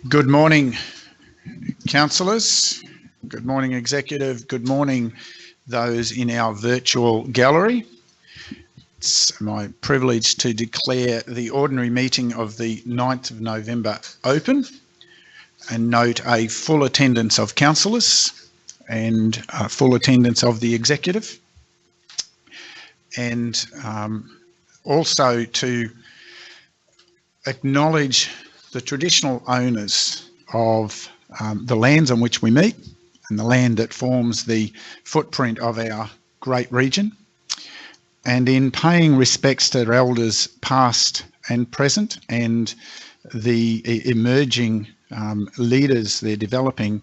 Good morning, councillors. Good morning, executive. Good morning, those in our virtual gallery. It's my privilege to declare the ordinary meeting of the 9th of November open and note a full attendance of councillors and full attendance of the executive. And also to acknowledge the traditional owners of the lands on which we meet and the land that forms the footprint of our great region. And in paying respects to their elders past and present and the emerging leaders they're developing,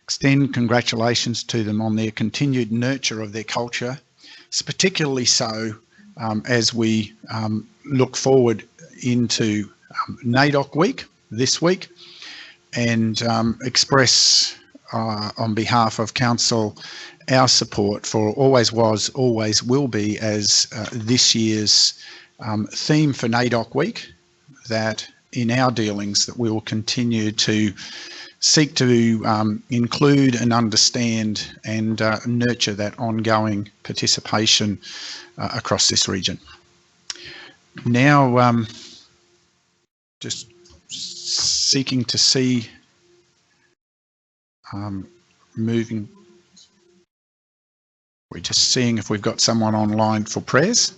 extend congratulations to them on their continued nurture of their culture. It's particularly so as we look forward into NAIDOC week this week, and express on behalf of council our support for always was, always will be as this year's theme for NAIDOC week, that in our dealings that we will continue to seek to include and understand and nurture that ongoing participation across this region. Now, just seeking to see moving. We're just seeing if we've got someone online for prayers.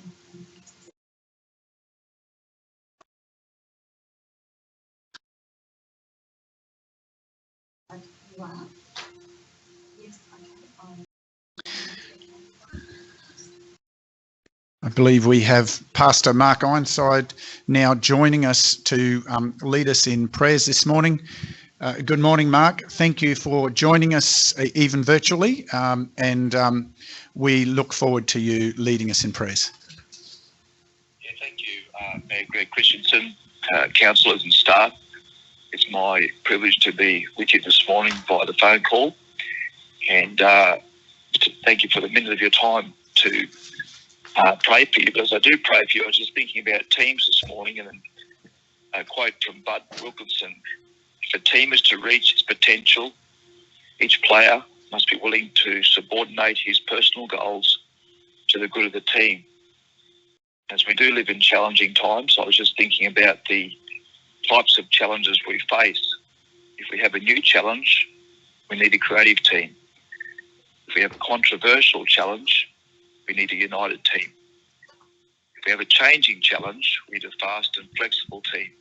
I believe we have Pastor Mark Ironside now joining us to lead us in prayers this morning. Good morning, Mark. Thank you for joining us even virtually, and we look forward to you leading us in prayers. Yeah, thank you, Mayor Greg Christensen, councillors and staff. It's my privilege to be with you this morning via the phone call, and thank you for the minute of your time to pray for you. But as I do pray for you, I was just thinking about teams this morning, and a quote from Bud Wilkinson: "If a team is to reach its potential, each player must be willing to subordinate his personal goals to the good of the team." As we do live in challenging times, I was just thinking about the types of challenges we face. If we have a new challenge, we need a creative team. If we have a controversial challenge, we need a united team. If we have a changing challenge, we need a fast and flexible team.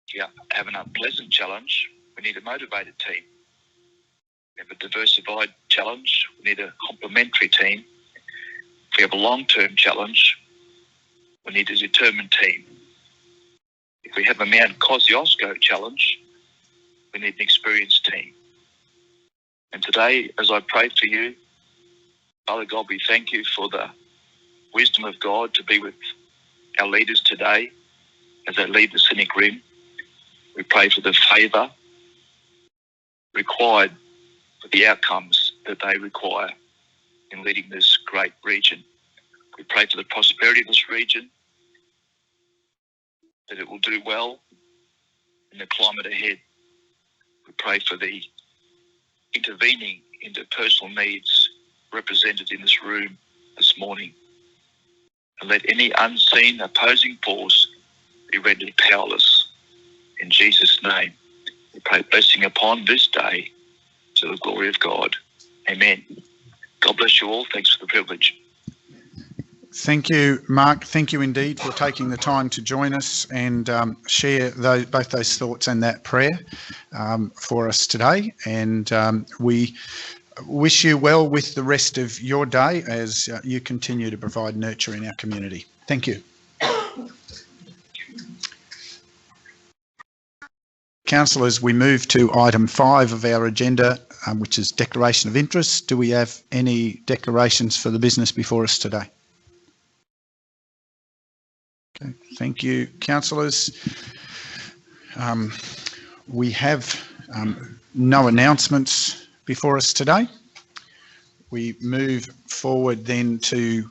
If we have an unpleasant challenge, we need a motivated team. If we have a diversified challenge, we need a complementary team. If we have a long-term challenge, we need a determined team. If we have a Mount Kosciuszko challenge, we need an experienced team. And today, as I pray for you, Father God, we thank you for the wisdom of God to be with our leaders today as they lead the Scenic Rim. We pray for the favour required for the outcomes that they require in leading this great region. We pray for the prosperity of this region, that it will do well in the climate ahead. We pray for the intervening into personal needs represented in this room this morning. And let any unseen opposing force be rendered powerless. In Jesus' name, we pray blessing upon this day to the glory of God. Amen. God bless you all. Thanks for the privilege. Thank you, Mark. Thank you indeed for taking the time to join us and share both those thoughts and that prayer for us today. And we wish you well with the rest of your day as you continue to provide nurture in our community. Thank you. Councillors, we move to item 5 of our agenda, which is declaration of interest. Do we have any declarations for the business before us today? Okay, thank you, councillors. We have no announcements before us today. We move forward then to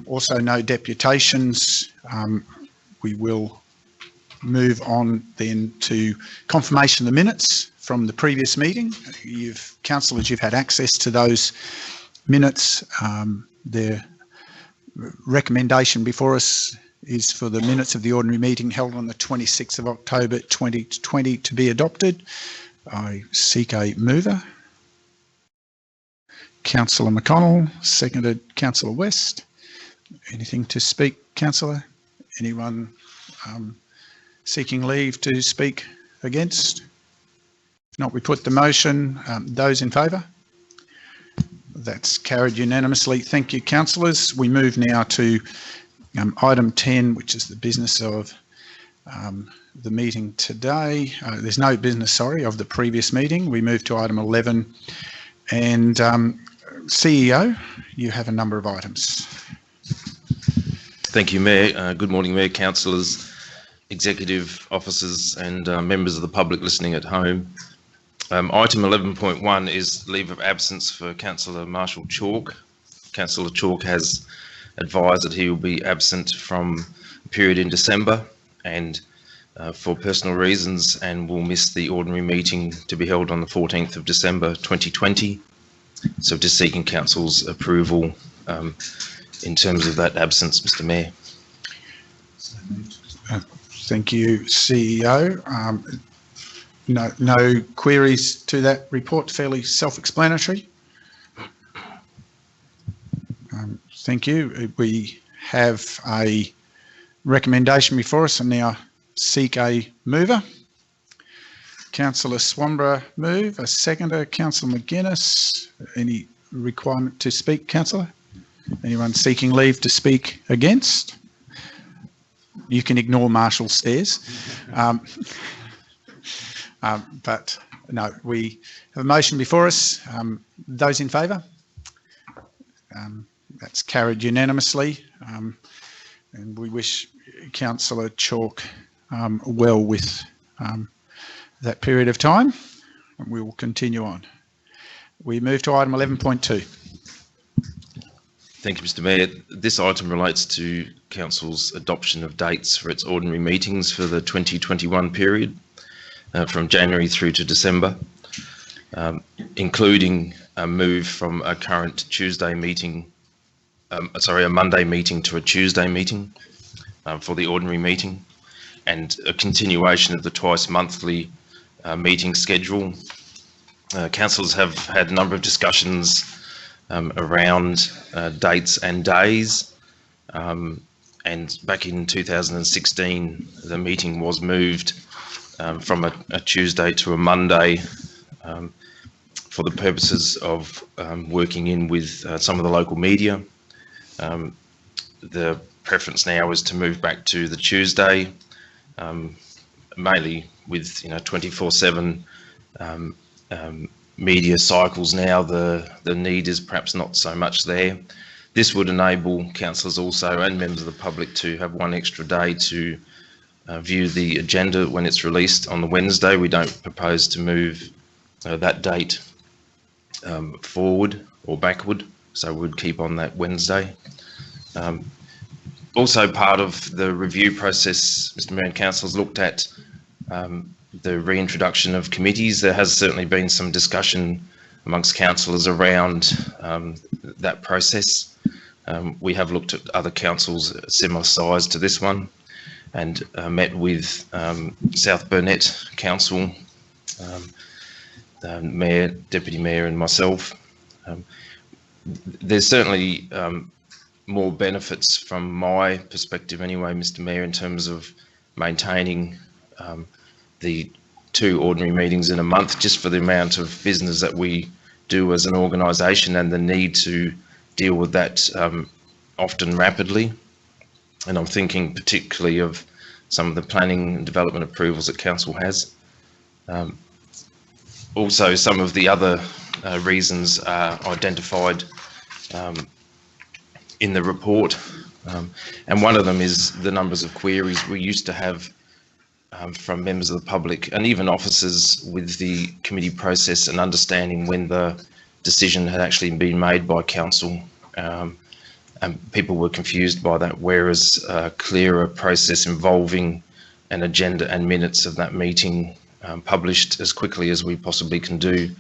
also no deputations. We will move on then to confirmation of the minutes from the previous meeting. Councillors, you've had access to those minutes. Their recommendation before us is for the minutes of the ordinary meeting held on the 26th of October 2020 to be adopted. I seek a mover. Councillor McConnell, seconded Councillor West. Anything to speak, Councillor? Anyone seeking leave to speak against? If not, we put the motion. Those in favour? That's carried unanimously. Thank you, councillors. We move now to item 10, which is the business of the meeting today. There's no business, sorry, of the previous meeting. We move to item 11. And CEO, you have a number of items. Thank you, Mayor. Good morning, Mayor, councillors, executive officers and members of the public listening at home. Item 11.1 is leave of absence for Councillor Marshall Chalk. Councillor Chalk has advised that he will be absent from a period in December and for personal reasons, and will miss the ordinary meeting to be held on the 14th of December 2020. So just seeking council's approval in terms of that absence, Mr. Mayor. Thank you, CEO. No queries to that report, fairly self-explanatory. Thank you. We have a recommendation before us and now seek a mover. Councillor Swanborough move, a seconder. Councillor McGuinness, any requirement to speak, Councillor? Anyone seeking leave to speak against? You can ignore Marshall stares. But no, we have a motion before us. Those in favour? That's carried unanimously. And we wish Councillor Chalk well with that period of time, and we will continue on. We move to item 11.2. Thank you, Mr. Mayor. This item relates to Council's adoption of dates for its ordinary meetings for the 2021 period from January through to December, including a move from a current Tuesday meeting, a Monday meeting to a Tuesday meeting for the ordinary meeting, and a continuation of the twice monthly meeting schedule. Councillors have had a number of discussions around dates and days, and back in 2016 the meeting was moved from a Tuesday to a Monday for the purposes of working in with some of the local media. The preference now is to move back to the Tuesday, mainly with 24/7 media cycles now. The need is perhaps not so much there. This would enable councillors also and members of the public to have one extra day to view the agenda when it's released on the Wednesday. We don't propose to move that date forward or backward, so we'd keep on that Wednesday. Also part of the review process, Mr. Mayor and councillors, looked at the reintroduction of committees. There has certainly been some discussion amongst councillors around that process. We have looked at other councils similar size to this one, and met with South Burnett Council, the Mayor, Deputy Mayor and myself. There's certainly more benefits from my perspective anyway, Mr. Mayor, in terms of maintaining the 2 ordinary meetings in a month, just for the amount of business that we do as an organisation and the need to deal with that often rapidly. And I'm thinking particularly of some of the planning and development approvals that council has. Also, some of the other reasons are identified in the report, and one of them is the numbers of queries we used to have from members of the public and even officers with the committee process, and understanding when the decision had actually been made by council. And people were confused by that, whereas a clearer process involving an agenda and minutes of that meeting published as quickly as we possibly can do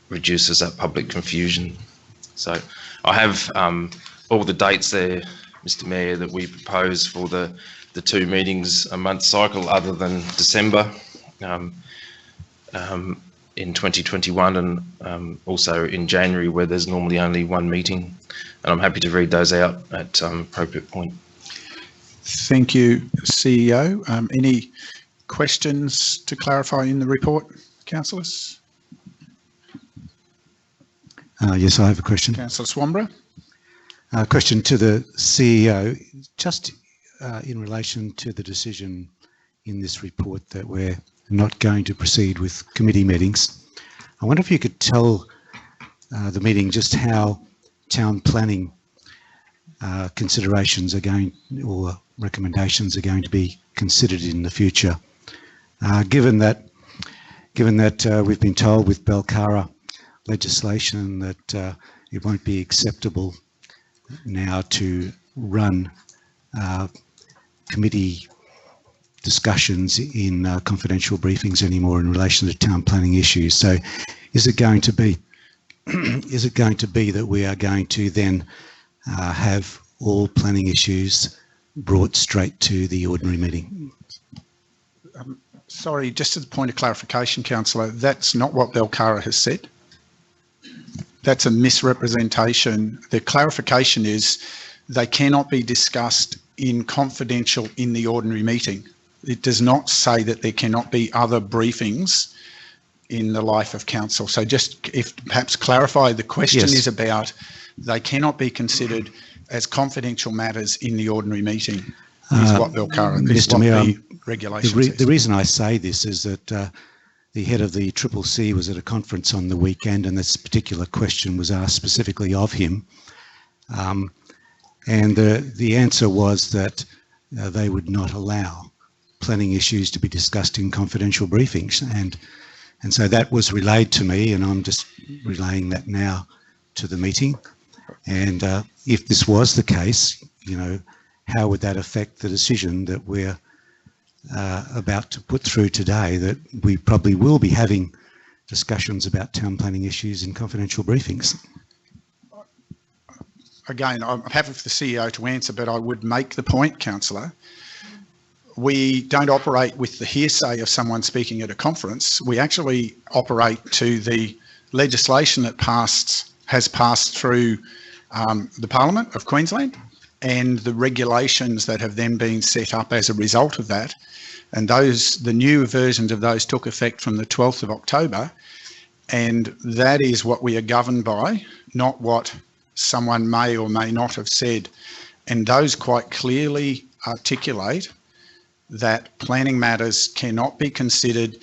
reduces that public confusion. So I have all the dates there, Mr. Mayor, that we propose for the 2 meetings a month cycle other than December in 2021 and also in January where there's normally only 1 meeting. And I'm happy to read those out at appropriate point. Thank you, CEO. Any questions to clarify in the report, councillors? Yes, I have a question. Councillor Swamborough. Question to the CEO, just in relation to the decision in this report that we're not going to proceed with committee meetings. I wonder if you could tell the meeting just how town planning considerations are going, or recommendations are going to be considered in the future, given that we've been told with Belcara legislation that it won't be acceptable now to run committee discussions in confidential briefings anymore in relation to town planning issues. So is it going to be that we are going to then have all planning issues brought straight to the ordinary meeting? Sorry, just as a point of clarification, councillor, that's not what Belcara has said. That's a misrepresentation. The clarification is they cannot be discussed in confidential in the ordinary meeting. It does not say that there cannot be other briefings in the life of council. So just if perhaps clarify, the question is about they cannot be considered as confidential matters in the ordinary meeting is what Belcara, is what the regulation says. The reason I say this is that the head of the CCC was at a conference on the weekend and this particular question was asked specifically of him. And the answer was that they would not allow planning issues to be discussed in confidential briefings. And so that was relayed to me, and I'm just relaying that now to the meeting. And if this was the case, you know, how would that affect the decision that we're about to put through today, that we probably will be having discussions about town planning issues in confidential briefings? Again, I'm happy for the CEO to answer, but I would make the point, councillor, we don't operate with the hearsay of someone speaking at a conference. We actually operate to the legislation that has passed through the Parliament of Queensland and the regulations that have then been set up as a result of that. And the new versions of those took effect from the 12th of October. And that is what we are governed by, not what someone may or may not have said. And those quite clearly articulate that planning matters cannot be considered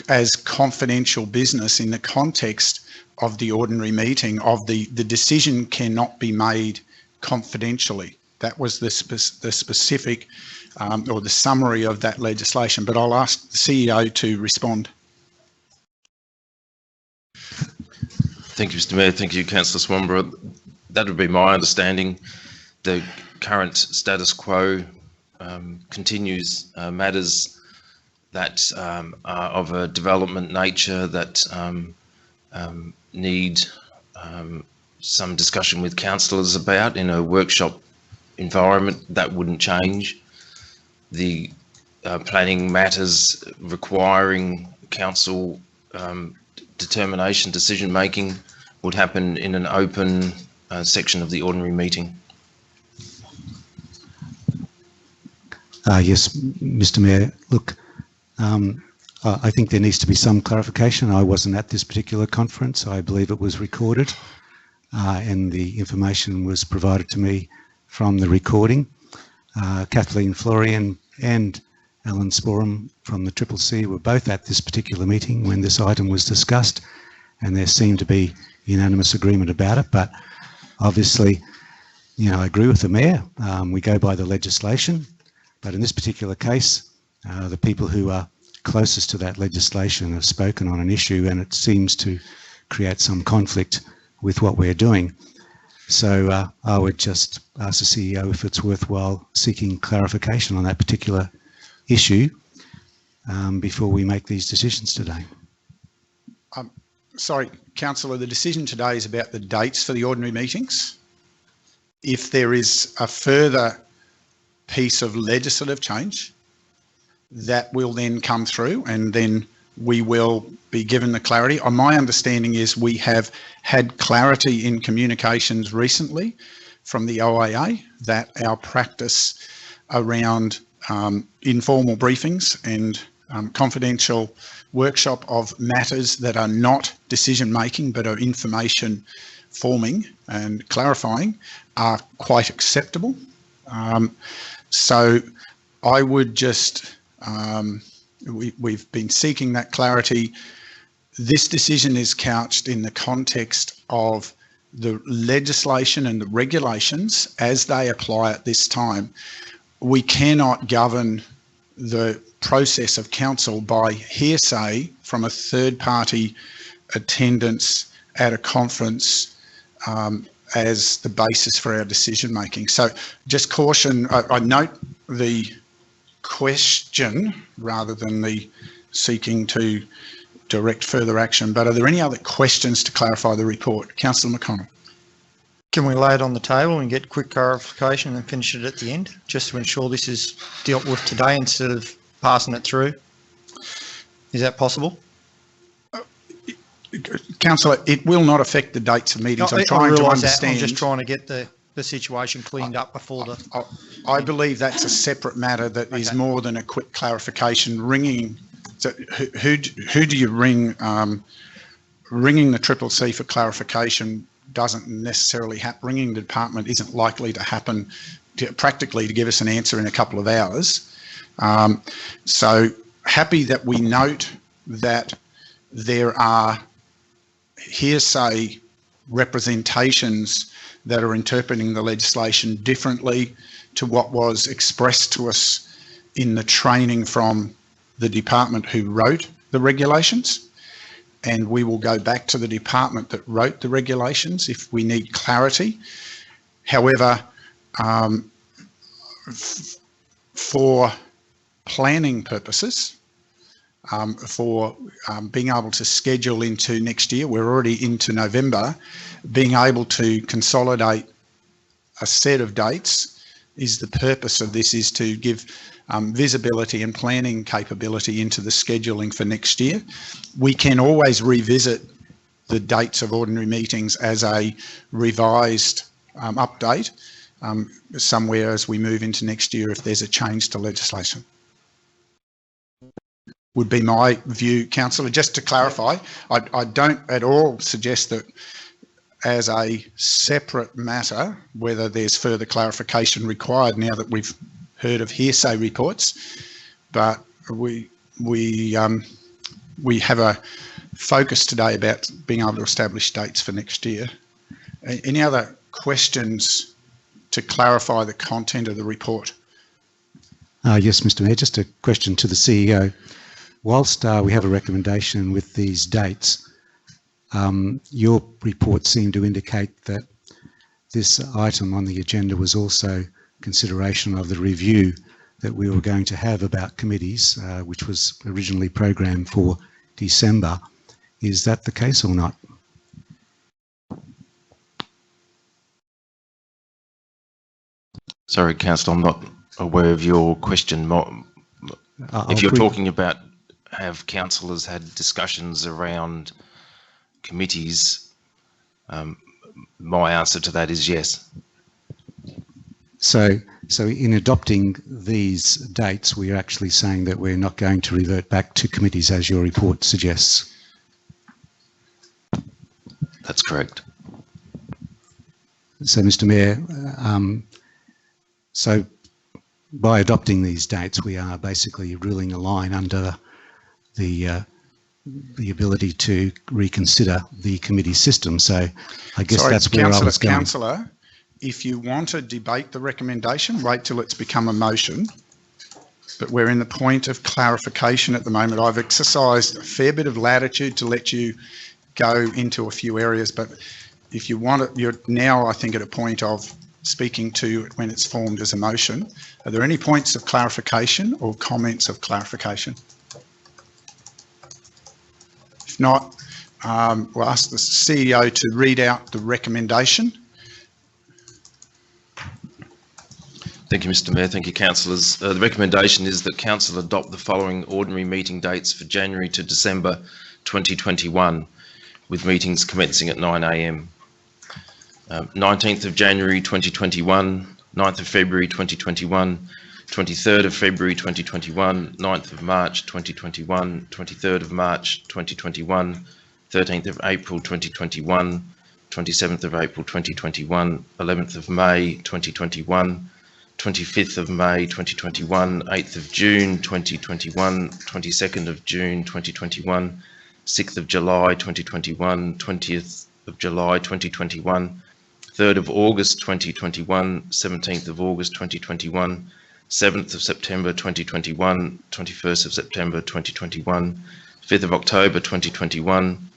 as confidential business in the context of the ordinary meeting. The decision cannot be made confidentially. That was the specific or the summary of that legislation. But I'll ask the CEO to respond. Thank you, Mr. Mayor. Thank you, Councillor Swamborough. That would be my understanding. The current status quo continues. Matters that are of a development nature that need some discussion with councillors about in a workshop environment, that wouldn't change. The planning matters requiring council determination, decision making would happen in an open section of the ordinary meeting. Yes, Mr. Mayor. Look, I think there needs to be some clarification. I wasn't at this particular conference. I believe it was recorded and the information was provided to me from the recording. Kathleen Florian and Alan Sporum from the CCC were both at this particular meeting when this item was discussed, and there seemed to be unanimous agreement about it. But obviously, you know, I agree with the Mayor. We go by the legislation, but in this particular case, the people who are closest to that legislation have spoken on an issue, and it seems to create some conflict with what we're doing. So I would just ask the CEO if it's worthwhile seeking clarification on that particular issue before we make these decisions today. Sorry, Councillor, the decision today is about the dates for the ordinary meetings. If there is a further piece of legislative change, that will then come through and then we will be given the clarity. My understanding is we have had clarity in communications recently from the OAA that our practice around informal briefings and confidential workshop of matters that are not decision making but are information forming and clarifying are quite acceptable. So I would just, we've been seeking that clarity. This decision is couched in the context of the legislation and the regulations as they apply at this time. We cannot govern the process of council by hearsay from a third party attendance at a conference as the basis for our decision making. So just caution, I note the question rather than the seeking to direct further action, but are there any other questions to clarify the report? Councillor McConnell. Can we lay it on the table and get quick clarification and finish it at the end, just to ensure this is dealt with today instead of passing it through? Is that possible? Councillor, it will not affect the dates of meetings. I'm trying to understand. I'm just trying to get the situation cleaned up before the... I believe that's a separate matter that is more than a quick clarification. Ringing, so who do you ring? Ringing the CCC for clarification doesn't necessarily happen. Ringing the department isn't likely to happen practically to give us an answer in a couple of hours. So happy that we note that there are hearsay representations that are interpreting the legislation differently to what was expressed to us in the training from the department who wrote the regulations. And we will go back to the department that wrote the regulations if we need clarity. However, for planning purposes, for being able to schedule into next year, we're already into November, being able to consolidate a set of dates is the purpose of this, is to give visibility and planning capability into the scheduling for next year. We can always revisit the dates of ordinary meetings as a revised update somewhere as we move into next year if there's a change to legislation. Would be my view, Councillor. Just to clarify, I don't at all suggest that as a separate matter, whether there's further clarification required now that we've heard of hearsay reports, but we have a focus today about being able to establish dates for next year. Any other questions to clarify the content of the report? Yes, Mr. Mayor, just a question to the CEO. Whilst we have a recommendation with these dates, your report seemed to indicate that this item on the agenda was also consideration of the review that we were going to have about committees, which was originally programmed for December. Is that the case or not? Sorry, Councillor, I'm not aware of your question. If you're talking about have councillors had discussions around committees, my answer to that is yes. So in adopting these dates, we're actually saying that we're not going to revert back to committees as your report suggests. That's correct. So, Mr. Mayor, so by adopting these dates, we are basically ruling a line under the ability to reconsider the committee system. So I guess that's where I was going. Councillor, if you want to debate the recommendation, wait till it's become a motion. But we're in the point of clarification at the moment. I've exercised a fair bit of latitude to let you go into a few areas, but if you want it, you're now, I think, at a point of speaking to it when it's formed as a motion. Are there any points of clarification or comments of clarification? If not, we'll ask the CEO to read out the recommendation. Thank you, Mr. Mayor. Thank you, councillors. The recommendation is that council adopt the following ordinary meeting dates for January to December 2021, with meetings commencing at 9 a.m. 19th of January 2021, 9th of February 2021, 23rd of February 2021, 9th of March 2021, 23rd of March 2021, 13th of April 2021, 27th of April 2021, 11th of May 2021, 25th of May 2021, 8th of June 2021, 22nd of June 2021, 6th of July 2021, 20th of July 2021, 3rd of August 2021, 17th of August 2021, 7th of September 2021, 21st of September 2021, 5th of October 2021,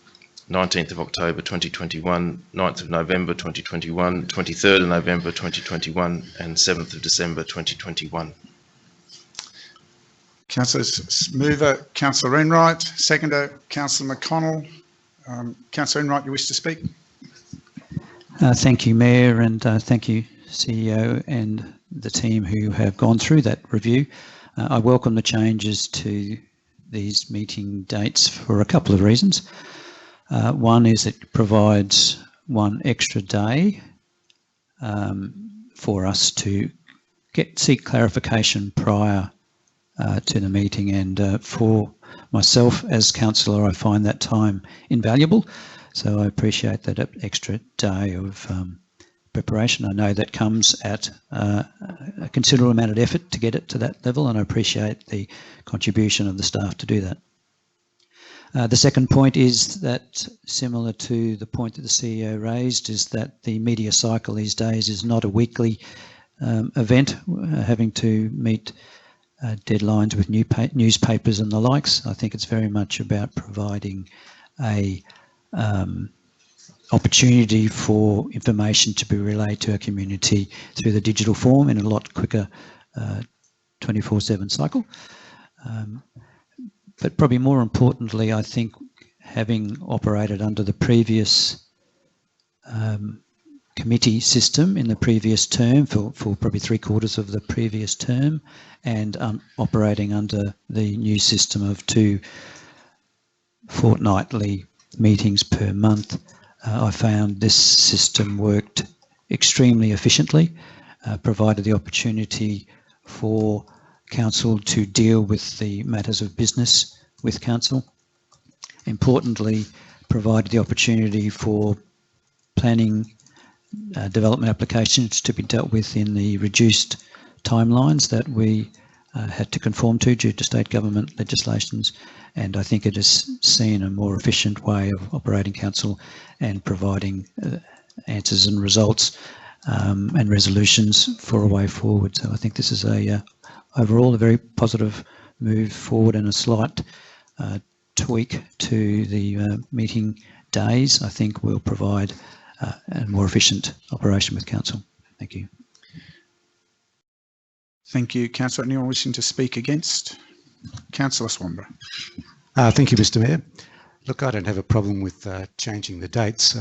19th of October 2021, 9th of November 2021, 23rd of November 2021, and 7th of December 2021. Councillors, mover, Councillor Enright, seconder, Councillor McConnell. Councillor Enright, you wish to speak? Thank you, Mayor, and thank you, CEO and the team who have gone through that review. I welcome the changes to these meeting dates for a couple of reasons. One is it provides one extra day for us to seek clarification prior to the meeting, and for myself as councillor, I find that time invaluable. So I appreciate that extra day of preparation. I know that comes at a considerable amount of effort to get it to that level, and I appreciate the contribution of the staff to do that. The second point is that, similar to the point that the CEO raised, is that the media cycle these days is not a weekly event, having to meet deadlines with newspapers and the likes. I think it's very much about providing a opportunity for information to be relayed to our community through the digital form in a lot quicker 24/7 cycle. But probably more importantly, I think, having operated under the previous committee system in the previous term for probably 3/4 of the previous term, and operating under the new system of 2 fortnightly meetings per month, I found this system worked extremely efficiently, provided the opportunity for council to deal with the matters of business with council. Importantly, provided the opportunity for planning development applications to be dealt with in the reduced timelines that we had to conform to due to state government legislations. And I think it has seen a more efficient way of operating council and providing answers and results and resolutions for a way forward. So I think this is overall a very positive move forward, and a slight tweak to the meeting days, I think, will provide a more efficient operation with council. Thank you. Thank you, Councillor. Anyone wishing to speak against? Councillor Swanborough. Thank you, Mr. Mayor. Look, I don't have a problem with changing the dates.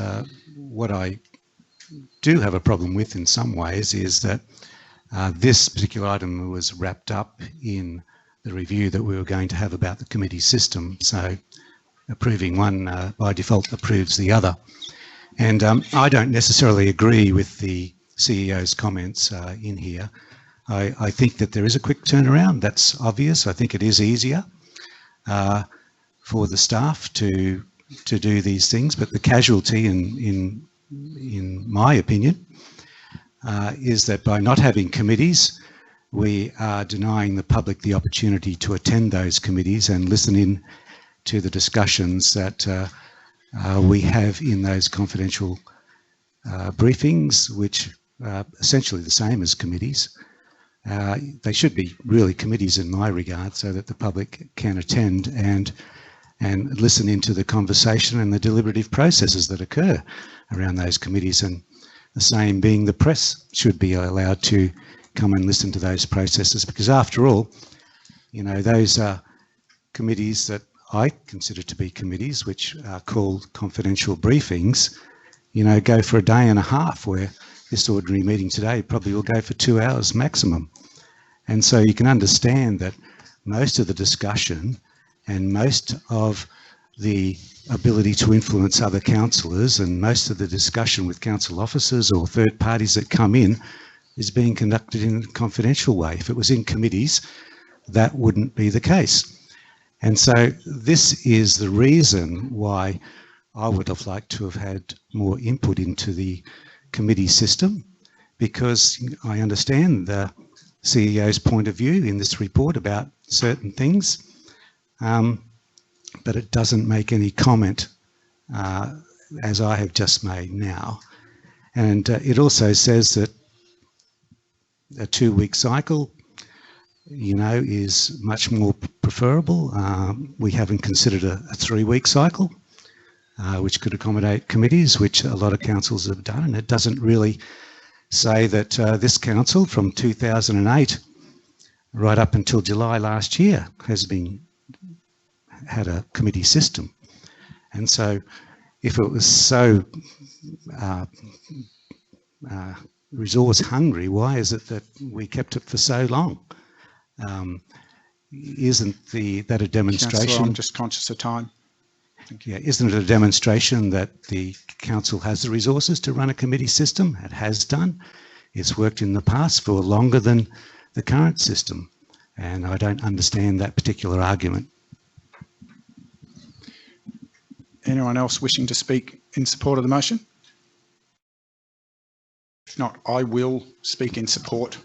What I do have a problem with in some ways is that this particular item was wrapped up in the review that we were going to have about the committee system. So approving one by default approves the other. And I don't necessarily agree with the CEO's comments in here. I think that there is a quick turnaround. That's obvious. I think it is easier for the staff to do these things, but the casualty, in my opinion, is that by not having committees, we are denying the public the opportunity to attend those committees and listen in to the discussions that we have in those confidential briefings, which are essentially the same as committees. They should be really committees in my regard, so that the public can attend and listen into the conversation and the deliberative processes that occur around those committees. And the same being, the press should be allowed to come and listen to those processes, because after all, you know, those are committees that I consider to be committees, which are called confidential briefings, you know, go for a day and a half, where this ordinary meeting today probably will go for 2 hours maximum. And so you can understand that most of the discussion and most of the ability to influence other councillors and most of the discussion with council officers or third parties that come in is being conducted in a confidential way. If it was in committees, that wouldn't be the case. And so this is the reason why I would have liked to have had more input into the committee system, because I understand the CEO's point of view in this report about certain things, but it doesn't make any comment as I have just made now. And it also says that a 2-week cycle, you know, is much more preferable. We haven't considered a 3-week cycle, which could accommodate committees, which a lot of councils have done. And it doesn't really say that this council from 2008 right up until July last year has had a committee system. And so if it was so resource hungry, why is it that we kept it for so long? Isn't that a demonstration? Councillor, I'm just conscious of time. Yeah, isn't it a demonstration that the council has the resources to run a committee system? It has done. It's worked in the past for longer than the current system. And I don't understand that particular argument. Anyone else wishing to speak in support of the motion? If not, I will speak in support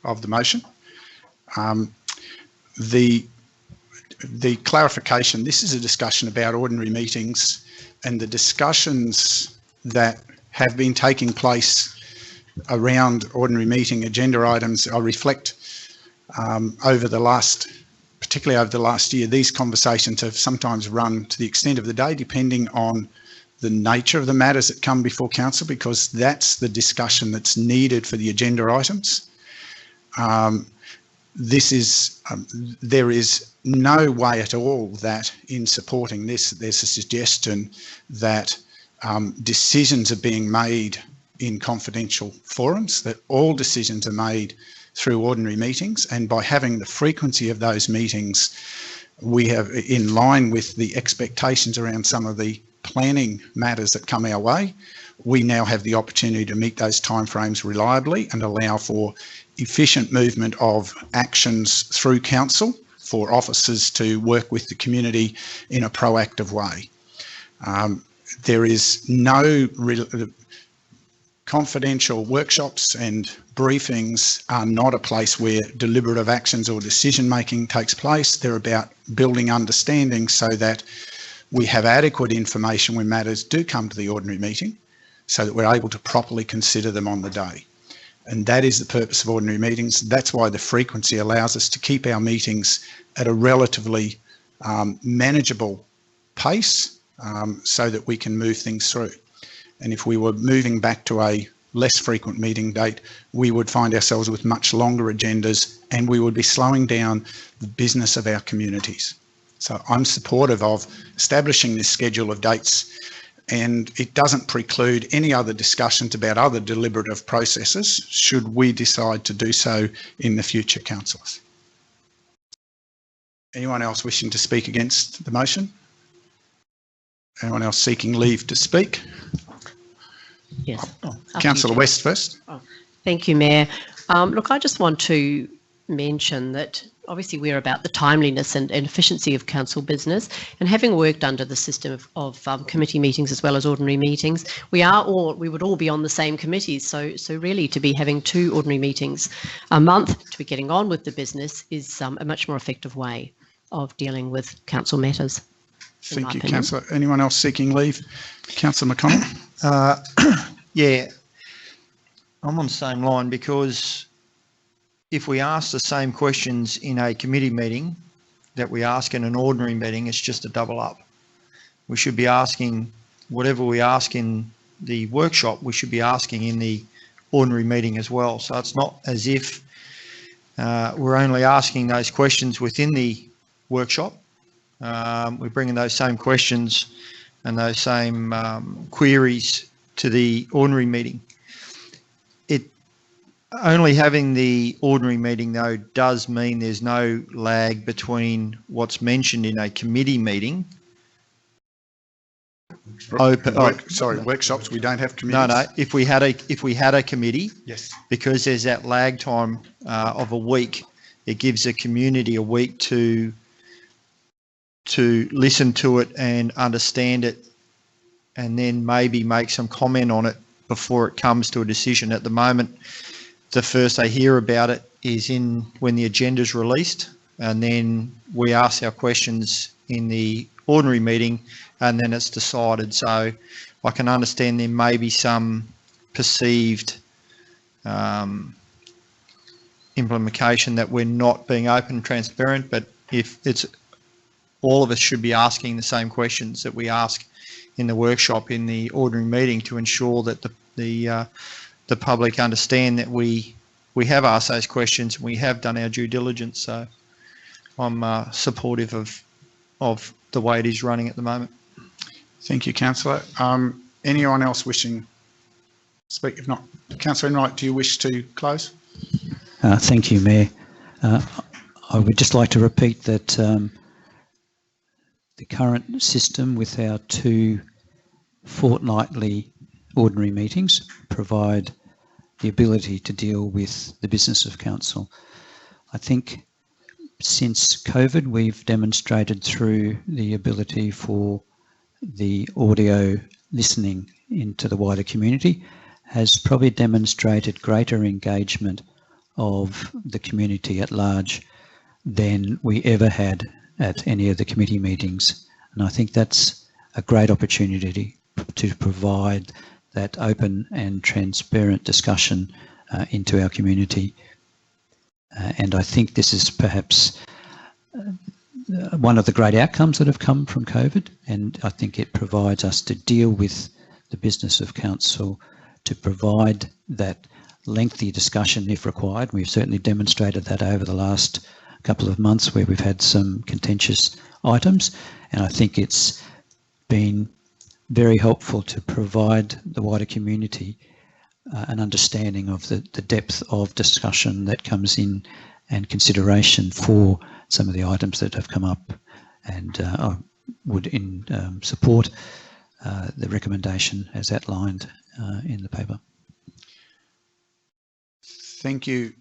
of the motion. The clarification, this is a discussion about ordinary meetings, and the discussions that have been taking place around ordinary meeting agenda items, I reflect particularly over the last year, these conversations have sometimes run to the extent of the day, depending on the nature of the matters that come before council, because that's the discussion that's needed for the agenda items. There is no way at all that in supporting this, there's a suggestion that decisions are being made in confidential forums, that all decisions are made through ordinary meetings, and by having the frequency of those meetings, we have, in line with the expectations around some of the planning matters that come our way, we now have the opportunity to meet those timeframes reliably and allow for efficient movement of actions through council for officers to work with the community in a proactive way. There is no confidential workshops and briefings are not a place where deliberative actions or decision making takes place. They're about building understanding so that we have adequate information when matters do come to the ordinary meeting, so that we're able to properly consider them on the day. And that is the purpose of ordinary meetings. That's why the frequency allows us to keep our meetings at a relatively manageable pace, so that we can move things through. And if we were moving back to a less frequent meeting date, we would find ourselves with much longer agendas, and we would be slowing down the business of our communities. So I'm supportive of establishing this schedule of dates, and it doesn't preclude any other discussions about other deliberative processes should we decide to do so in the future, councillors. Anyone else wishing to speak against the motion? Anyone else seeking leave to speak? Yes. Councillor West first. Thank you, Mayor. Look, I just want to mention that obviously we're about the timeliness and efficiency of council business, and having worked under the system of committee meetings as well as ordinary meetings, we would all be on the same committees. So really to be having 2 ordinary meetings a month to be getting on with the business is a much more effective way of dealing with council matters. Thank you, Councillor. Anyone else seeking leave? Councillor McConnell? Yeah, I'm on the same line, because if we ask the same questions in a committee meeting that we ask in an ordinary meeting, it's just a double up. we should be asking whatever we ask in the workshop, we should be asking in the ordinary meeting as well. So it's not as if we're only asking those questions within the workshop. We're bringing those same questions and those same queries to the ordinary meeting. Only having the ordinary meeting, though, does mean there's no lag between what's mentioned in a committee meeting. Workshops, we don't have committees. No. If we had a committee, yes, because there's that lag time of a week, it gives the community a week to listen to it and understand it, and then maybe make some comment on it before it comes to a decision. At the moment, the first they hear about it is when the agenda is released, and then we ask our questions in the ordinary meeting, and then it's decided. So I can understand there may be some perceived implementation that we're not being open and transparent, but if it's all of us should be asking the same questions that we ask in the workshop in the ordinary meeting to ensure that the public understand that we have asked those questions and we have done our due diligence. So I'm supportive of the way it is running at the moment. Thank you, Councillor. Anyone else wishing to speak? If not, Councillor Enright, do you wish to close? Thank you, Mayor. I would just like to repeat that the current system with our 2 fortnightly ordinary meetings provide the ability to deal with the business of council. I think since COVID, we've demonstrated through the ability for the audio listening into the wider community has probably demonstrated greater engagement of the community at large than we ever had at any of the committee meetings. And I think that's a great opportunity to provide that open and transparent discussion into our community. And I think this is perhaps one of the great outcomes that have come from COVID, and I think it provides us to deal with the business of council, to provide that lengthy discussion if required. We've certainly demonstrated that over the last couple of months where we've had some contentious items, and I think it's been very helpful to provide the wider community an understanding of the depth of discussion that comes in and consideration for some of the items that have come up, and I would support the recommendation as outlined in the paper. Thank you,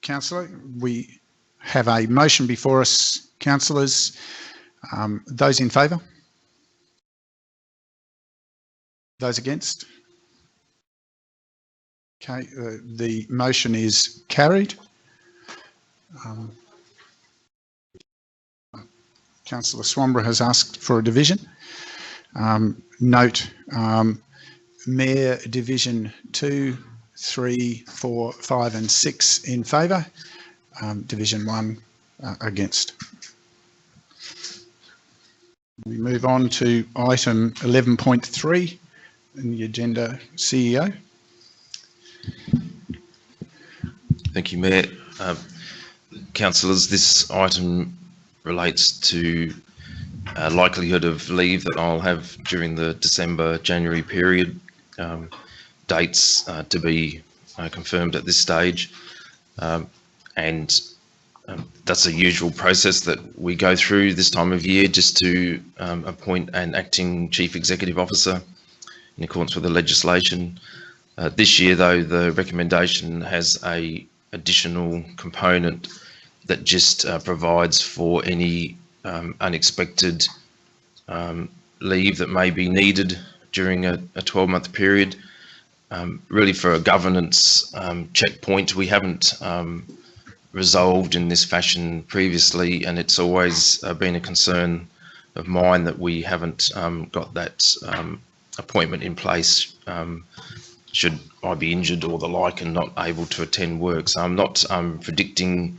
Councillor. We have a motion before us, councillors. Those in favour? Those against? Okay, the motion is carried. Councillor Swanborough has asked for a division. Note, Mayor Division 2, 3, 4, 5 and 6 in favour. Division 1 against. We move on to item 11.3 in the agenda, CEO. Thank you, Mayor. Councillors, this item relates to likelihood of leave that I'll have during the December-January period. Dates to be confirmed at this stage. And that's a usual process that we go through this time of year, just to appoint an acting chief executive officer in accordance with the legislation. This year, though, the recommendation has a additional component that just provides for any unexpected leave that may be needed during a 12-month period. Really, for a governance checkpoint, we haven't resolved in this fashion previously, and it's always been a concern of mine that we haven't got that appointment in place should I be injured or the like and not able to attend work. So I'm not predicting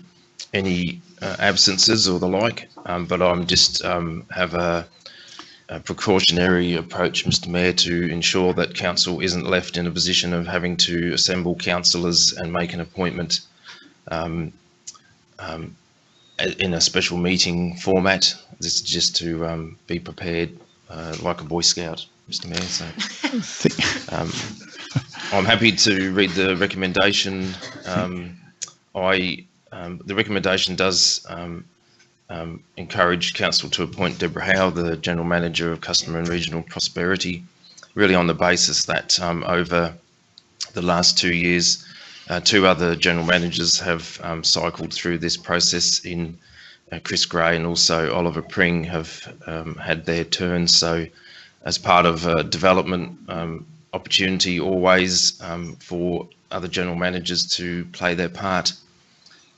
any absences or the like, but I'm just have a precautionary approach, Mr. Mayor, to ensure that council isn't left in a position of having to assemble councillors and make an appointment in a special meeting format. This is just to be prepared like a Boy Scout, Mr. Mayor. So I'm happy to read the recommendation. The recommendation does encourage council to appoint Deborah Howe, the General Manager of Customer and Regional Prosperity, really on the basis that over the last 2 years, 2 other General Managers have cycled through this process in Chris Gray and also Oliver Pring have had their turn. So as part of a development opportunity always for other General Managers to play their part.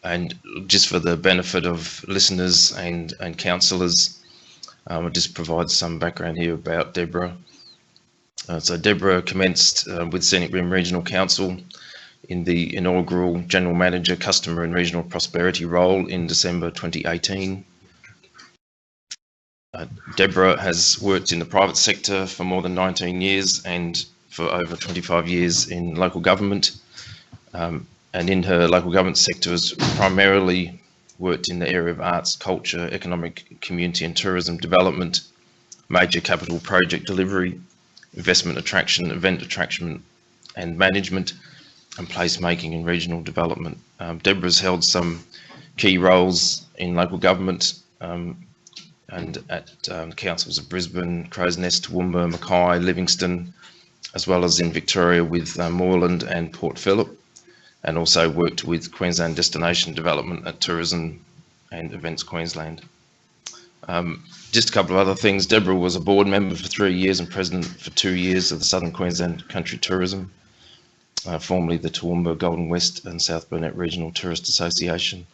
And just for the benefit of listeners and councillors, I'll just provide some background here about Deborah. So Deborah commenced with Scenic Rim Regional Council in the inaugural General Manager, Customer and Regional Prosperity role in December 2018. Deborah has worked in the private sector for more than 19 years and for over 25 years in local government. And in her local government sector has primarily worked in the area of arts, culture, economic, community and tourism development, major capital project delivery, investment attraction, event attraction and management, and placemaking in regional development. Deborah's held some key roles in local government and at councils of Brisbane, Crow's Nest, Toowoomba, Mackay, Livingston, as well as in Victoria with Moreland and Port Phillip, and also worked with Queensland Destination Development at Tourism and Events Queensland. Just a couple of other things. Deborah was a board member for 3 years and president for 2 years of the Southern Queensland Country Tourism, formerly the Toowoomba, Golden West and South Burnett Regional Tourist Association.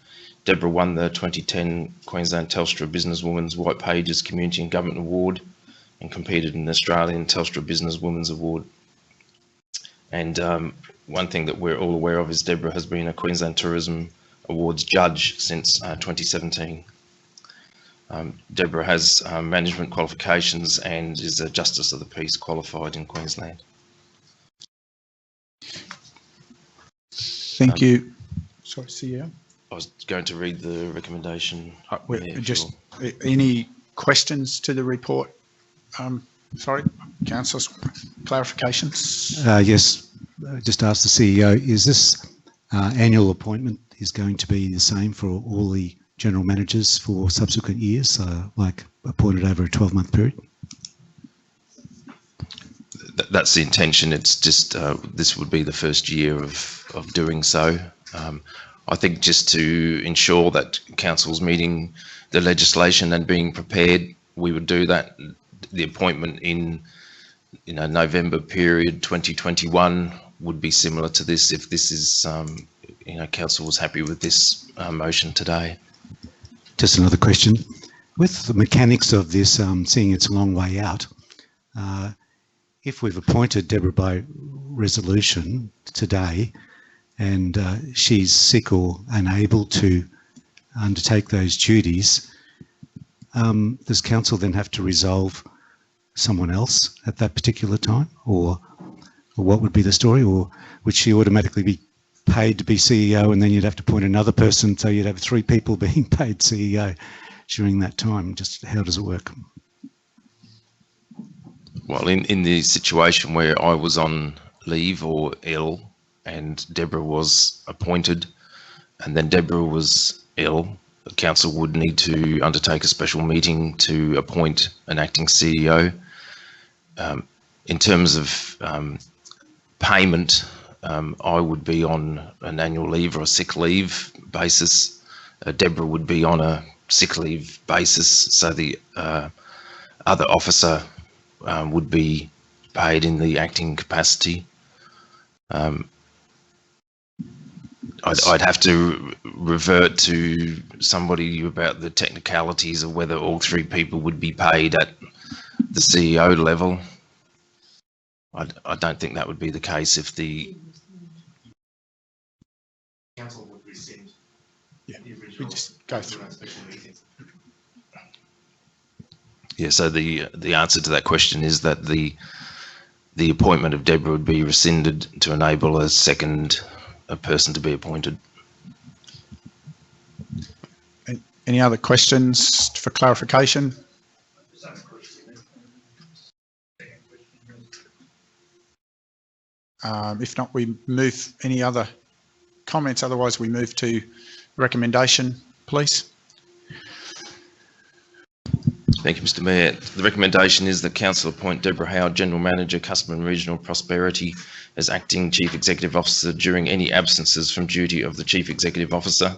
Deborah won the 2010 Queensland Telstra Businesswoman's White Pages Community and Government Award and competed in the Australian Telstra Businesswoman's Award. And one thing that we're all aware of is Deborah has been a Queensland Tourism Awards judge since 2017. Deborah has management qualifications and is a Justice of the Peace qualified in Queensland. Thank you. Sorry, CEO. I was going to read the recommendation. Just any questions to the report? Sorry, councillors, clarifications? Yes, just ask the CEO, is this annual appointment is going to be the same for all the general managers for subsequent years, like appointed over a 12-month period? That's the intention. It's just this would be the first year of doing so. I think just to ensure that council's meeting the legislation and being prepared, we would do that. The appointment in November period 2021 would be similar to this if this is council was happy with this motion today. Just another question. With the mechanics of this, seeing it's a long way out, if we've appointed Deborah by resolution today and she's sick or unable to undertake those duties, does council then have to resolve someone else at that particular time, or what would be the story, or would she automatically be paid to be CEO and then you'd have to appoint another person, so you'd have 3 people being paid CEO during that time? Just how does it work? Well, in the situation where I was on leave or ill and Deborah was appointed and then Deborah was ill, the council would need to undertake a special meeting to appoint an acting CEO. In terms of payment, I would be on an annual leave or a sick leave basis. Deborah would be on a sick leave basis, so the other officer would be paid in the acting capacity. I'd have to revert to somebody about the technicalities of whether all 3 people would be paid at the CEO level. I don't think that would be the case if the Council would rescind. Yeah, we just go through. Yeah, so the answer to that question is that the appointment of Deborah would be rescinded to enable a person to be appointed. Any other questions for clarification? If not, we move. Any other comments? Otherwise, we move to recommendation, please. Thank you, Mr. Mayor. The recommendation is that Council appoint Deborah Howard, General Manager, Customer and Regional Prosperity, as Acting Chief Executive Officer during any absences from duty of the Chief Executive Officer.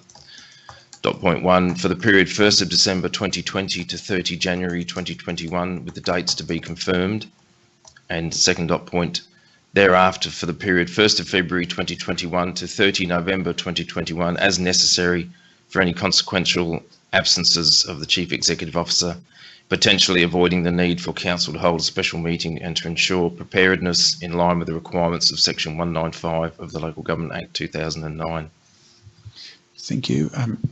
Point 1, for the period 1st of December 2020 to 30 January 2021, with the dates to be confirmed. And second point, thereafter for the period 1st of February 2021 to 30 November 2021, as necessary for any consequential absences of the Chief Executive Officer, potentially avoiding the need for Council to hold a special meeting and to ensure preparedness in line with the requirements of Section 195 of the Local Government Act 2009. Thank you.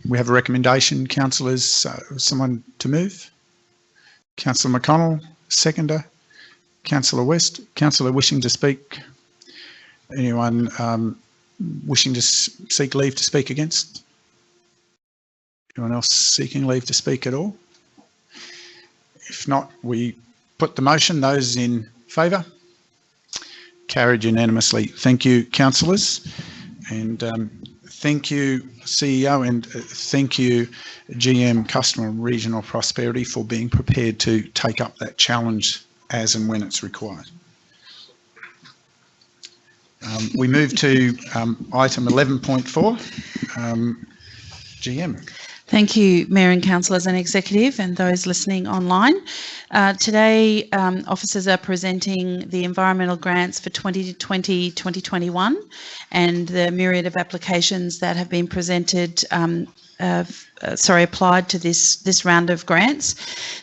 We have a recommendation. Councillors, someone to move? Councillor McConnell, seconder. Councillor West. Councillor wishing to speak? Anyone wishing to seek leave to speak against? Anyone else seeking leave to speak at all? If not, we put the motion. Those in favour? Carried unanimously. Thank you, councillors. And thank you, CEO, and thank you, GM Customer and Regional Prosperity, for being prepared to take up that challenge as and when it's required. We move to item 11.4. GM. Thank you, Mayor and Councillors and Executive and those listening online. Today, officers are presenting the environmental grants for 2020-2021 and the myriad of applications that have been presented, applied to this round of grants.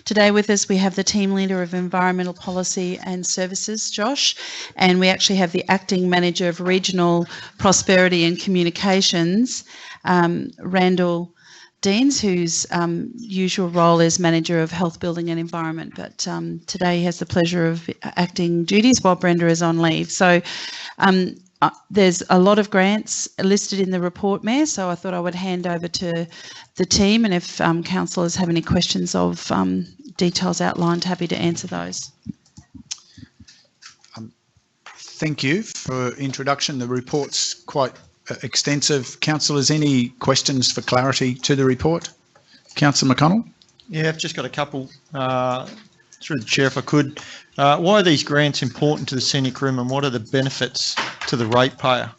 Today with us, we have the Team Leader of Environmental Policy and Services, Josh, and we actually have the Acting Manager of Regional Prosperity and Communications, Randall Deans, whose usual role is Manager of Health, Building and Environment, but today he has the pleasure of acting duties while Brenda is on leave. So there's a lot of grants listed in the report, Mayor, so I thought I would hand over to the team, and if councillors have any questions of details outlined, happy to answer those. Thank you for introduction. The report's quite extensive. Councillors, any questions for clarity to the report? Councillor McConnell? Yeah, I've just got a couple through the chair, if I could. Why are these grants important to the Scenic Room, and what are the benefits to the ratepayer?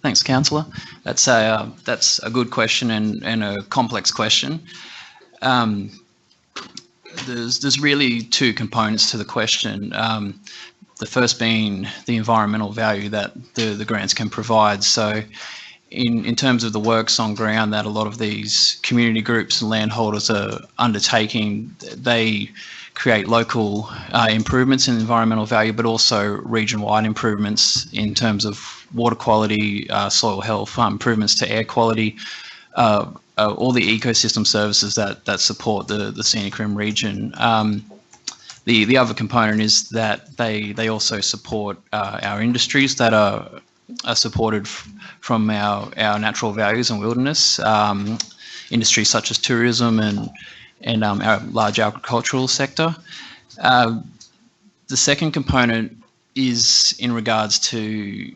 Thanks, Councillor. That's a good question and a complex question. There's really two components to the question. The first being the environmental value that the grants can provide. So in terms of the works on ground that a lot of these community groups and landholders are undertaking, they create local improvements in environmental value, but also region-wide improvements in terms of water quality, soil health, improvements to air quality, all the ecosystem services that support the Scenic Rim region. The other component is that they also support our industries that are supported from our natural values and wilderness, industries such as tourism and our large agricultural sector. The second component is in regards to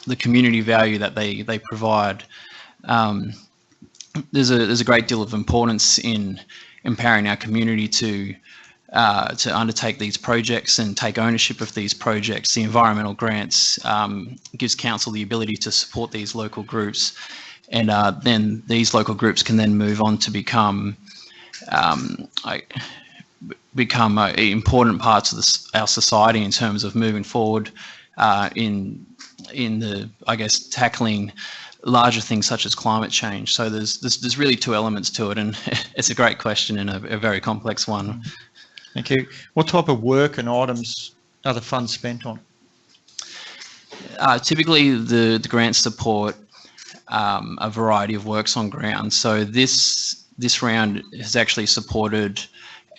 the community value that they provide. There's a great deal of importance in empowering our community to undertake these projects and take ownership of these projects. The environmental grants gives council the ability to support these local groups, and then these local groups can then move on to become important parts of our society in terms of moving forward in the, I guess, tackling larger things such as climate change. So there's really two elements to it, and it's a great question and a very complex one. Thank you. What type of work and items are the funds spent on? Typically, the grants support a variety of works on ground. So this round has actually supported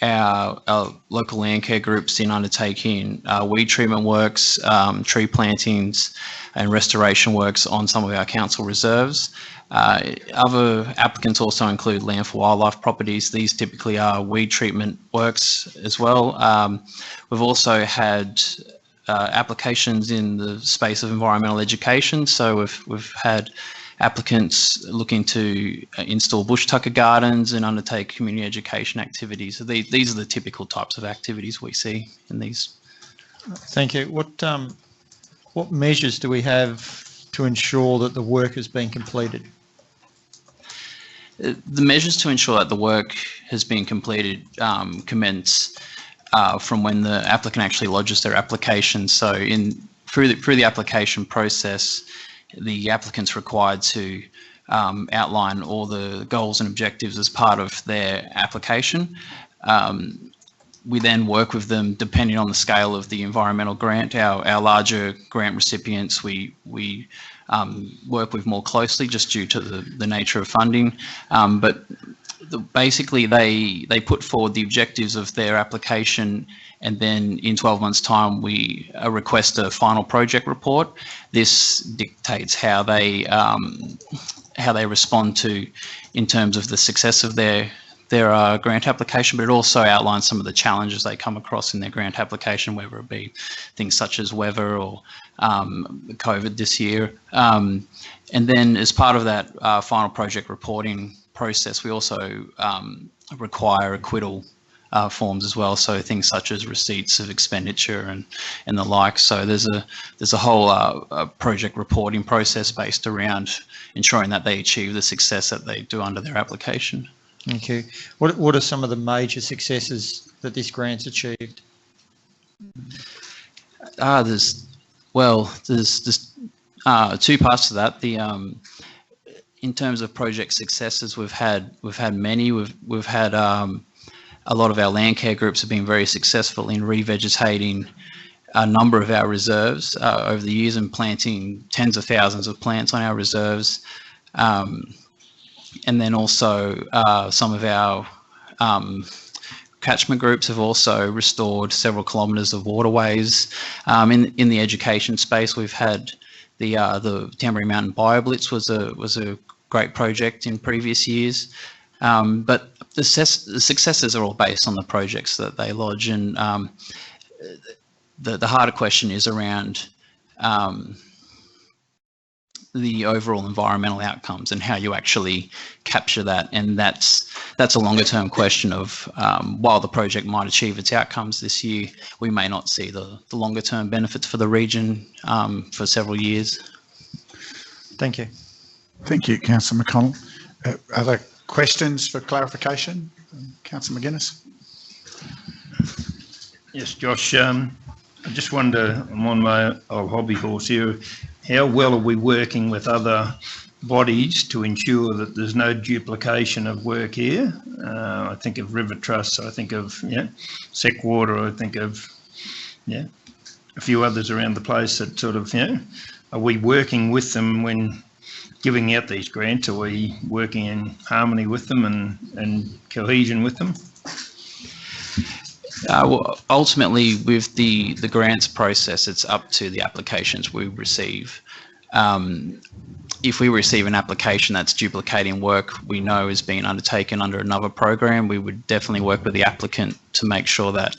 our local land care groups in undertaking weed treatment works, tree plantings and restoration works on some of our council reserves. Other applicants also include land for wildlife properties. These typically are weed treatment works as well. We've also had applications in the space of environmental education. So we've had applicants looking to install bush tucker gardens and undertake community education activities. So these are the typical types of activities we see in these. Thank you. What measures do we have to ensure that the work has been completed? The measures to ensure that the work has been completed commence from when the applicant actually lodges their application. So through the application process, the applicant's required to outline all the goals and objectives as part of their application. We then work with them depending on the scale of the environmental grant. Our larger grant recipients we work with more closely just due to the nature of funding. But basically they put forward the objectives of their application, and then in 12 months' time we request a final project report. This dictates how they respond to in terms of the success of their grant application, but it also outlines some of the challenges they come across in their grant application, whether it be things such as weather or COVID this year. And then as part of that final project reporting process, we also require acquittal forms as well, so things such as receipts of expenditure and the like. So there's a whole project reporting process based around ensuring that they achieve the success that they do under their application. Thank you. What are some of the major successes that this grant's achieved? There's two parts to that. In terms of project successes, we've had many. We've had a lot of our land care groups have been very successful in revegetating a number of our reserves over the years and planting tens of thousands of plants on our reserves. And then also some of our catchment groups have also restored several kilometres of waterways. In the education space, we've had the Tamborine Mountain BioBlitz was a great project in previous years. But the successes are all based on the projects that they lodge, and the harder question is around the overall environmental outcomes and how you actually capture that. And that's a longer term question of while the project might achieve its outcomes this year, we may not see the longer term benefits for the region for several years. Thank you. Thank you, Councillor McConnell. Other questions for clarification? Councillor McGuinness. Yes, Josh, I just wonder, I'm on my old hobby horse here, how well are we working with other bodies to ensure that there's no duplication of work here? I think of River Trust, I think of Seckwater, I think of a few others around the place that sort of, are we working with them when giving out these grants? Are we working in harmony with them and cohesion with them? Well, ultimately, with the grants process, it's up to the applications we receive. If we receive an application that's duplicating work we know is being undertaken under another program, we would definitely work with the applicant to make sure that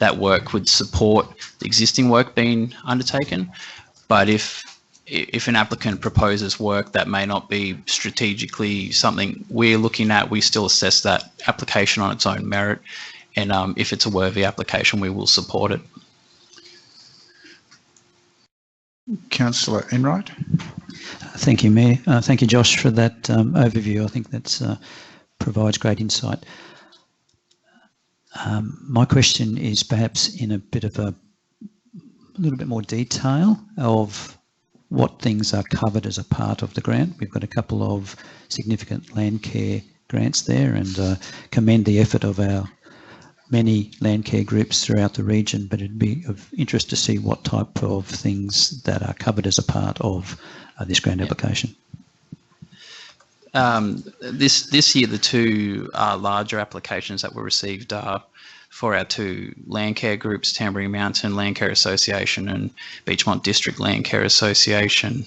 that work would support the existing work being undertaken. But if an applicant proposes work that may not be strategically something we're looking at, we still assess that application on its own merit. And if it's a worthy application, we will support it. Councillor Enright. Thank you, Mayor. Thank you, Josh, for that overview. I think that provides great insight. My question is perhaps in a little bit more detail of what things are covered as a part of the grant. We've got a couple of significant land care grants there, and commend the effort of our many land care groups throughout the region, but it'd be of interest to see what type of things that are covered as a part of this grant application. This year, the two larger applications that were received are for our two land care groups, Tambury Mountain Land Care Association and Beechmont District Land Care Association.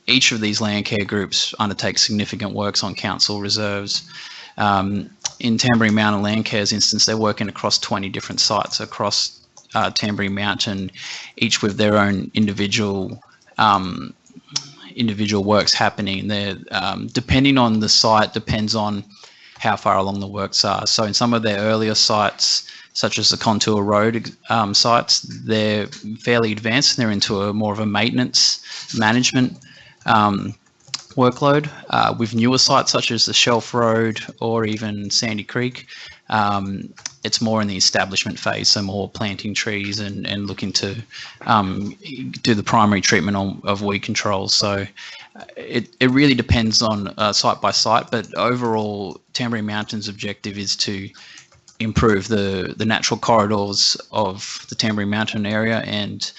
Each of these land care groups undertake significant works on council reserves. In Tambury Mountain Land Care's instance, they're working across 20 different sites across Tambury Mountain, each with their own individual works happening. They're depending on the site, depends on how far along the works are. So in some of their earlier sites, such as the Contour Road sites, they're fairly advanced and they're into a more of a maintenance management workload. With newer sites such as the Shelf Road or even Sandy Creek, it's more in the establishment phase, so more planting trees and looking to do the primary treatment of weed control. So it really depends on site by site, but overall Tambury Mountain's objective is to improve the natural corridors of the Tambury Mountain area, and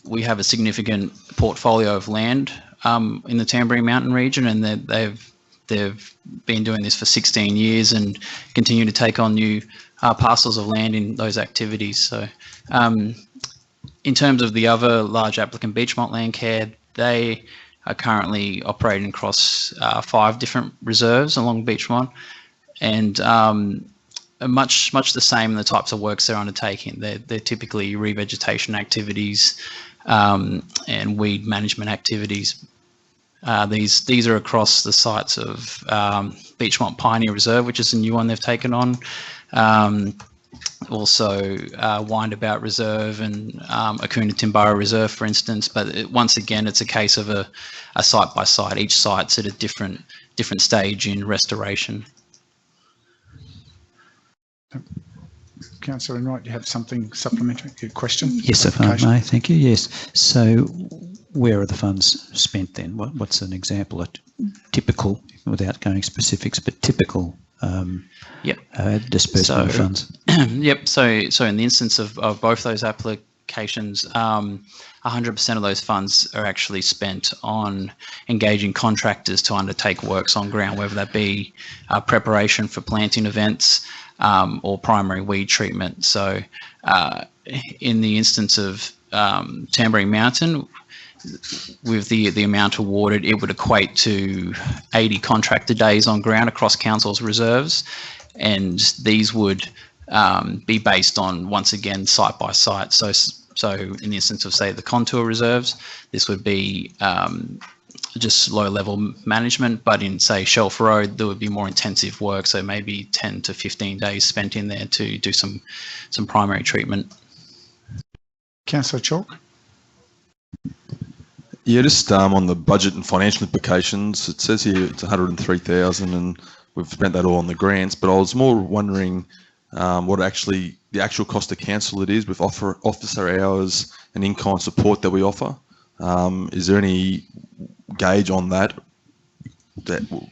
we have a significant portfolio of land in the Tambury Mountain region, and they've been doing this for 16 years and continue to take on new parcels of land in those activities. So in terms of the other large applicant, Beechmont Land Care, they are currently operating across 5 different reserves along Beechmont, and much the same in the types of works they're undertaking. They're typically revegetation activities and weed management activities. These are across the sites of Beechmont Pioneer Reserve, which is a new one they've taken on. Also Windabout Reserve and Akuna Timbara Reserve, for instance. But once again, it's a case of a site by site. Each site's at a different stage in restoration. Councillor Enright, you have something supplementary? Your question? Yes, if I may. Thank you. Yes. So where are the funds spent then? What's an example, a typical, without going specifics, but typical disbursement of funds? Yep. So in the instance of both those applications, 100% of those funds are actually spent on engaging contractors to undertake works on ground, whether that be preparation for planting events or primary weed treatment. So in the instance of Tambury Mountain, with the amount awarded, it would equate to 80 contractor days on ground across council's reserves, and these would be based on, once again, site by site. So in the instance of, say, the Contour reserves, this would be just low level management, but in, say, Shelf Road, there would be more intensive work, so maybe 10 to 15 days spent in there to do some primary treatment. Councillor Chalk? Yeah, just on the budget and financial implications, it says here it's 103,000 and we've spent that all on the grants, but I was more wondering what the actual cost of council it is with officer hours and in-kind support that we offer. Is there any gauge on that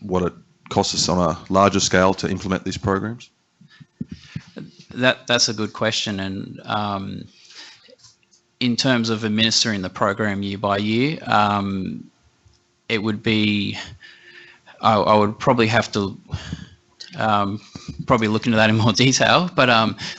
what it costs us on a larger scale to implement these programs? That's a good question, and in terms of administering the program year by year, it would be, I would probably have to probably look into that in more detail, but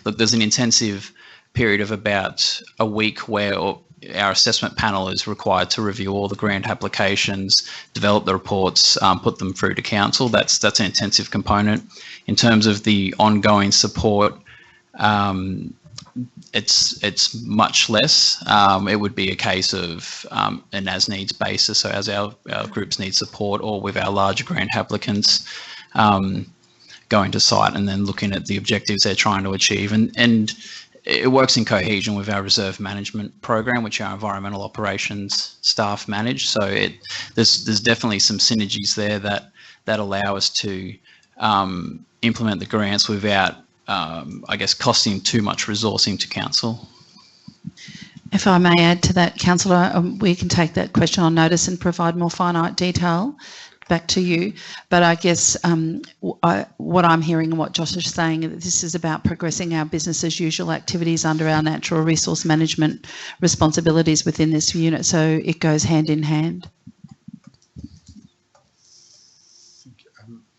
look, there's an intensive period of about a week where our assessment panel is required to review all the grant applications, develop the reports, put them through to council. That's an intensive component. In terms of the ongoing support, it's much less. It would be a case of an as needs basis, so as our groups need support, or with our larger grant applicants going to site and then looking at the objectives they're trying to achieve. And it works in cohesion with our reserve management program, which our environmental operations staff manage. So there's definitely some synergies there that allow us to implement the grants without I guess, costing too much resourcing to council. If I may add to that, Councillor, we can take that question on notice and provide more finite detail back to you. But I guess what I'm hearing and what Josh is saying, that this is about progressing our business as usual activities under our natural resource management responsibilities within this unit. So it goes hand in hand.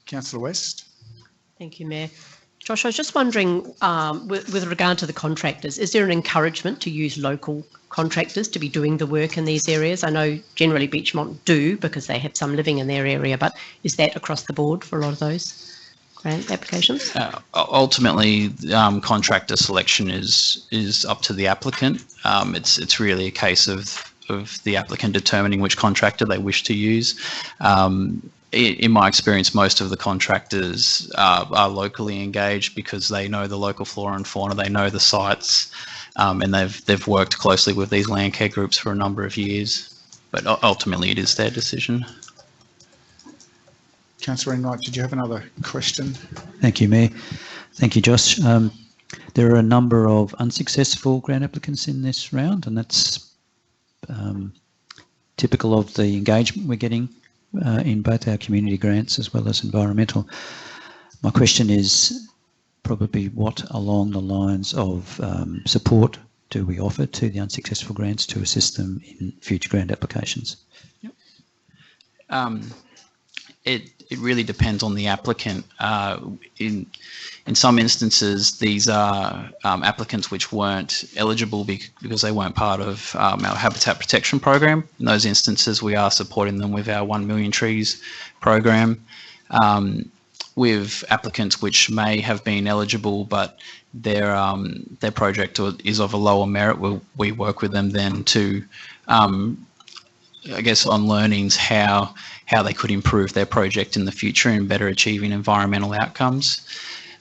Councillor West. Thank you, Mayor. Josh, I was just wondering, with regard to the contractors, is there an encouragement to use local contractors to be doing the work in these areas? I know generally Beechmont do because they have some living in their area, but is that across the board for a lot of those grant applications? Ultimately, contractor selection is up to the applicant. It's really a case of the applicant determining which contractor they wish to use. In my experience, most of the contractors are locally engaged because they know the local flora and fauna, they know the sites, and they've worked closely with these land care groups for a number of years. But ultimately, it is their decision. Councillor Enright, did you have another question? Thank you, Mayor. Thank you, Josh. There are a number of unsuccessful grant applicants in this round, and that's typical of the engagement we're getting in both our community grants as well as environmental. My question is probably what along the lines of support do we offer to the unsuccessful grants to assist them in future grant applications? It really depends on the applicant. In some instances, these are applicants which weren't eligible because they weren't part of our habitat protection program. In those instances, we are supporting them with our 1 Million Trees program. With applicants which may have been eligible, but their project is of a lower merit, we work with them then to, I guess, on learnings how they could improve their project in the future and better achieving environmental outcomes.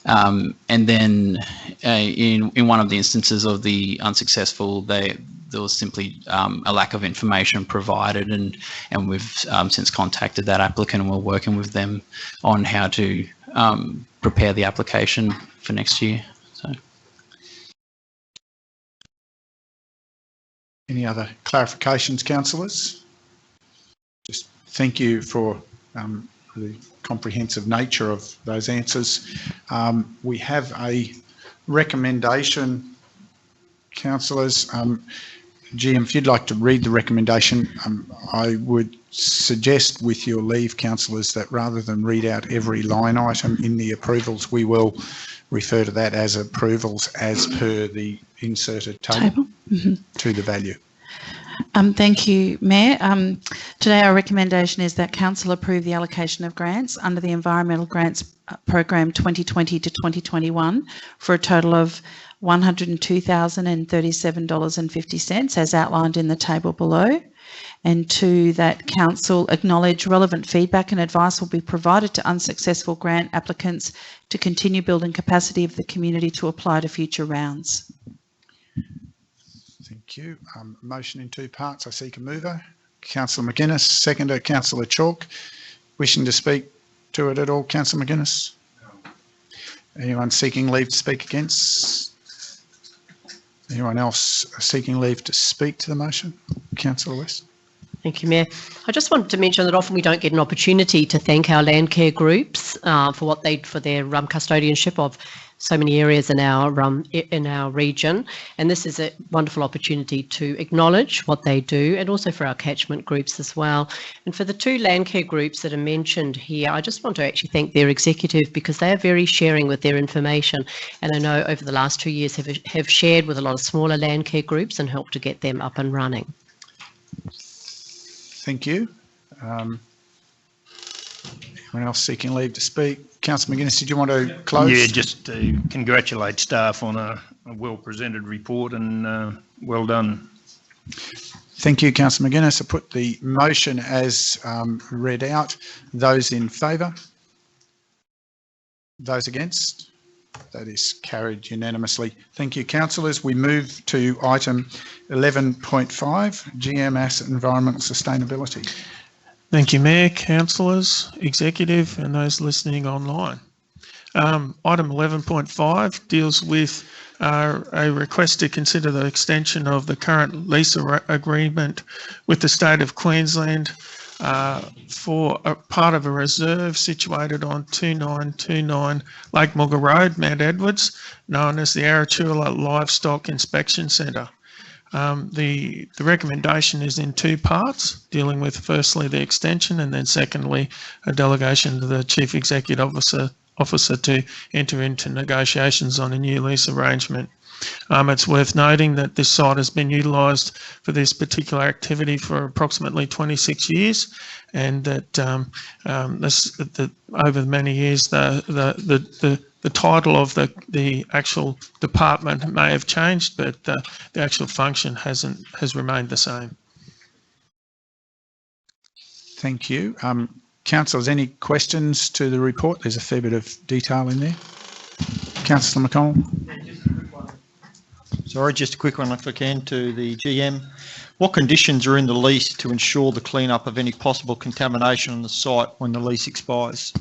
And then in one of the instances of the unsuccessful, there was simply a lack of information provided, and we've since contacted that applicant and we're working with them on how to prepare the application for next year. So. Any other clarifications, councillors? Just thank you for the comprehensive nature of those answers. We have a recommendation, councillors. GM, if you'd like to read the recommendation, I would suggest, with your leave, councillors, that rather than read out every line item in the approvals, we will refer to that as approvals as per the inserted table. To the value. Thank you, Mayor. Today our recommendation is that Council approve the allocation of grants under the Environmental Grants Program 2020 to 2021 for a total of $102,037.50 as outlined in the table below. And two, that Council acknowledge relevant feedback and advice will be provided to unsuccessful grant applicants to continue building capacity of the community to apply to future rounds. Thank you. Motion in two parts. I seek a mover. Councillor McGuinness, seconder, Councillor Chalk. Wishing to speak to it at all, Councillor McGuinness? Anyone seeking leave to speak against? Anyone else seeking leave to speak to the motion? Councillor West. Thank you, Mayor. I just wanted to mention that often we don't get an opportunity to thank our land care groups for their custodianship of so many areas in our region, and this is a wonderful opportunity to acknowledge what they do, and also for our catchment groups as well. And for the two land care groups that are mentioned here, I just want to actually thank their executive because they are very sharing with their information, and I know over the last 2 years have shared with a lot of smaller land care groups and helped to get them up and running. Thank you. Anyone else seeking leave to speak? Councillor McGuinness, did you want to close? Yeah, just to congratulate staff on a well-presented report and well done. Thank you, Councillor McGuinness. I put the motion as read out. Those in favour? Those against? That is carried unanimously. Thank you, councillors. We move to item 11.5, GM Asset Environmental Sustainability. Thank you, Mayor, councillors, executive, and those listening online. Item 11.5 deals with a request to consider the extension of the current lease agreement with the state of Queensland for a part of a reserve situated on 2929 Lake Mugga Road, Mount Edwards, known as the Arachula Livestock Inspection Centre. The recommendation is in two parts, dealing with firstly the extension and then secondly a delegation to the Chief Executive Officer to enter into negotiations on a new lease arrangement. It's worth noting that this site has been utilised for this particular activity for approximately 26 years, and that over many years the title of the actual department may have changed, but the actual function has remained the same. Thank you. Councillors, any questions to the report? There's a fair bit of detail in there. Councillor McConnell. Sorry, just a quick one if I can to the GM. What conditions are in the lease to ensure the clean-up of any possible contamination on the site when the lease expires?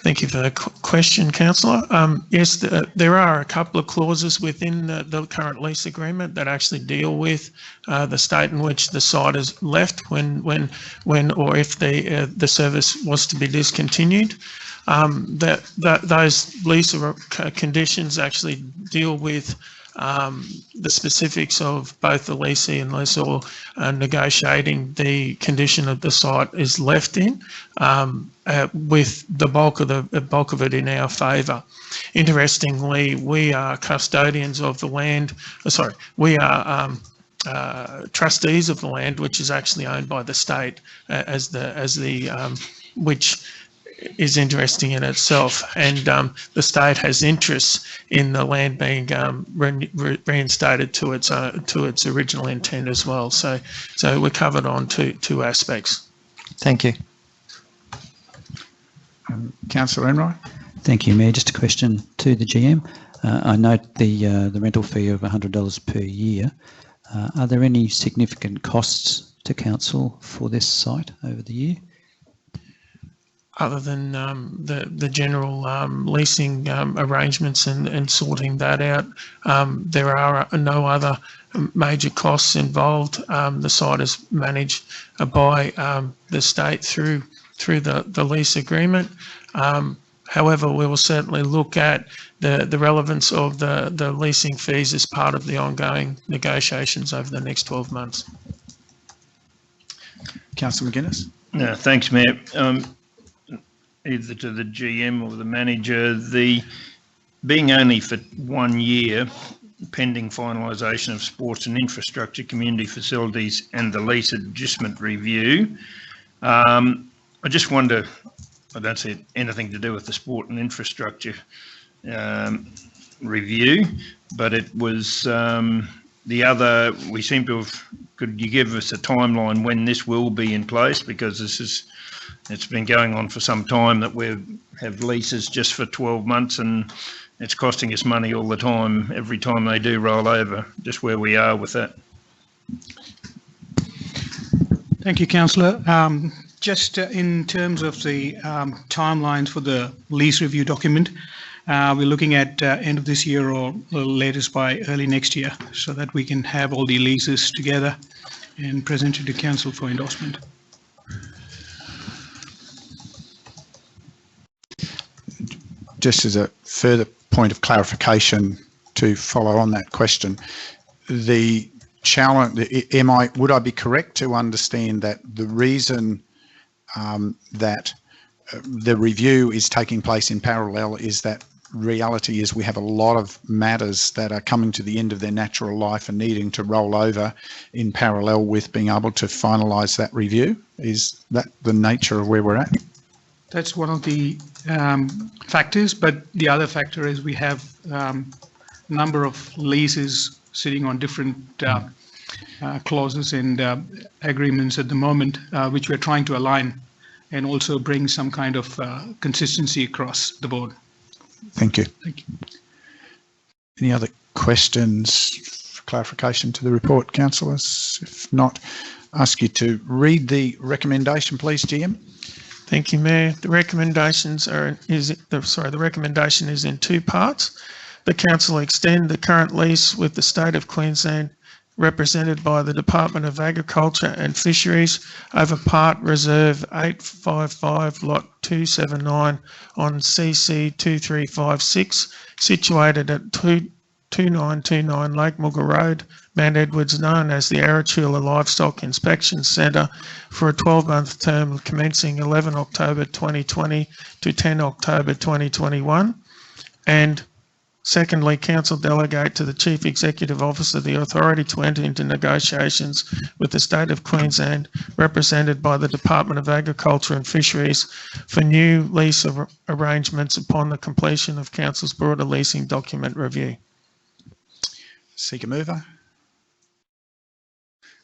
Thank you for the question, Councillor. Yes, there are a couple of clauses within the current lease agreement that actually deal with the state in which the site is left when or if the service was to be discontinued. Those lease conditions actually deal with the specifics of both the leasee and lessor negotiating the condition of the site is left in, with the bulk of it in our favour. Interestingly, we are custodians of the land. We are trustees of the land, which is actually owned by the state, which is interesting in itself, and the state has interests in the land being reinstated to its original intent as well. So we're covered on two aspects. Thank you. Councillor Enright. Thank you, Mayor. Just a question to the GM. I note the rental fee of $100 per year. Are there any significant costs to council for this site over the year? Other than the general leasing arrangements and sorting that out, there are no other major costs involved. The site is managed by the state through the lease agreement. However, we will certainly look at the relevance of the leasing fees as part of the ongoing negotiations over the next 12 months. Councillor McGuinness. No, thanks, Mayor. Either to the GM or the manager, the being only for 1 year, pending finalisation of sports and infrastructure, community facilities and the lease adjustment review. I just wonder, I don't see anything to do with the sport and infrastructure review, but it was the other, we seem to have, could you give us a timeline when this will be in place? Because it's been going on for some time that we have leases just for 12 months and it's costing us money all the time, every time they do roll over, just where we are with that. Thank you, Councillor. Just in terms of the timelines for the lease review document, we're looking at end of this year or latest by early next year, so that we can have all the leases together and presented to Council for endorsement. Just as a further point of clarification to follow on that question, the challenge, would I be correct to understand that the reason that the review is taking place in parallel is that reality is we have a lot of matters that are coming to the end of their natural life and needing to roll over in parallel with being able to finalise that review? Is that the nature of where we're at? That's one of the factors, but the other factor is we have a number of leases sitting on different clauses and agreements at the moment, which we're trying to align and also bring some kind of consistency across the board. Thank you. Thank you. Any other questions for clarification to the report, councillors? If not, ask you to read the recommendation, please, GM. Thank you, Mayor. The recommendation is in two parts. The council extend the current lease with the State of Queensland, represented by the Department of Agriculture and Fisheries, over Part Reserve 855 Lot 279 on CC 2356, situated at 2929 Lake Mugger Road, Mount Edwards, known as the Arachula Livestock Inspection Centre, for a 12-month term commencing 11 October 2020 to 10 October 2021. And secondly, Council delegate to the Chief Executive Officer the authority to enter into negotiations with the State of Queensland, represented by the Department of Agriculture and Fisheries, for new lease arrangements upon the completion of Council's broader leasing document review. Seeker mover.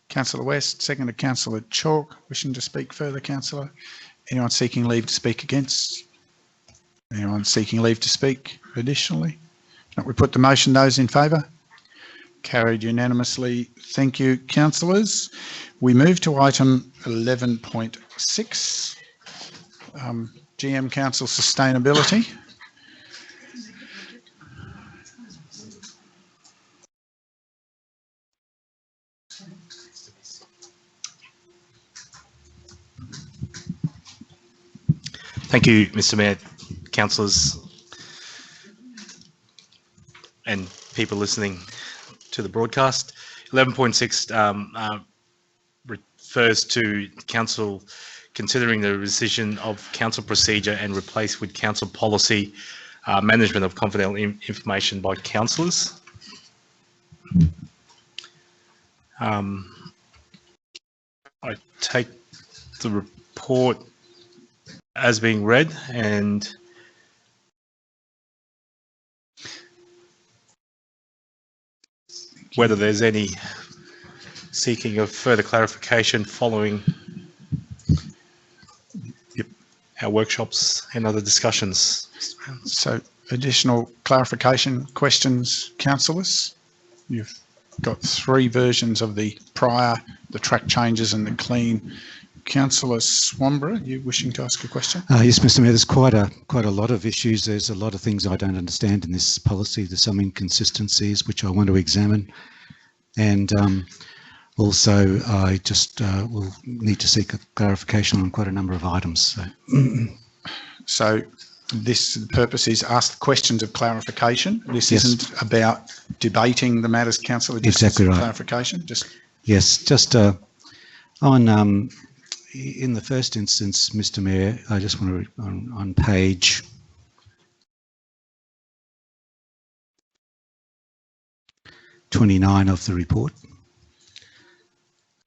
Councillor West, seconded Councillor Chalk. Wishing to speak further, Councillor? Anyone seeking leave to speak against? Anyone seeking leave to speak additionally? If not, we put the motion. Those in favour? Carried unanimously. Thank you, councillors. We move to item 11.6, GM Council Sustainability. Thank you, Mr. Mayor, councillors and people listening to the broadcast. 11.6 refers to council considering the rescission of council procedure and replace with council policy management of confidential information by councillors. I take the report as being read, and whether there's any seeking of further clarification following our workshops and other discussions. So additional clarification questions, councillors? You've got 3 versions of the prior, the track changes and the clean. Councillor Swamborough, you wishing to ask a question? Yes, Mr. Mayor, there's quite a lot of issues. There's a lot of things I don't understand in this policy. There's some inconsistencies which I want to examine, and also I just will need to seek a clarification on quite a number of items. So the purpose is ask questions of clarification. This isn't about debating the matters, councillor. Exactly right. Clarification. Yes, just on. In the first instance, Mr. Mayor, I just want to read on page 29 of the report.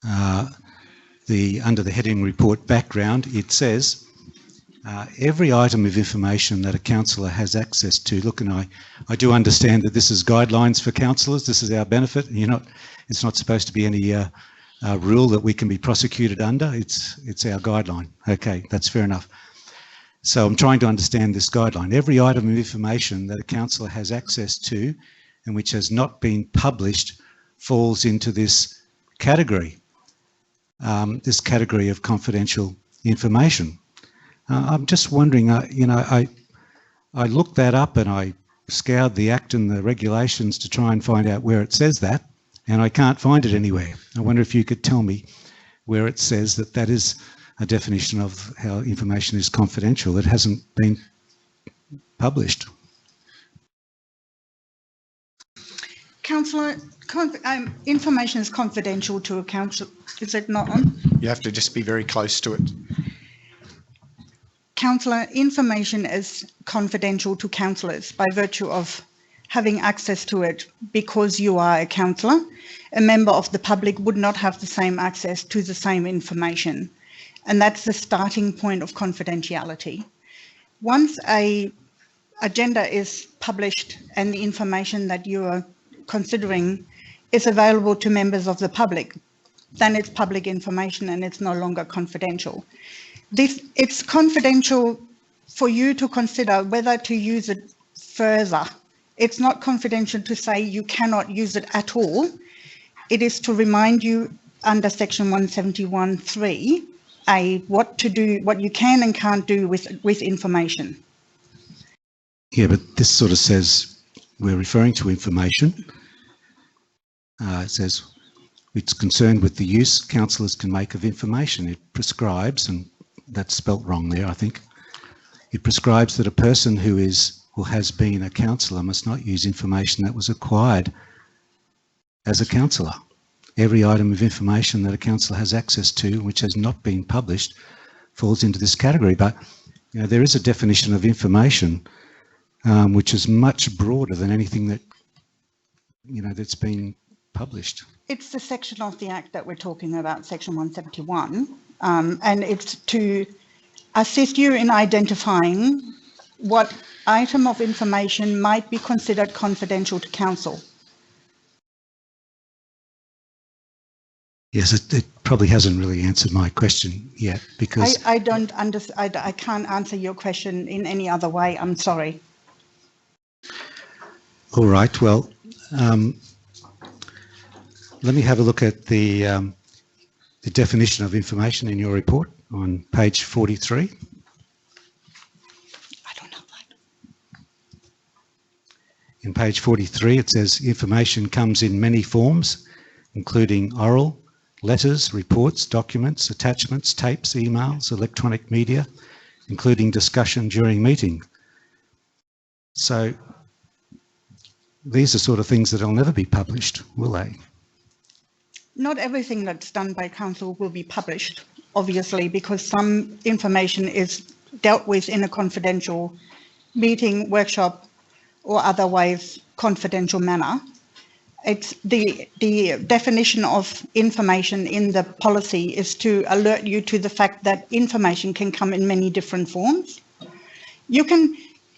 Under the heading report background, it says every item of information that a councillor has access to. Look, and I do understand that this is guidelines for councillors. This is our benefit. It's not supposed to be any rule that we can be prosecuted under. It's our guideline. Okay, that's fair enough. So I'm trying to understand this guideline. Every item of information that a councillor has access to and which has not been published falls into this category of confidential information. I'm just wondering, I looked that up and I scoured the Act and the regulations to try and find out where it says that, and I can't find it anywhere. I wonder if you could tell me where it says that that is a definition of how information is confidential. It hasn't been published. Councillor, information is confidential to a council, is it not? You have to just be very close to it. Councillor, information is confidential to councillors by virtue of having access to it because you are a councillor. A member of the public would not have the same access to the same information. And that's the starting point of confidentiality. Once an agenda is published and the information that you are considering is available to members of the public, then it's public information and it's no longer confidential. It's confidential for you to consider whether to use it further. It's not confidential to say you cannot use it at all. It is to remind you under section 171(3)(a) what to do, what you can and can't do with information. Yeah, but this sort of says we're referring to information. It says it's concerned with the use councillors can make of information. It prescribes, and that's spelt wrong there, I think. It prescribes that a person who is or has been a councillor must not use information that was acquired as a councillor. Every item of information that a councillor has access to, which has not been published, falls into this category. But you know, there is a definition of information which is much broader than anything that that's been published. It's the section of the Act that we're talking about, Section 171, and it's to assist you in identifying what item of information might be considered confidential to council. Yes, it probably hasn't really answered my question yet, because I don't understand. I can't answer your question in any other way. I'm sorry. All right. Well, let me have a look at the definition of information in your report on page 43. I don't know that. In page 43, it says information comes in many forms, including oral, letters, reports, documents, attachments, tapes, emails, electronic media, including discussion during meeting. So these are sort of things that will never be published, will they? Not everything that's done by council will be published, obviously, because some information is dealt with in a confidential meeting, workshop, or otherwise confidential manner. It's the definition of information in the policy is to alert you to the fact that information can come in many different forms.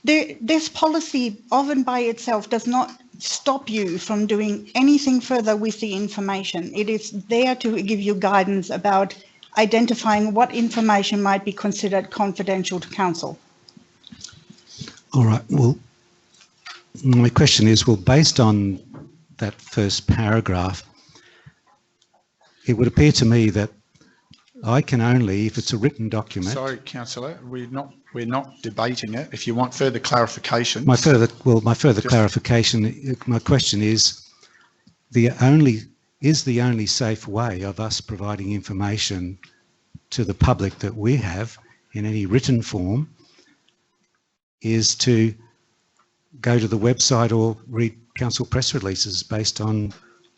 This policy often by itself does not stop you from doing anything further with the information. It is there to give you guidance about identifying what information might be considered confidential to council. All right. Well, my question is, well, based on that first paragraph, it would appear to me that I can only, if it's a written document. Sorry, Councillor, we're not debating it. If you want further clarification. My further clarification, my question is, the only safe way of us providing information to the public that we have in any written form is to go to the website or read council press releases based on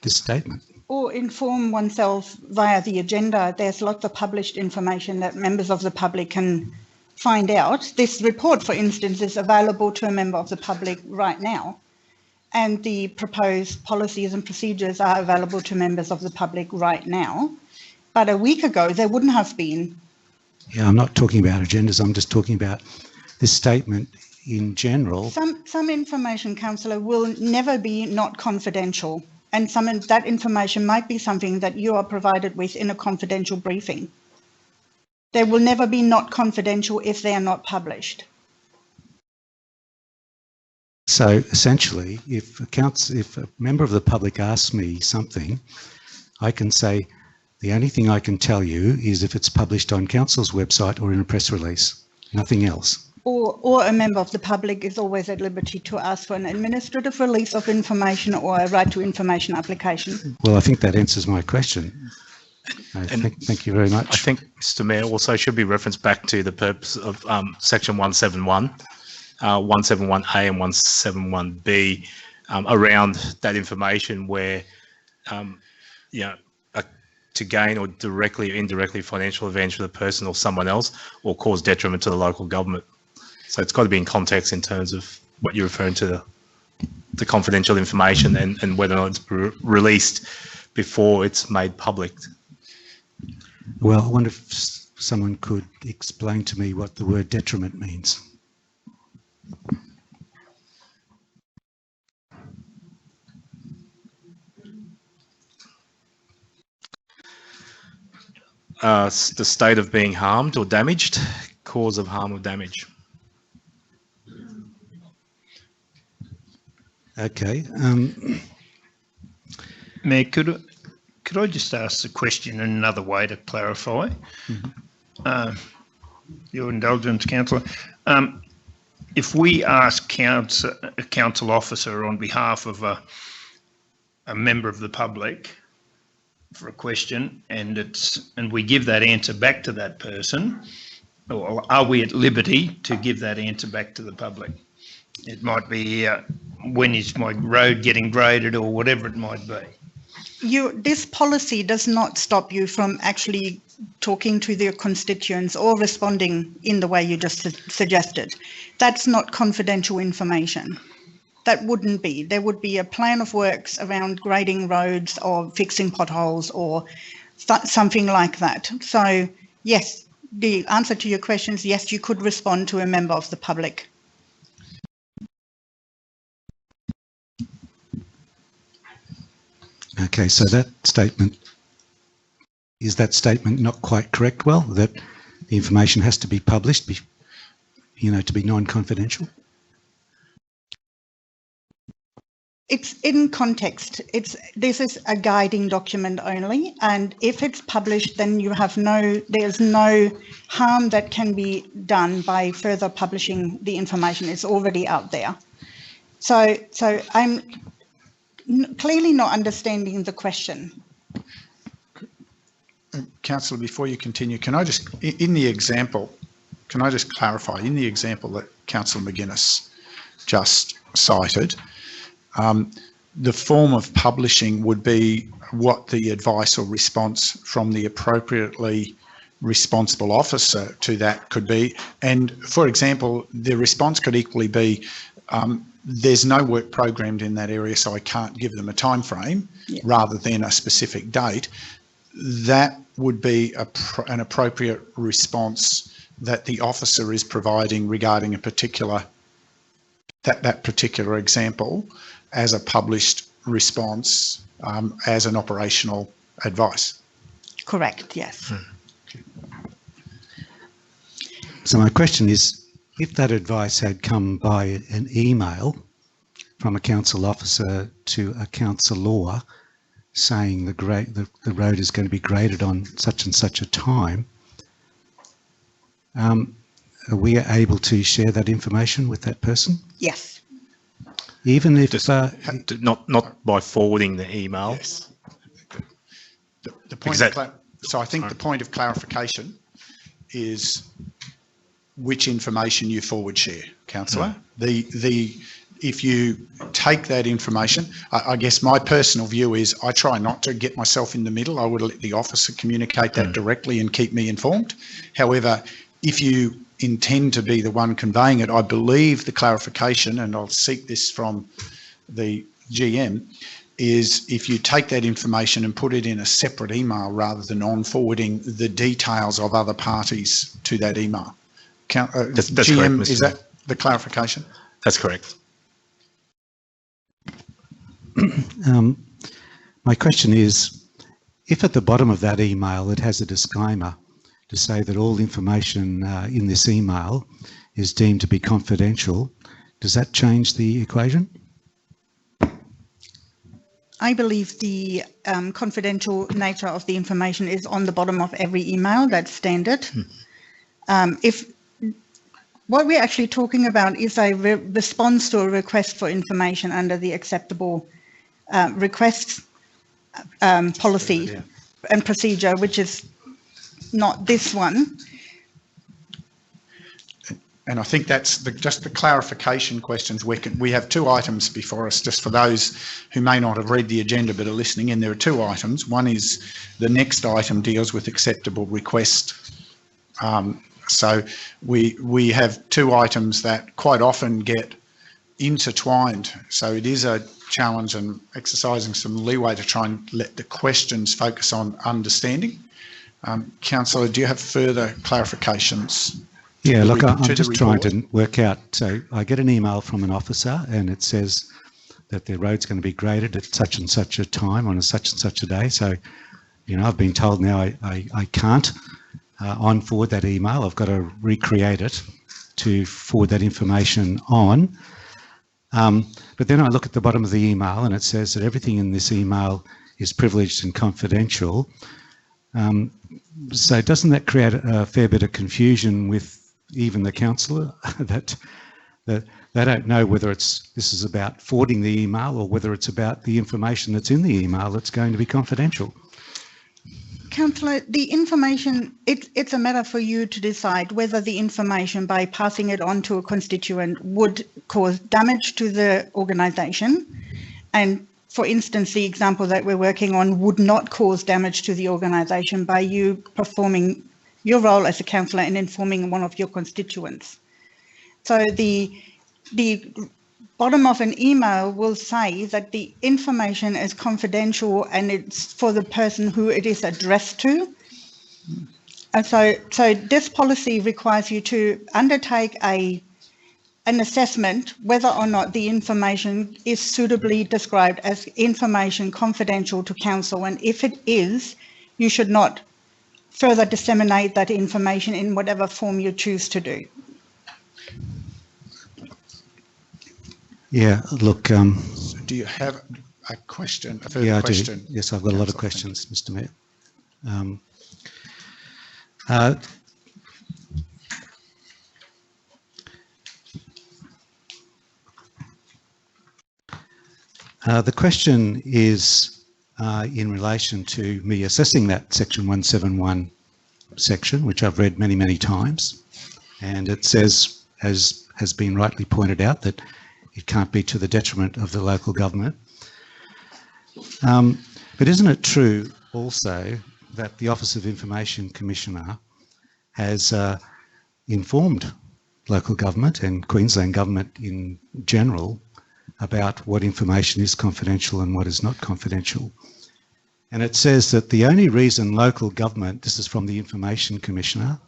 this statement. Or inform oneself via the agenda. There's lots of published information that members of the public can find out. This report, for instance, is available to a member of the public right now, and the proposed policies and procedures are available to members of the public right now. But a week ago, they wouldn't have been. Yeah, I'm not talking about agendas. I'm just talking about this statement in general. Some information, Councillor, will never be not confidential, and that information might be something that you are provided with in a confidential briefing. They will never be not confidential if they are not published. So essentially, if a member of the public asks me something, I can say, the only thing I can tell you is if it's published on council's website or in a press release, nothing else. Or a member of the public is always at liberty to ask for an administrative release of information or a right to information application. Well, I think that answers my question. Thank you very much. I think, Mr. Mayor, also should be referenced back to the purpose of Section 171, 171A and 171B around that information where, to gain or directly or indirectly financial advantage for the person or someone else or cause detriment to the local government. So it's got to be in context in terms of what you're referring to, the confidential information and whether or not it's released before it's made public. Well, I wonder if someone could explain to me what the word detriment means. The state of being harmed or damaged, cause of harm or damage. Okay. Mayor, could I just ask the question in another way to clarify? Mm-hmm. Your indulgence, Councillor. If we ask a council officer on behalf of a member of the public for a question and we give that answer back to that person, or are we at liberty to give that answer back to the public? It might be when is my road getting graded or whatever it might be. this policy does not stop you from actually talking to their constituents or responding in the way you just suggested. That's not confidential information. That wouldn't be. There would be a plan of works around grading roads or fixing potholes or something like that. So yes, the answer to your question is yes, you could respond to a member of the public. Okay, so that statement, is that statement not quite correct, well, that the information has to be published, to be non-confidential? It's in context. This is a guiding document only, and if it's published, then there's no harm that can be done by further publishing the information. It's already out there. So I'm clearly not understanding the question. Councillor, before you continue, can I just clarify, in the example that Councillor McGuinness just cited, the form of publishing would be what the advice or response from the appropriately responsible officer to that could be. And for example, the response could equally be, there's no work programmed in that area, so I can't give them a time frame, rather than a specific date. That would be an appropriate response that the officer is providing regarding a particular, that particular example, as a published response, as an operational advice. Correct, yes. So my question is, if that advice had come by an email from a council officer to a councillor saying the road is going to be graded on such and such a time, are we able to share that information with that person? Yes. Even if not by forwarding the email. Yes. The point so I think the point of clarification is which information you forward share, Councillor. If you take that information, I guess my personal view is I try not to get myself in the middle. I would let the officer communicate that directly and keep me informed. However, if you intend to be the one conveying it, I believe the clarification, and I'll seek this from the GM, is if you take that information and put it in a separate email rather than on forwarding the details of other parties to that email. That's GM, correct, Mr. is that the clarification? That's correct. My question is, if at the bottom of that email it has a disclaimer to say that all information in this email is deemed to be confidential, does that change the equation? I believe the confidential nature of the information is on the bottom of every email. That's standard. If what we're actually talking about is a response to a request for information under the acceptable requests policy and procedure, which is not this one. And I think that's just the clarification questions. We have two items before us, just for those who may not have read the agenda but are listening in. There are two items. One is the next item deals with acceptable request. So we have two items that quite often get intertwined. So it is a challenge and exercising some leeway to try and let the questions focus on understanding. Councillor, do you have further clarifications? Yeah, look, I'm just trying to work out. So I get an email from an officer and it says that their road's going to be graded at such and such a time on such and such a day. So, I've been told now I can't on forward that email. I've got to recreate it to forward that information on. But then I look at the bottom of the email and it says that everything in this email is privileged and confidential. So doesn't that create a fair bit of confusion with even the councillor that they don't know whether this is about forwarding the email or whether it's about the information that's in the email that's going to be confidential? Councillor, the information, it's a matter for you to decide whether the information, by passing it on to a constituent, would cause damage to the organisation and for instance, the example that we're working on would not cause damage to the organisation by you performing your role as a councillor and informing one of your constituents. So the bottom of an email will say that the information is confidential and it's for the person who it is addressed to. And so this policy requires you to undertake an assessment whether or not the information is suitably described as information confidential to council, and if it is, you should not further disseminate that information in whatever form you choose to do. Yeah, look. So do you have a question? A further question? I do. Yes, I've got a lot of questions, Mr. Mayor. The question is in relation to me assessing that section 171 section, which I've read many, many times. And it says, as has been rightly pointed out, that it can't be to the detriment of the local government. But isn't it true also that the Office of Information Commissioner has informed local government and Queensland government in general about what information is confidential and what is not confidential? And it says that the only reason local government, this is from the Information Commissioner,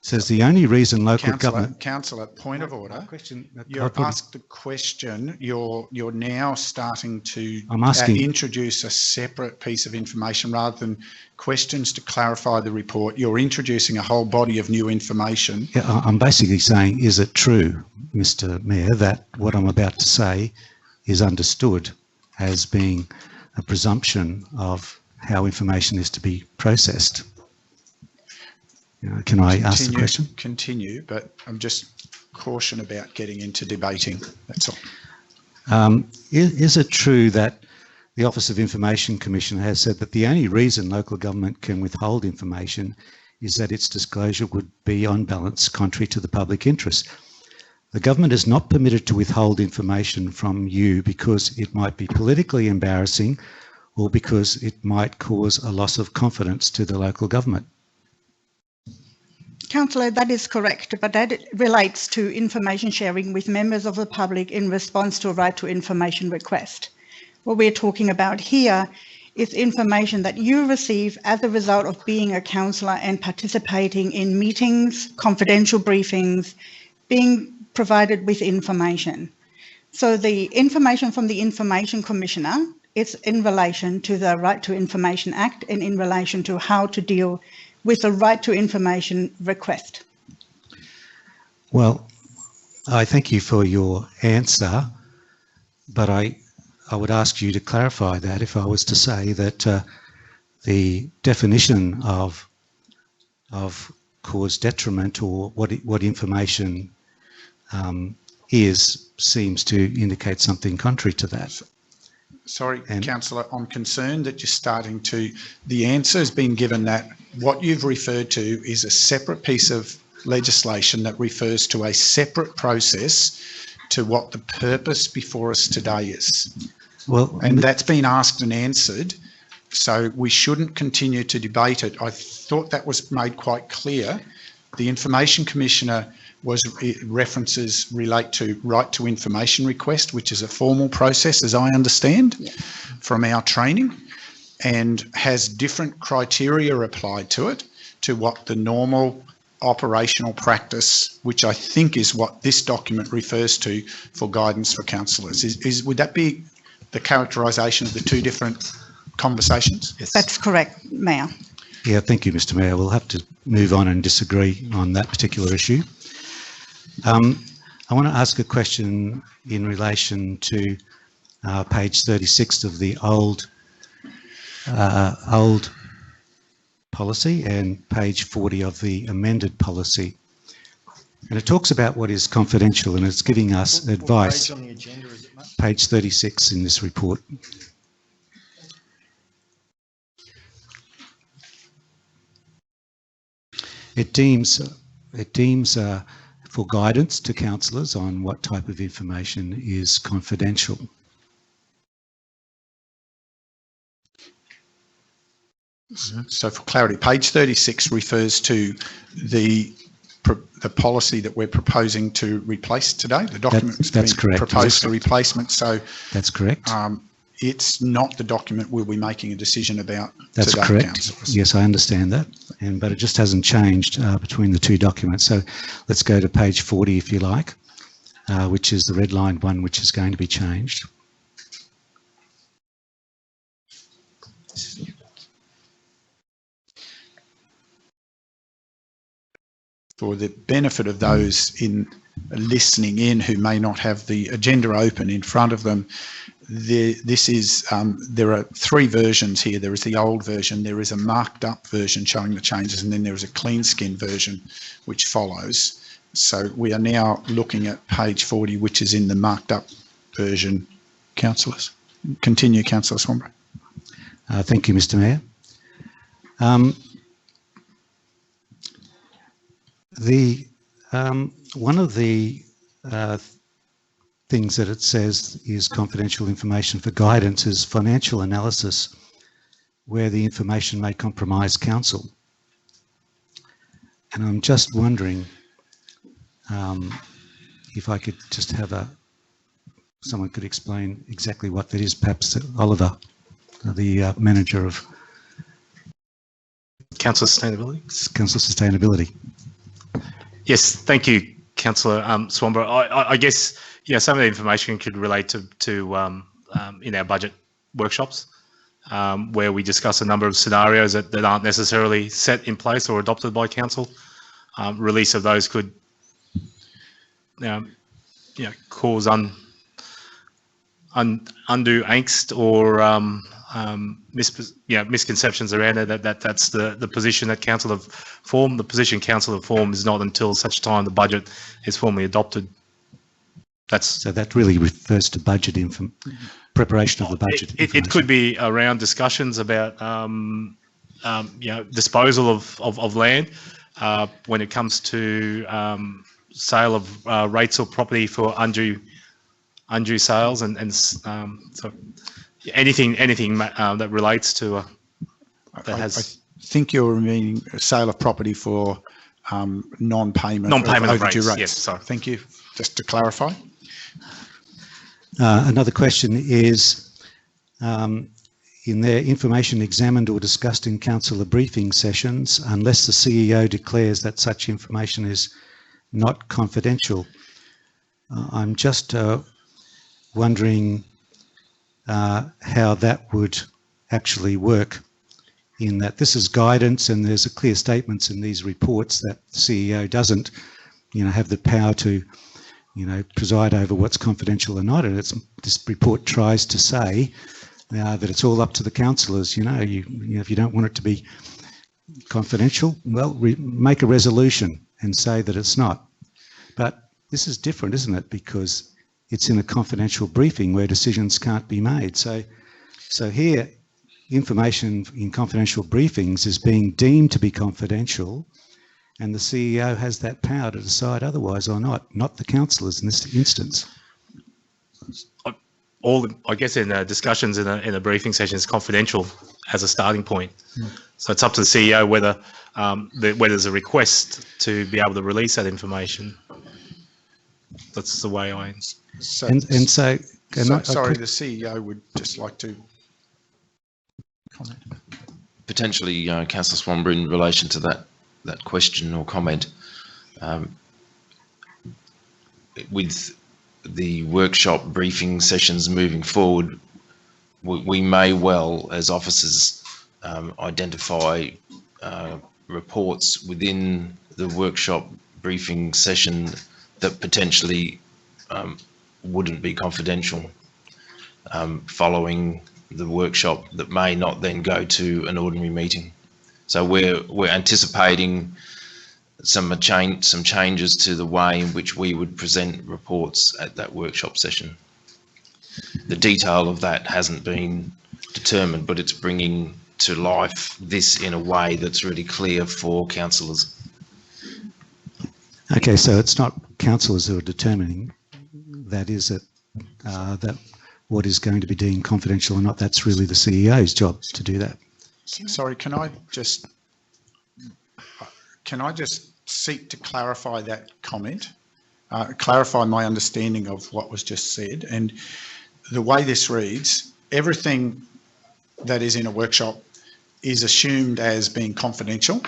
says the only reason local government... Councillor, point of order. Question, you asked the question. You're now starting to introduce a separate piece of information rather than questions to clarify the report. You're introducing a whole body of new information. Yeah, I'm basically saying, is it true, Mr. Mayor, that what I'm about to say is understood as being a presumption of how information is to be processed? Can I ask the question? Continue, but I'm just caution about getting into debating, that's all. Is it true that the Office of Information Commissioner has said that the only reason local government can withhold information is that its disclosure would be on balance contrary to the public interest? The government is not permitted to withhold information from you because it might be politically embarrassing or because it might cause a loss of confidence to the local government. Councillor, that is correct, but that relates to information sharing with members of the public in response to a right to information request. What we're talking about here is information that you receive as a result of being a councillor and participating in meetings, confidential briefings, being provided with information. So the information from the Information Commissioner is in relation to the Right to Information Act and in relation to how to deal with a right to information request. Well, I thank you for your answer, but I would ask you to clarify that if I was to say that the definition of cause detriment or what information seems to indicate something contrary to that. Sorry, Councillor, I'm concerned that you're starting to, the answer has been given that what you've referred to is a separate piece of legislation that refers to a separate process to what the purpose before us today is. Well, and that's been asked and answered, so we shouldn't continue to debate it. I thought that was made quite clear. The Information Commissioner references relate to right to information request, which is a formal process, as I understand, from our training, and has different criteria applied to it to what the normal operational practice, which I think is what this document refers to for guidance for councillors. Would that be the characterisation of the two different conversations? Yes. That's correct, Mayor. Yeah, thank you, Mr. Mayor. We'll have to move on and disagree on that particular issue. I want to ask a question in relation to page 36 of the old policy and page 40 of the amended policy. And it talks about what is confidential and it's giving us advice. Page on the agenda is it, mate? Page 36 in this report. It deems for guidance to councillors on what type of information is confidential. So for clarity, page 36 refers to the policy that we're proposing to replace today. The document that's correct. Proposed for replacement. So that's correct. It's not the document we'll be making a decision about. That's today, correct. Councillors. Yes, I understand that, but it just hasn't changed between the two documents. So let's go to page 40, if you like, which is the redlined one, which is going to be changed. For the benefit of those in listening in who may not have the agenda open in front of them, there are three versions here. There is the old version, there is a marked up version showing the changes, and then there is a clean skin version which follows. So we are now looking at page 40, which is in the marked up version. Councillors, continue, Councillor Swanborough. Thank you, Mr. Mayor. One of the things that it says is confidential information for guidance is financial analysis where the information may compromise council. And I'm just wondering if I could just have someone could explain exactly what that is, perhaps Oliver, the manager of Council Sustainability. Council Sustainability. Yes, thank you, Councillor Swanborough. I guess some of the information could relate to in our budget workshops, where we discuss a number of scenarios that aren't necessarily set in place or adopted by council. Release of those could cause undue angst or misconceptions around it. That's the position that council have formed. The position council have formed is not until such time the budget is formally adopted. So that really refers to budget preparation of the budget. It could be around discussions about disposal of land when it comes to sale of rates or property for undue sales and so anything that relates to that has. I think you're meaning sale of property for non-payment of overdue rates. Yes, sorry. Thank you. Just to clarify. Another question is, in their information examined or discussed in councillor briefing sessions, unless the CEO declares that such information is not confidential. I'm just wondering how that would actually work, in that this is guidance and there's a clear statements in these reports that the CEO doesn't, have the power to, preside over what's confidential or not. And this report tries to say that it's all up to the councillors. If you don't want it to be confidential, well, make a resolution and say that it's not. But this is different, isn't it? Because it's in a confidential briefing where decisions can't be made. So here, information in confidential briefings is being deemed to be confidential, and the CEO has that power to decide otherwise or not the councillors in this instance. I guess in discussions in a briefing session is confidential as a starting point. So it's up to the CEO whether there's a request to be able to release that information. That's the way I. Sorry, the CEO would just like to comment. Potentially, Councillor Swanborough, in relation to that question or comment, with the workshop briefing sessions moving forward, we may well, as officers, identify reports within the workshop briefing session that potentially wouldn't be confidential following the workshop, that may not then go to an ordinary meeting. So we're anticipating some changes to the way in which we would present reports at that workshop session. The detail of that hasn't been determined, but it's bringing to life this in a way that's really clear for councillors. Okay, so it's not councillors who are determining that, is it? That what is going to be deemed confidential or not, that's really the CEO's job to do that. Sorry, can I just seek to clarify that comment, clarify my understanding of what was just said? And the way this reads, everything that is in a workshop is assumed as being confidential.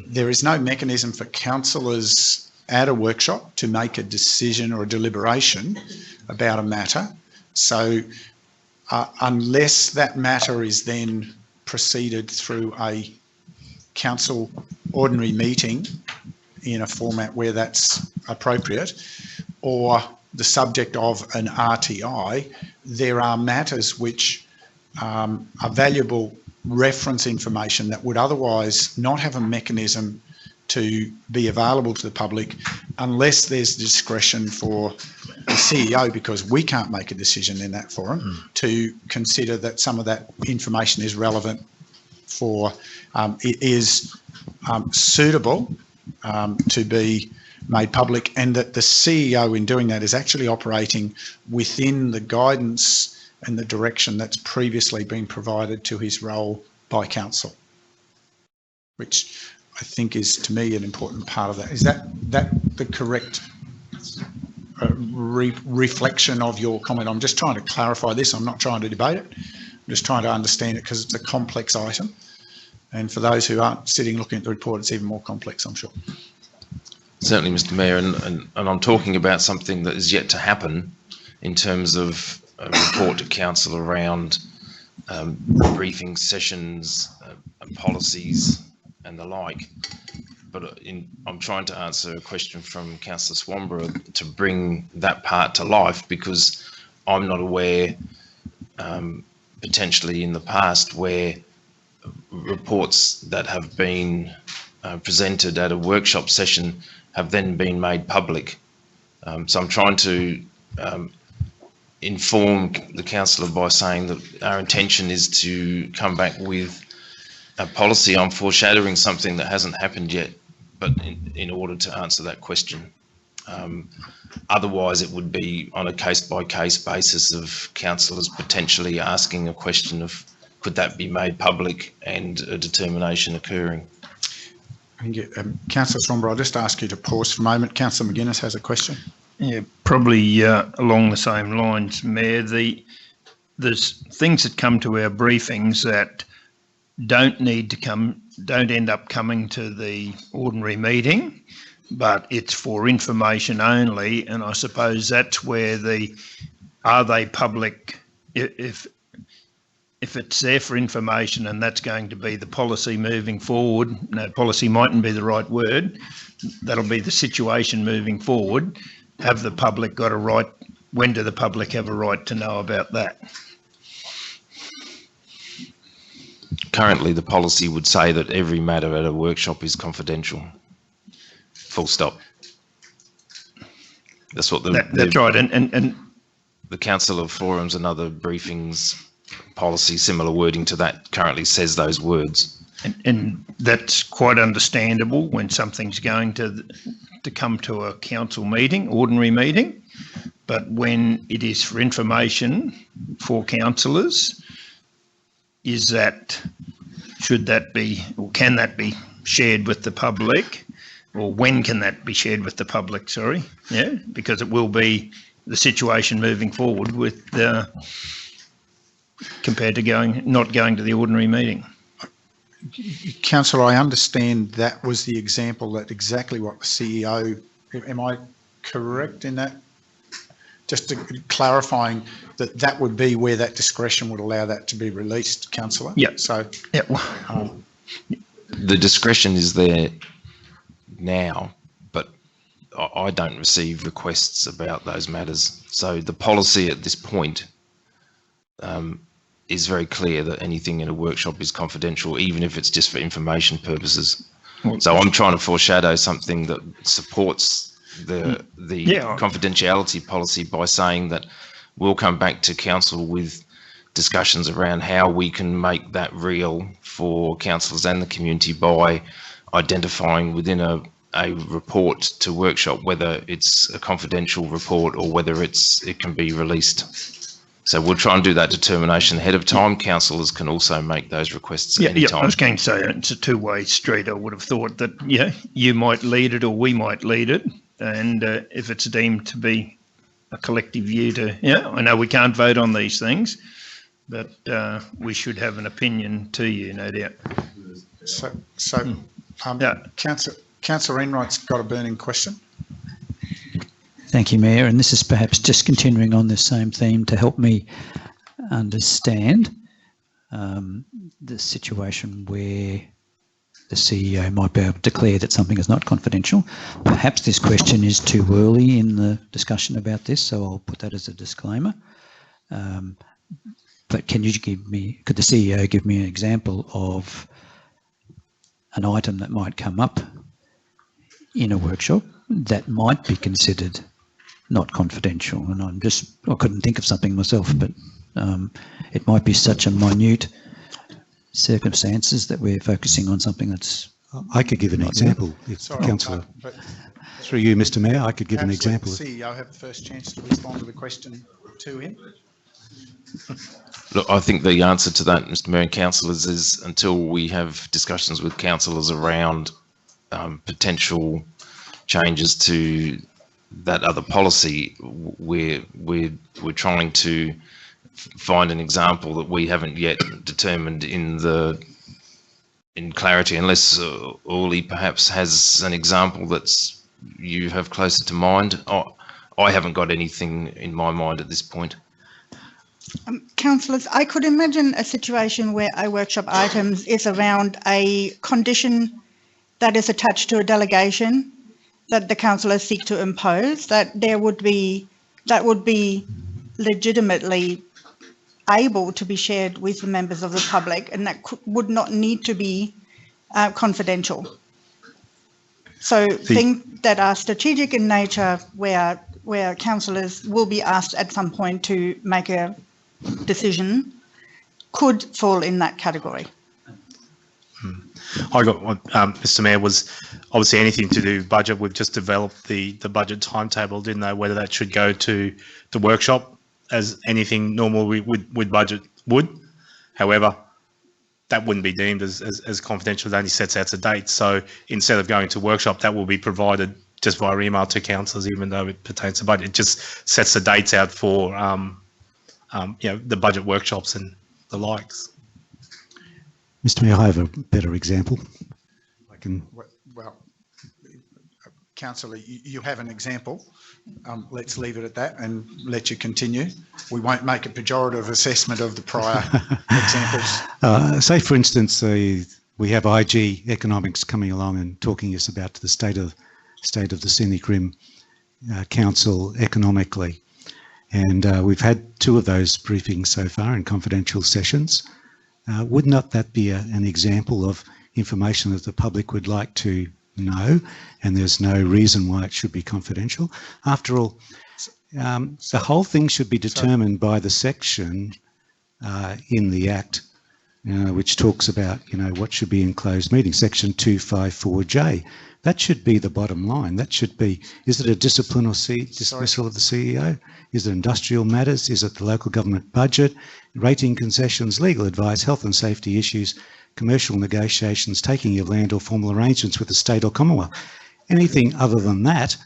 There is no mechanism for councillors at a workshop to make a decision or a deliberation about a matter. So unless that matter is then proceeded through a council ordinary meeting in a format where that's appropriate, or the subject of an RTI, there are matters which are valuable reference information that would otherwise not have a mechanism to be available to the public unless there's discretion for the CEO, because we can't make a decision in that forum, to consider that some of that information is relevant for, it is suitable to be made public, and that the CEO in doing that is actually operating within the guidance and the direction that's previously been provided to his role by council, which I think is, to me, an important part of that. Is that the correct reflection of your comment? I'm just trying to clarify this. I'm not trying to debate it. I'm just trying to understand it because it's a complex item. And for those who aren't sitting looking at the report, it's even more complex, I'm sure. Certainly, Mr. Mayor, and I'm talking about something that is yet to happen in terms of a report to council around briefing sessions, policies and the like. But I'm trying to answer a question from Councillor Swanborough to bring that part to life, because I'm not aware, potentially in the past, where reports that have been presented at a workshop session have then been made public. So I'm trying to inform the councillor by saying that our intention is to come back with a policy. I'm foreshadowing something that hasn't happened yet, but in order to answer that question. Otherwise, it would be on a case-by-case basis of councillors potentially asking a question of, could that be made public, and a determination occurring. Thank you. Councillor Swanborough, I'll just ask you to pause for a moment. Councillor McGuinness has a question. Yeah, probably along the same lines, Mayor. There's things that come to our briefings that don't end up coming to the ordinary meeting, but it's for information only. And I suppose that's where are they public? If it's there for information and that's going to be the policy moving forward, no, policy mightn't be the right word, that'll be the situation moving forward. Have the public got a right, when do the public have a right to know about that? Currently, the policy would say that every matter at a workshop is confidential. Full stop. That's what that's right. And the Council of Forums and other briefings policy, similar wording to that, currently says those words. And that's quite understandable when something's going to come to a council meeting, ordinary meeting. But when it is for information for councillors, should that be, or can that be shared with the public, or when can that be shared with the public? Sorry, yeah, because it will be the situation moving forward with compared to not going to the ordinary meeting. Councillor, I understand that was the example, that exactly what the CEO, am I correct in that? Just clarifying that would be where that discretion would allow that to be released, Councillor? Yeah. So, yeah. The discretion is there now, but I don't receive requests about those matters. So the policy at this point is very clear that anything in a workshop is confidential, even if it's just for information purposes. So I'm trying to foreshadow something that supports the confidentiality policy by saying that we'll come back to council with discussions around how we can make that real for councillors and the community by identifying within a report to workshop whether it's a confidential report or whether it can be released. So we'll try and do that determination ahead of time. Councillors can also make those requests at any time. I was going to say it's a two-way street. I would have thought that, you might lead it or we might lead it. And if it's deemed to be a collective view I know we can't vote on these things, but we should have an opinion to you, no doubt. Councillor Enright's got a burning question. Thank you, Mayor. And this is perhaps just continuing on this same theme to help me understand the situation where the CEO might be able to declare that something is not confidential. Perhaps this question is too early in the discussion about this, so I'll put that as a disclaimer. But could the CEO give me an example of an item that might come up in a workshop that might be considered not confidential? And I couldn't think of something myself, but it might be such a minute circumstances that we're focusing on something that's... I could give an example, Councillor. Through you, Mr Mayor, I could give an example. The CEO have the first chance to respond to the question to him. Look, I think the answer to that, Mr Mayor and councillors, is until we have discussions with councillors around potential changes to that other policy, we're trying to find an example that we haven't yet determined in clarity, unless Orly perhaps has an example that's you have closer to mind. I haven't got anything in my mind at this point. Councillors, I could imagine a situation where a workshop item is around a condition that is attached to a delegation that the councillors seek to impose, that would be legitimately able to be shared with the members of the public, and that would not need to be confidential. So things that are strategic in nature, where councillors will be asked at some point to make a decision, could fall in that category. I got what Mr Mayor was obviously anything to do with budget. We've just developed the budget timetable. Didn't know whether that should go to the workshop as anything normal with budget would. However, that wouldn't be deemed as confidential. It only sets out a date. So instead of going to workshop, that will be provided just via email to councillors, even though it pertains to budget. It just sets the dates out for the budget workshops and the likes. Mr Mayor, I have a better example. Well, Councillor, you have an example. Let's leave it at that and let you continue. We won't make a pejorative assessment of the prior examples. Say, for instance, we have IG Economics coming along and talking us about the state of the Scenic Rim Council economically. And we've had 2 of those briefings so far in confidential sessions. Would not that be an example of information that the public would like to know, and there's no reason why it should be confidential? After all, the whole thing should be determined by the section in the Act, which talks about, what should be in closed meetings, section 254J. That should be the bottom line. That should be, is it a discipline or dismissal of the CEO? Is it industrial matters? Is it the local government budget, rating concessions, legal advice, health and safety issues, commercial negotiations, taking of land or formal arrangements with the state or Commonwealth? Anything other than that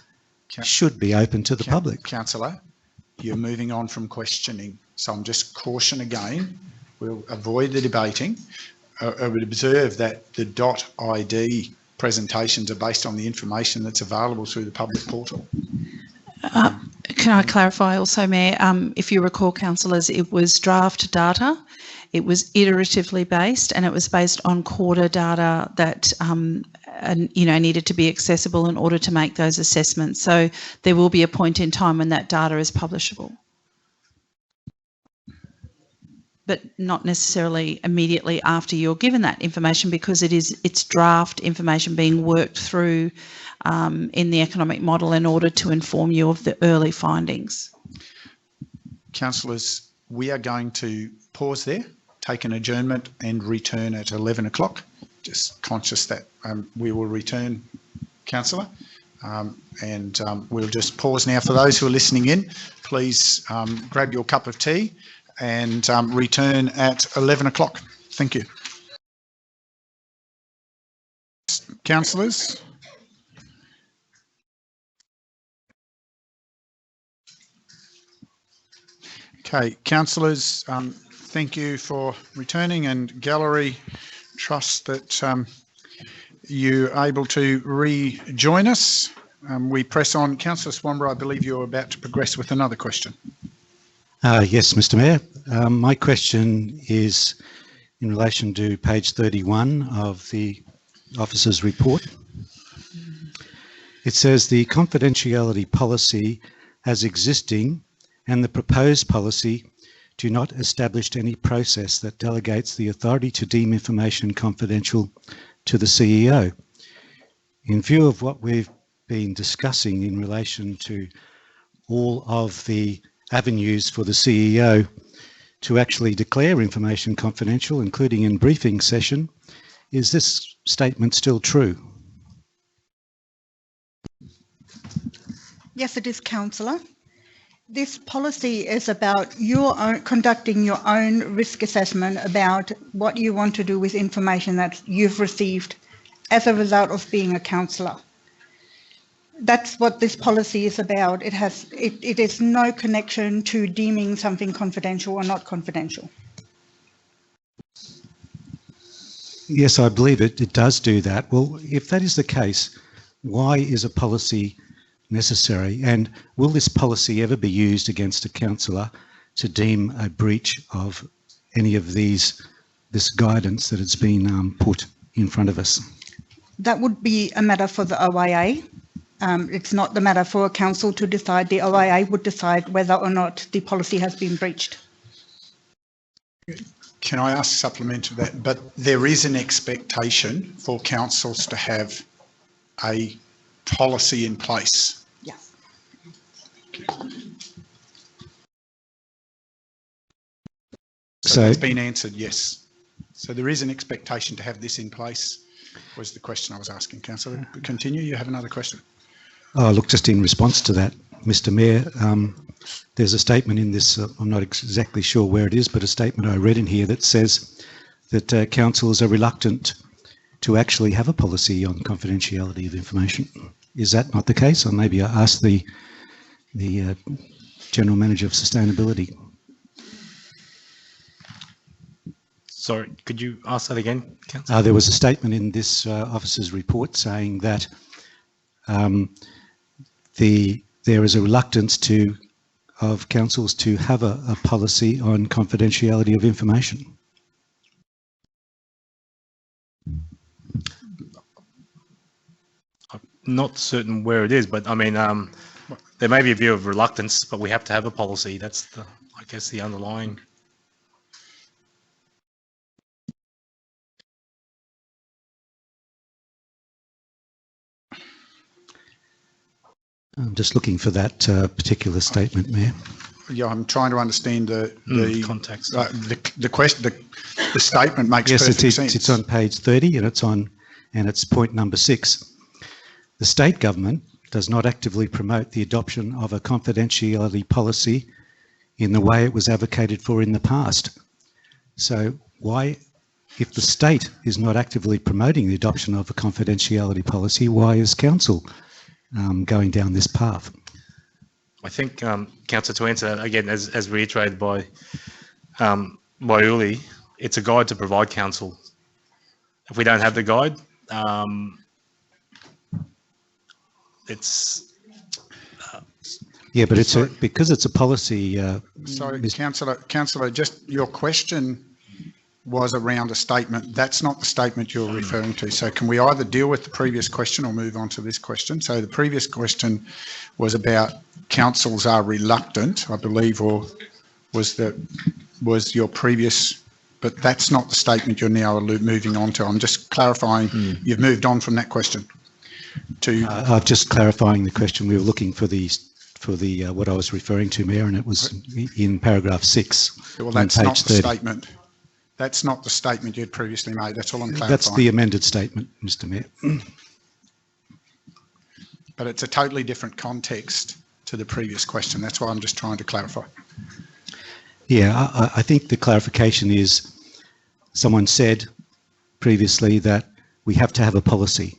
should be open to the public. Councillor, you're moving on from questioning. So I'm just caution again, we'll avoid the debating. I would observe that the .id presentations are based on the information that's available through the public portal. Can I clarify also, Mayor, if you recall, councillors, it was draft data, it was iteratively based, and it was based on quarter data that needed to be accessible in order to make those assessments. So there will be a point in time when that data is publishable, but not necessarily immediately after you're given that information, because it's draft information being worked through in the economic model in order to inform you of the early findings. Councillors, we are going to pause there, take an adjournment and return at 11 o'clock. Just conscious that we will return, Councillor. We'll just pause now for those who are listening in. Please grab your cup of tea and return at 11 o'clock. Thank you. Councillors. Okay, councillors, thank you for returning, and gallery, trust that you're able to rejoin us. We press on. Councillor Swanborough, I believe you're about to progress with another question. Yes, Mr. Mayor. My question is in relation to page 31 of the officer's report. It says the confidentiality policy as existing and the proposed policy do not establish any process that delegates the authority to deem information confidential to the CEO. In view of what we've been discussing in relation to all of the avenues for the CEO to actually declare information confidential, including in briefing session, is this statement still true? Yes, it is, Councillor. This policy is about conducting your own risk assessment about what you want to do with information that you've received as a result of being a councillor. That's what this policy is about. It is no connection to deeming something confidential or not confidential. Yes, I believe it does do that. Well, if that is the case, why is a policy necessary? And will this policy ever be used against a councillor to deem a breach of any of this guidance that has been put in front of us? That would be a matter for the OIA. It's not the matter for a council to decide. The OIA would decide whether or not the policy has been breached. Can I ask a supplement to that? But there is an expectation for councils to have a policy in place. Yes. So it's been answered, yes. So there is an expectation to have this in place, was the question I was asking. Councillor, continue. You have another question. Oh, look, just in response to that, Mr. Mayor, there's a statement in this, I'm not exactly sure where it is, but a statement I read in here that says that councils are reluctant to actually have a policy on confidentiality of information. Is that not the case? Or maybe I ask the General Manager of Sustainability. Sorry, could you ask that again, Councillor? There was a statement in this officer's report saying that there is a reluctance of councils to have a policy on confidentiality of information. I'm not certain where it is, but I mean, there may be a view of reluctance, but we have to have a policy. That's I guess, the underlying. I'm just looking for that particular statement, Mayor. Yeah, I'm trying to understand the context. The question. The statement makes perfect sense. It's on page 30, and it's point number 6. The state government does not actively promote the adoption of a confidentiality policy in the way it was advocated for in the past. So why, if the state is not actively promoting the adoption of a confidentiality policy, why is council going down this path? I think, Councillor, to answer that again, as reiterated by Uli, it's a guide to provide council. If we don't have the guide, it's yeah, but it's because it's a policy. Sorry, Councillor, just your question was around a statement. That's not the statement you're referring to. So can we either deal with the previous question or move on to this question? So the previous question was about councils are reluctant, I believe, or was your previous, but that's not the statement you're now moving on to. I'm just clarifying. You've moved on from that question to. I'm just clarifying the question. We were looking for the what I was referring to, Mayor, and it was in paragraph 6. Well, that's not the statement. That's not the statement you'd previously made. That's all I'm clarifying. That's the amended statement, Mr. Mayor. but it's a totally different context to the previous question. That's why I'm just trying to clarify. Yeah, I think the clarification is someone said previously that we have to have a policy.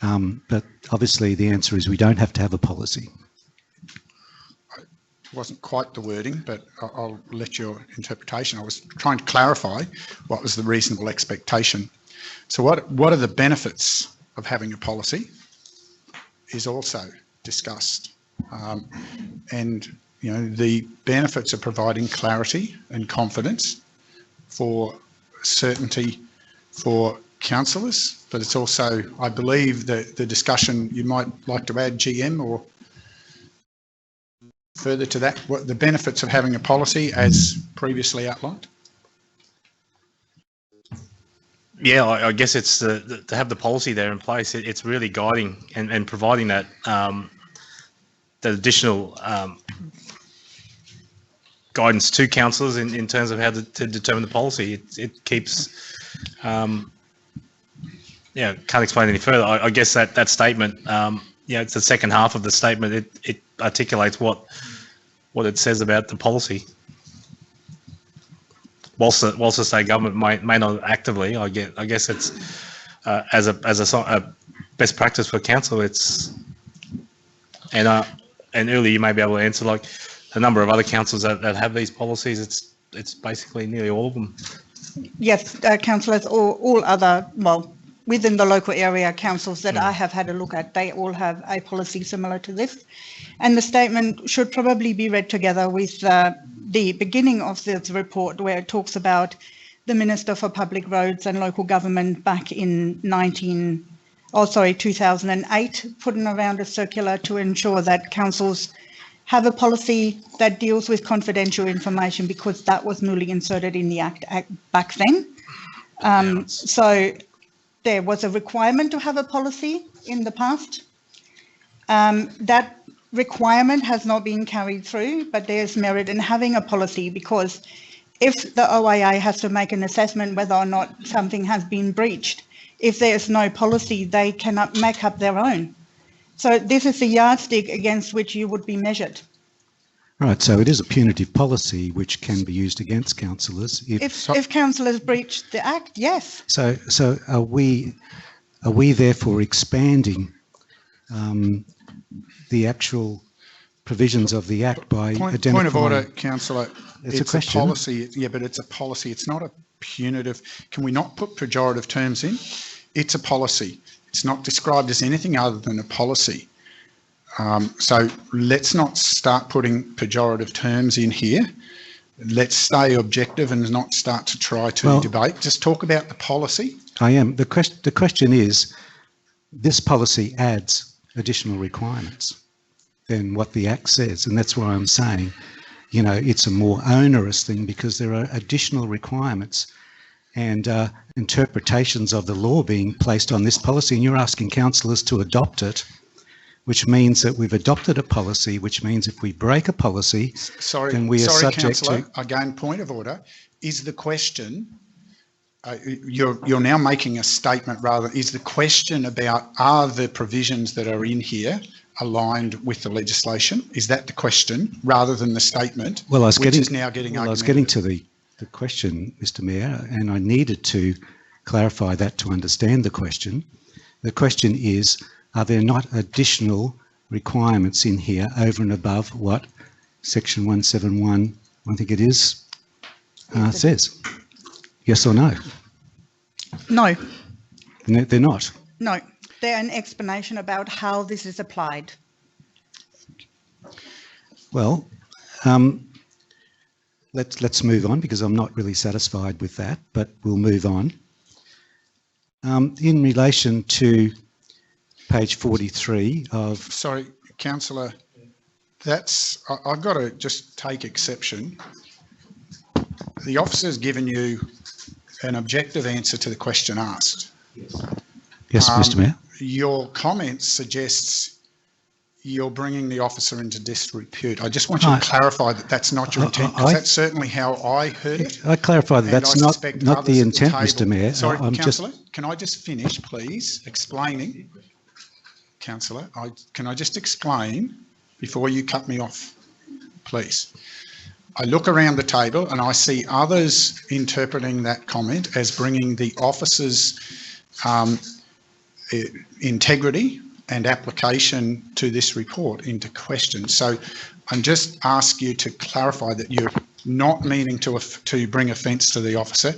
But obviously the answer is we don't have to have a policy. It wasn't quite the wording, but I'll let your interpretation. I was trying to clarify what was the reasonable expectation. So what are the benefits of having a policy is also discussed. And, you know, the benefits of providing clarity and confidence for certainty for councillors, but it's also, I believe, the discussion you might like to add, GM, or further to that, what the benefits of having a policy as previously outlined? Yeah, I guess it's to have the policy there in place. It's really guiding and providing that that additional guidance to councillors in terms of how to determine the policy. It keeps, yeah, can't explain any further. I guess that statement, yeah, it's the second half of the statement. It articulates what it says about the policy. Whilst the state government may not actively, I guess it's as a best practice for council. It's and earlier you may be able to answer like a number of other councils that have these policies. It's basically nearly all of them. Yes, councillors, all other, well, within the local area councils that I have had a look at, they all have a policy similar to this. And the statement should probably be read together with the beginning of this report, where it talks about the Minister for Public Roads and Local Government back in 2008, putting around a circular to ensure that councils have a policy that deals with confidential information, because that was newly inserted in the Act back then. So there was a requirement to have a policy in the past. That requirement has not been carried through, but there's merit in having a policy, because if the OIA has to make an assessment whether or not something has been breached, if there's no policy, they cannot make up their own. So this is the yardstick against which you would be measured. Right, so it is a punitive policy which can be used against councillors if councillors breach the Act, yes. So are we therefore expanding the actual provisions of the Act by identifying... Point of order, councillor. It's a question. Policy. Yeah, but it's a policy. It's not a punitive. Can we not put pejorative terms in? It's a policy. It's not described as anything other than a policy. So let's not start putting pejorative terms in here. Let's stay objective and not start to try to debate. Just talk about the policy. I am. The question is, this policy adds additional requirements than what the Act says. And that's why I'm saying, you know, it's a more onerous thing, because there are additional requirements and interpretations of the law being placed on this policy. And you're asking councillors to adopt it, which means that we've adopted a policy, which means if we break a policy, then we are subject to... Again, point of order. Is the question, you're now making a statement rather, is the question about, are the provisions that are in here aligned with the legislation? Is that the question, rather than the statement, well, I was getting to the question, Mr. Mayor, and I needed to clarify that to understand the question. The question is, are there not additional requirements in here over and above what Section 171, I think it is, says? Yes or no? No. They're not? No. They're an explanation about how this is applied. Well, let's move on, because I'm not really satisfied with that, but we'll move on. In relation to page 43 of... Sorry, councillor, I've got to just take exception. The officer's given you an objective answer to the question asked. Yes, Mr. Mayor. Your comment suggests you're bringing the officer into disrepute. I just want you to clarify that that's not your intent, because that's certainly how I heard it. I clarify that that's not the intent, Mr. Mayor. Sorry, councillor, can I just finish, please, explaining? Councillor. Can I just explain before you cut me off, please? I look around the table and I see others interpreting that comment as bringing the officer's integrity and application to this report into question. So I'm just asking you to clarify that you're not meaning to bring offence to the officer,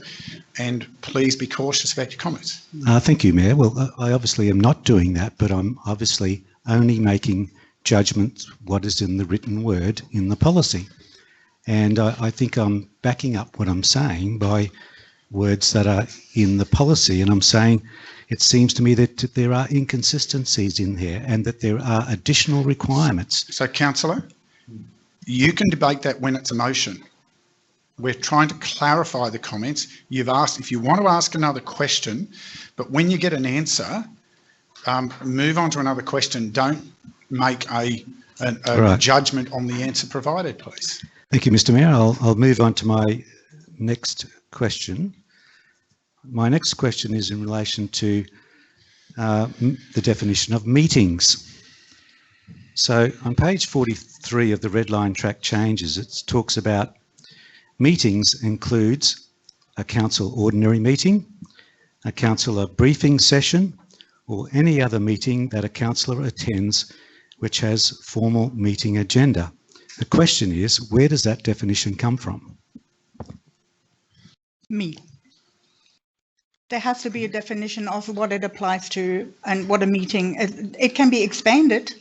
and please be cautious about your comments. Thank you, Mayor. Well, I obviously am not doing that, but I'm obviously only making judgments what is in the written word in the policy. And I think I'm backing up what I'm saying by words that are in the policy. And I'm saying it seems to me that there are inconsistencies in there and that there are additional requirements. So, Councillor, you can debate that when it's a motion. We're trying to clarify the comments. You've asked if you want to ask another question, but when you get an answer, move on to another question. Don't make a judgment on the answer provided, please. Thank you, Mr. Mayor. I'll move on to my next question. My next question is in relation to the definition of meetings. So on page 43 of the red line track changes, it talks about meetings includes a council ordinary meeting, a councillor briefing session, or any other meeting that a councillor attends which has formal meeting agenda. The question is, where does that definition come from? Me. There has to be a definition of what it applies to and what a meeting, it can be expanded.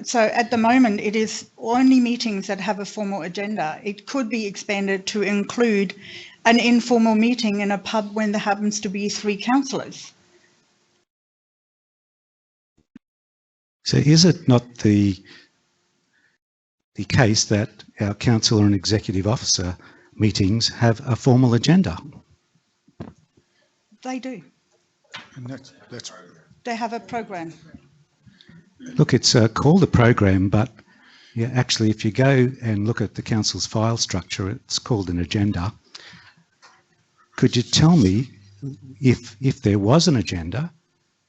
So at the moment, it is only meetings that have a formal agenda. It could be expanded to include an informal meeting in a pub when there happens to be 3 councillors. So is it not the case that our councillor and executive officer meetings have a formal agenda? They do. And that's They have a program. Look, it's called a program, but yeah, actually, if you go and look at the council's file structure, it's called an agenda. Could you tell me if there was an agenda,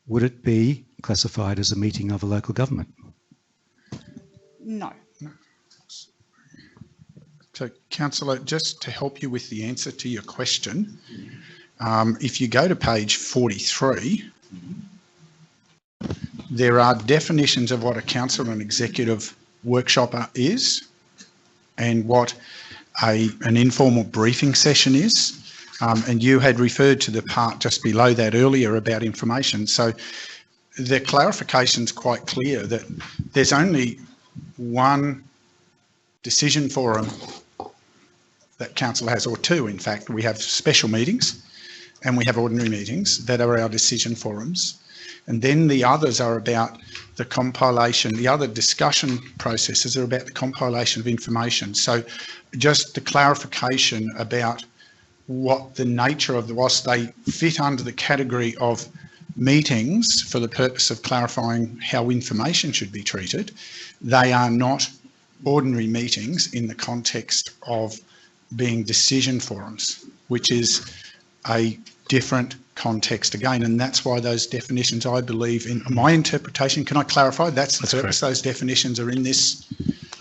would it be classified as a meeting of a local government? No. So, Councillor, just to help you with the answer to your question, if you go to page 43, there are definitions of what a council and executive workshop is and what an informal briefing session is. And you had referred to the part just below that earlier about information. So the clarification's quite clear that there's only one decision forum that council has, or 2 in fact. We have special meetings and we have ordinary meetings that are our decision forums. And then the others are about the compilation, the other discussion processes are about the compilation of information. So just the clarification about what the nature of whilst they fit under the category of meetings for the purpose of clarifying how information should be treated, they are not ordinary meetings in the context of being decision forums, which is a different context again, and that's why those definitions, I believe, in my interpretation, can I clarify, that's the purpose, correct. Those definitions are in this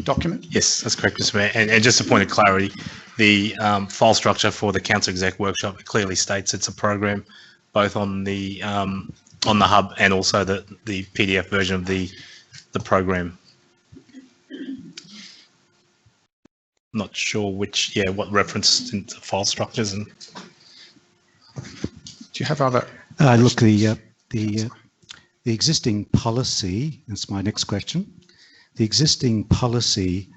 document? Yes, that's correct, Mr. Mayor. And just a point of clarity, the file structure for the council exec workshop clearly states it's a program, both on the hub and also the PDF version of the program. Not sure what reference into file structures and. Do you have other? Look, the existing policy. That's my next question. The existing policy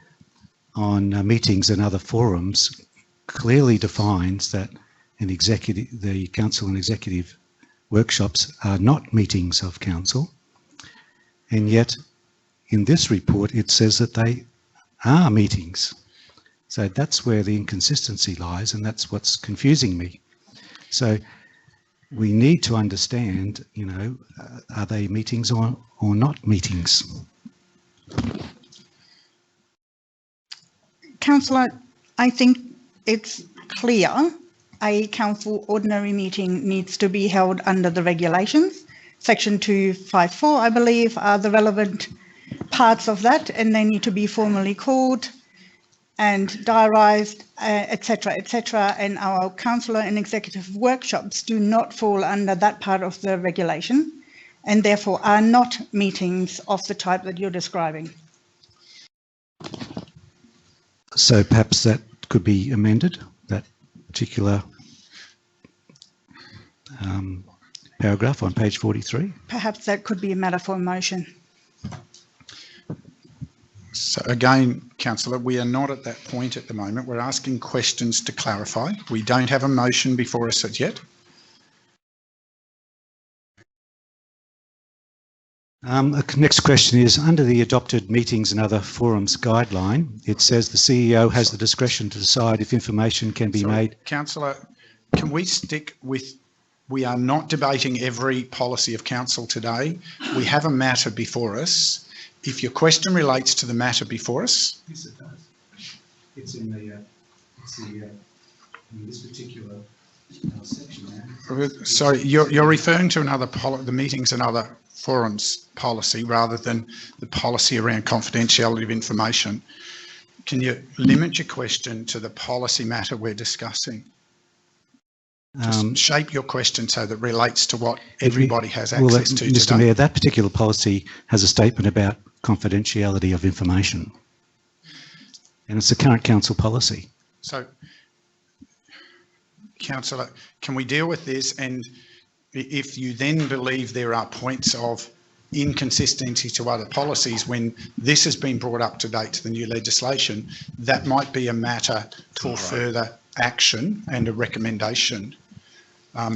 on meetings and other forums clearly defines that the council and executive workshops are not meetings of council, and yet in this report it says that they are meetings. So that's where the inconsistency lies, and that's what's confusing me. So we need to understand, are they meetings or not meetings? Councillor, I think it's clear a council ordinary meeting needs to be held under the regulations. Section 254, I believe, are the relevant parts of that, and they need to be formally called and diarised, etc., etc. And our councillor and executive workshops do not fall under that part of the regulation, and therefore are not meetings of the type that you're describing. So perhaps that could be amended, that particular paragraph on page 43. Perhaps that could be a matter for a motion. So again, Councillor, we are not at that point at the moment. We're asking questions to clarify. We don't have a motion before us as yet. The next question is, under the adopted meetings and other forums guideline, it says the CEO has the discretion to decide if information can be made. Councillor, can we stick with, we are not debating every policy of council today. We have a matter before us. If your question relates to the matter before us. Yes, it does. It's in this particular section now. Sorry, you're referring to the meetings and other forums policy rather than the policy around confidentiality of information. Can you limit your question to the policy matter we're discussing? Just shape your question so that relates to what everybody has access to today. Mr. Mayor, that particular policy has a statement about confidentiality of information, and it's the current council policy. So, Councillor, can we deal with this? And if you then believe there are points of inconsistency to other policies when this has been brought up to date to the new legislation, that might be a matter for further action and a recommendation.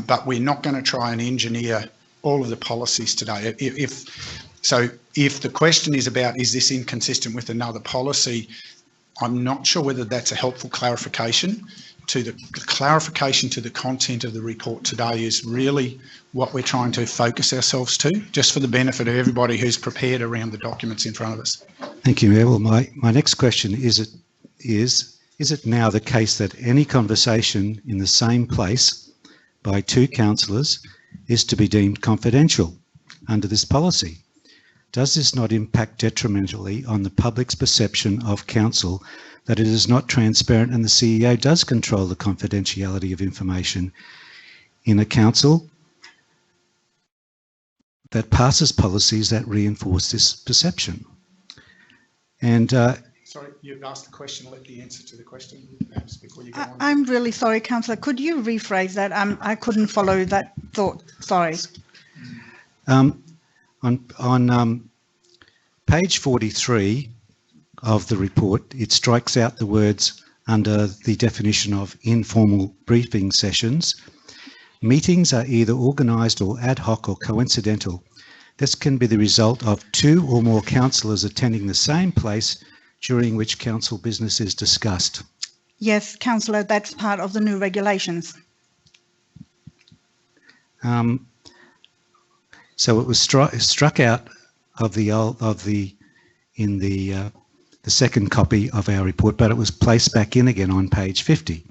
But we're not going to try and engineer all of the policies today. If the question is about, is this inconsistent with another policy, I'm not sure whether that's a helpful clarification. The clarification to the content of the report today is really what we're trying to focus ourselves to, just for the benefit of everybody who's prepared around the documents in front of us. Thank you, Mayor. Well, my next question is it now the case that any conversation in the same place by two councillors is to be deemed confidential under this policy? Does this not impact detrimentally on the public's perception of council that it is not transparent and the CEO does control the confidentiality of information in a council that passes policies that reinforce this perception? And sorry, you've asked the question. Let the answer to the question perhaps before you go on. I'm really sorry, Councillor. Could you rephrase that? I couldn't follow that thought. Sorry. On page 43 of the report, it strikes out the words under the definition of informal briefing sessions. Meetings are either organised or ad hoc or coincidental. This can be the result of two or more councillors attending the same place during which council business is discussed. Yes, Councillor, that's part of the new regulations. So it was struck out of the second copy of our report, but it was placed back in again on page 50.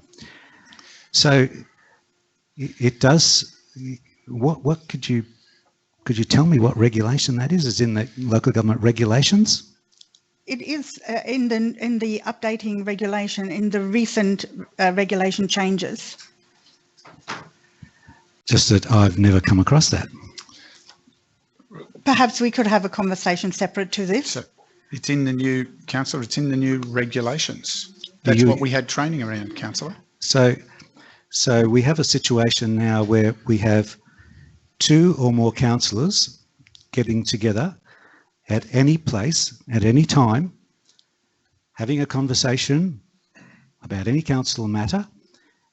So it does. What could you tell me what regulation that is? Is in the local government regulations? It is in the updating regulation, in the recent regulation changes. Just that I've never come across that. Perhaps we could have a conversation separate to this. So it's in the new, Councillor, it's in the new regulations. That's what we had training around, Councillor. So we have a situation now where we have two or more councillors getting together at any place, at any time, having a conversation about any council matter,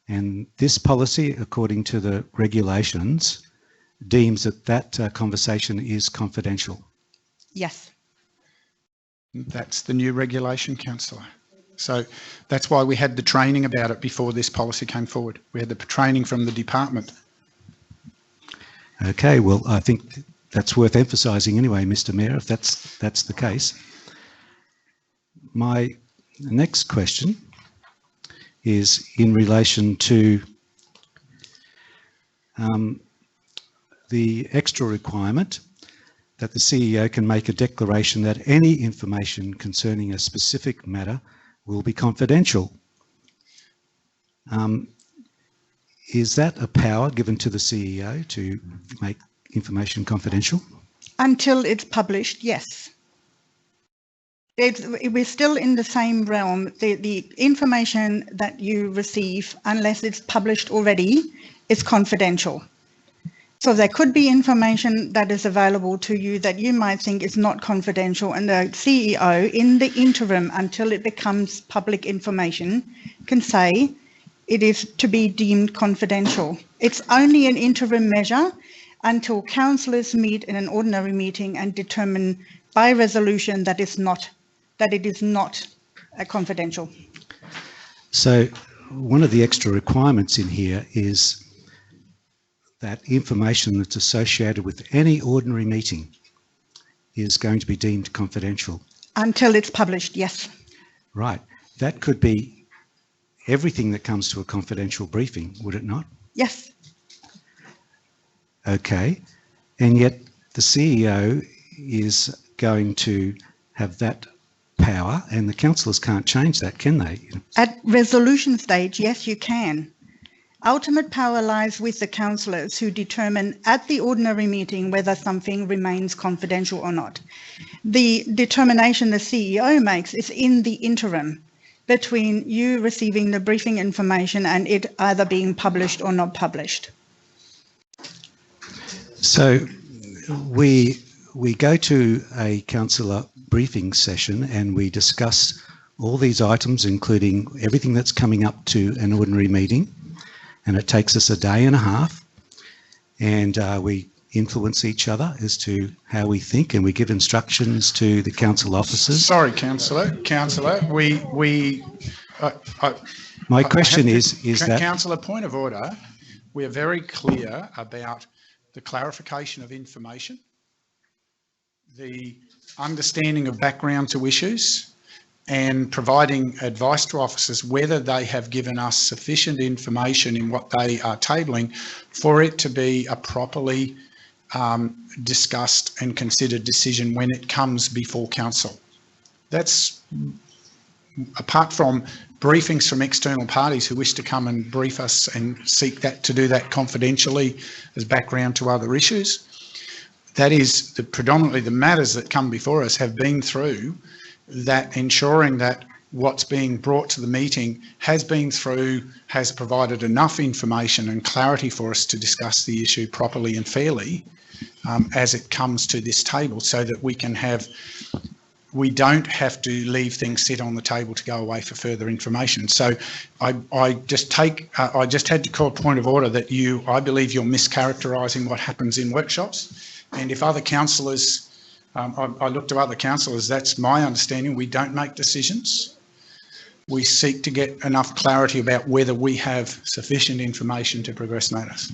and this policy, according to the regulations, deems that conversation is confidential. Yes. That's the new regulation, Councillor. So that's why we had the training about it before this policy came forward. We had the training from the department. Okay, well, I think that's worth emphasising anyway, Mr. Mayor, if that's the case. My next question is in relation to the extra requirement that the CEO can make a declaration that any information concerning a specific matter will be confidential. Is that a power given to the CEO to make information confidential? Until it's published, yes. We're still in the same realm. The information that you receive, unless it's published already, is confidential. So there could be information that is available to you that you might think is not confidential, and the CEO, in the interim, until it becomes public information, can say it is to be deemed confidential. It's only an interim measure until councillors meet in an ordinary meeting and determine by resolution that it is not confidential. So one of the extra requirements in here is that information that's associated with any ordinary meeting is going to be deemed confidential. Until it's published, yes. Right. That could be everything that comes to a confidential briefing, would it not? Yes. Okay. And yet the CEO is going to have that power, and the councillors can't change that, can they? At resolution stage, yes, you can. Ultimate power lies with the councillors, who determine at the ordinary meeting whether something remains confidential or not. The determination the CEO makes is in the interim between you receiving the briefing information and it either being published or not published. So we go to a councillor briefing session and we discuss all these items, including everything that's coming up to an ordinary meeting. And it takes us a day and a half, and we influence each other as to how we think, and we give instructions to the council officers. Sorry, Councillor. My question is that... Councillor, point of order. We are very clear about the clarification of information, the understanding of background to issues, and providing advice to officers whether they have given us sufficient information in what they are tabling for it to be a properly discussed and considered decision when it comes before council. That's apart from briefings from external parties who wish to come and brief us and seek that to do that confidentially as background to other issues. That is predominantly the matters that come before us have been through that, ensuring that what's being brought to the meeting has been through, has provided enough information and clarity for us to discuss the issue properly and fairly as it comes to this table, so that we don't have to leave things sit on the table to go away for further information. So I just had to call a point of order that I believe you're mischaracterising what happens in workshops. And if other councillors, I look to other councillors, that's my understanding. We don't make decisions. We seek to get enough clarity about whether we have sufficient information to progress matters.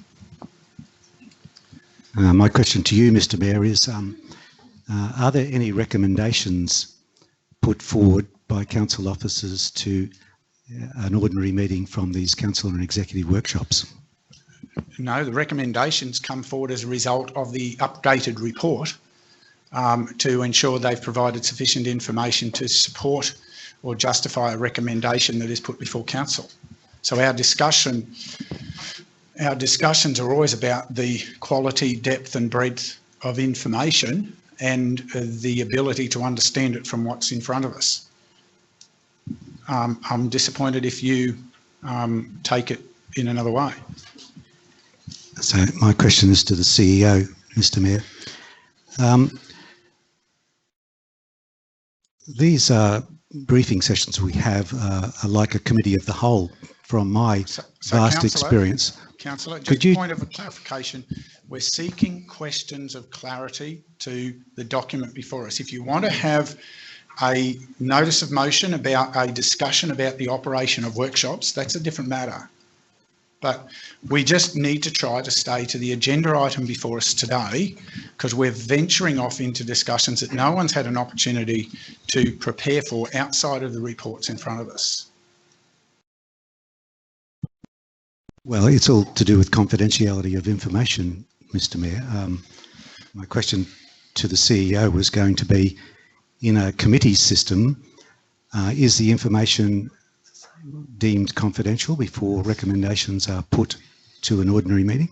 My question to you, Mr Mayor, is are there any recommendations put forward by council officers to an ordinary meeting from these council and executive workshops? No, the recommendations come forward as a result of the updated report to ensure they've provided sufficient information to support or justify a recommendation that is put before council. So our discussions are always about the quality, depth and breadth of information and the ability to understand it from what's in front of us. I'm disappointed if you take it in another way. So my question is to the CEO, Mr Mayor. These briefing sessions we have are like a committee of the whole from my vast experience. Councillor, just a point of clarification. We're seeking questions of clarity to the document before us. If you want to have a notice of motion about a discussion about the operation of workshops, that's a different matter. But we just need to try to stay to the agenda item before us today, because we're venturing off into discussions that no one's had an opportunity to prepare for outside of the reports in front of us. Well, it's all to do with confidentiality of information, Mr. Mayor. My question to the CEO was going to be, in a committee system, is the information deemed confidential before recommendations are put to an ordinary meeting?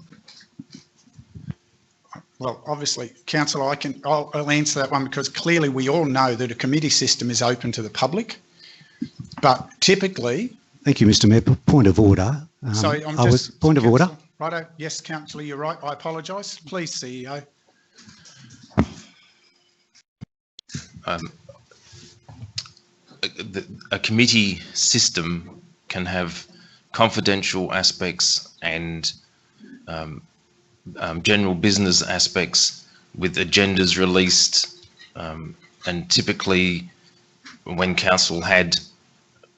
Well, obviously, Councillor, I'll answer that one, because clearly we all know that a committee system is open to the public, but typically... Thank you, Mr. Mayor. Point of order. Sorry, point of order. Righto. Yes, Councillor, you're right. I apologise. Please, CEO. A committee system can have confidential aspects and general business aspects with agendas released, and typically when council had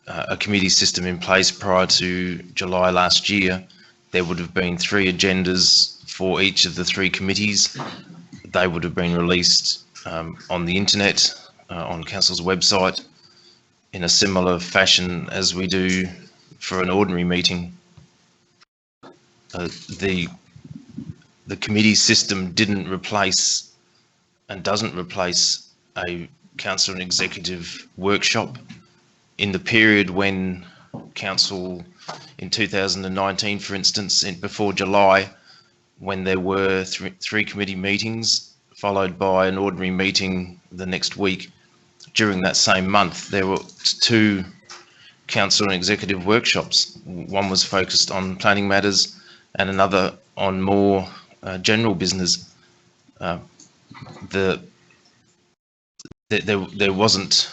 a committee system in place prior to July last year, there would have been 3 agendas for each of the 3 committees. They would have been released on the internet, on council's website, in a similar fashion as we do for an ordinary meeting. The committee system didn't replace and doesn't replace a council and executive workshop. In the period when council, in 2019, for instance, before July, when there were 3 committee meetings followed by an ordinary meeting the next week, during that same month, there were 2 council and executive workshops. One was focused on planning matters and another on more general business. There wasn't,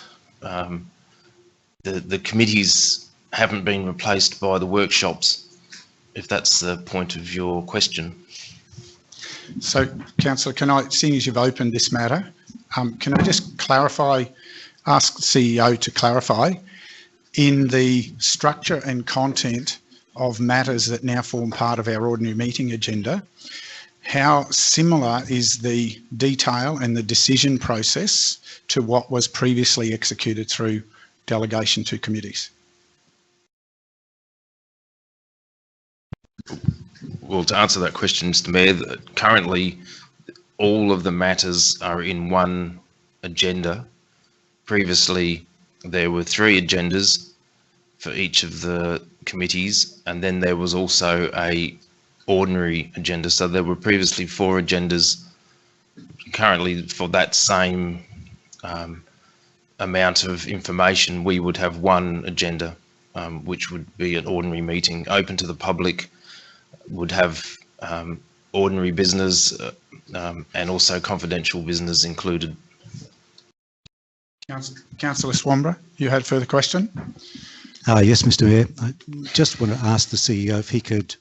the committees haven't been replaced by the workshops, if that's the point of your question. So, Councillor, can I, seeing as you've opened this matter, can I just clarify, ask the CEO to clarify, in the structure and content of matters that now form part of our ordinary meeting agenda, how similar is the detail and the decision process to what was previously executed through delegation to committees? Well, to answer that question, Mr. Mayor, currently all of the matters are in one agenda. Previously, there were 3 agendas for each of the committees, and then there was also a ordinary agenda. So there were previously 4 agendas. Currently, for that same amount of information, we would have 1 agenda, which would be an ordinary meeting open to the public, would have ordinary business and also confidential business included. Councillor Swamborough, you had a further question? Yes, Mr. Mayor. I just want to ask the CEO if he could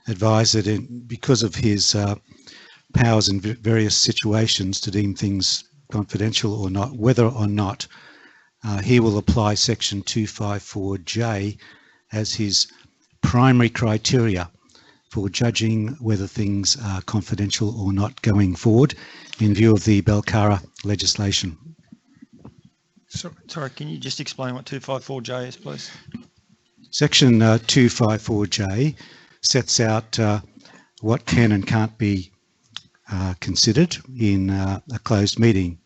advise that because of his powers in various situations to deem things confidential or not, whether or not he will apply section 254J as his primary criteria for judging whether things are confidential or not going forward in view of the Belcara legislation. Sorry, can you just explain what 254J is, please? Section 254J sets out what can and can't be considered in a closed meeting.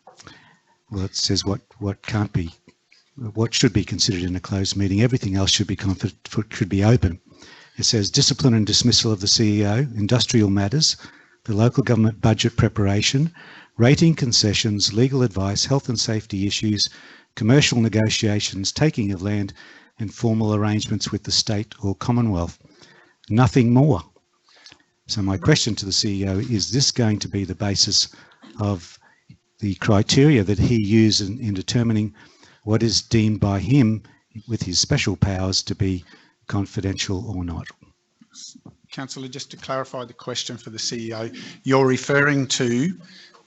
Well, it says what can't be, what should be considered in a closed meeting. Everything else should be open. It says discipline and dismissal of the CEO, industrial matters, the local government budget preparation, rating concessions, legal advice, health and safety issues, commercial negotiations, taking of land, and formal arrangements with the state or Commonwealth. Nothing more. So my question to the CEO, is this going to be the basis of the criteria that he uses in determining what is deemed by him with his special powers to be confidential or not? Councillor, just to clarify the question for the CEO, you're referring to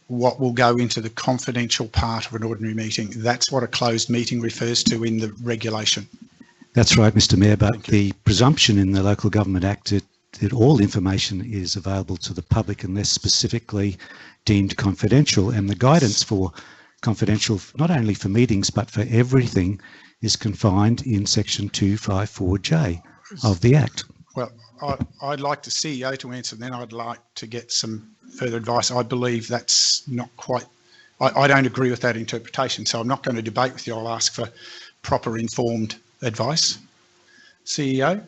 what will go into the confidential part of an ordinary meeting. That's what a closed meeting refers to in the regulation. That's right, Mr. Mayor, but the presumption in the Local Government Act that all information is available to the public unless specifically deemed confidential, and the guidance for confidential not only for meetings but for everything is confined in section 254J of the Act. Well, I'd like the CEO to answer, then I'd like to get some further advice. I believe that's not quite, I don't agree with that interpretation, so I'm not going to debate with you. I'll ask for proper informed advice. CEO?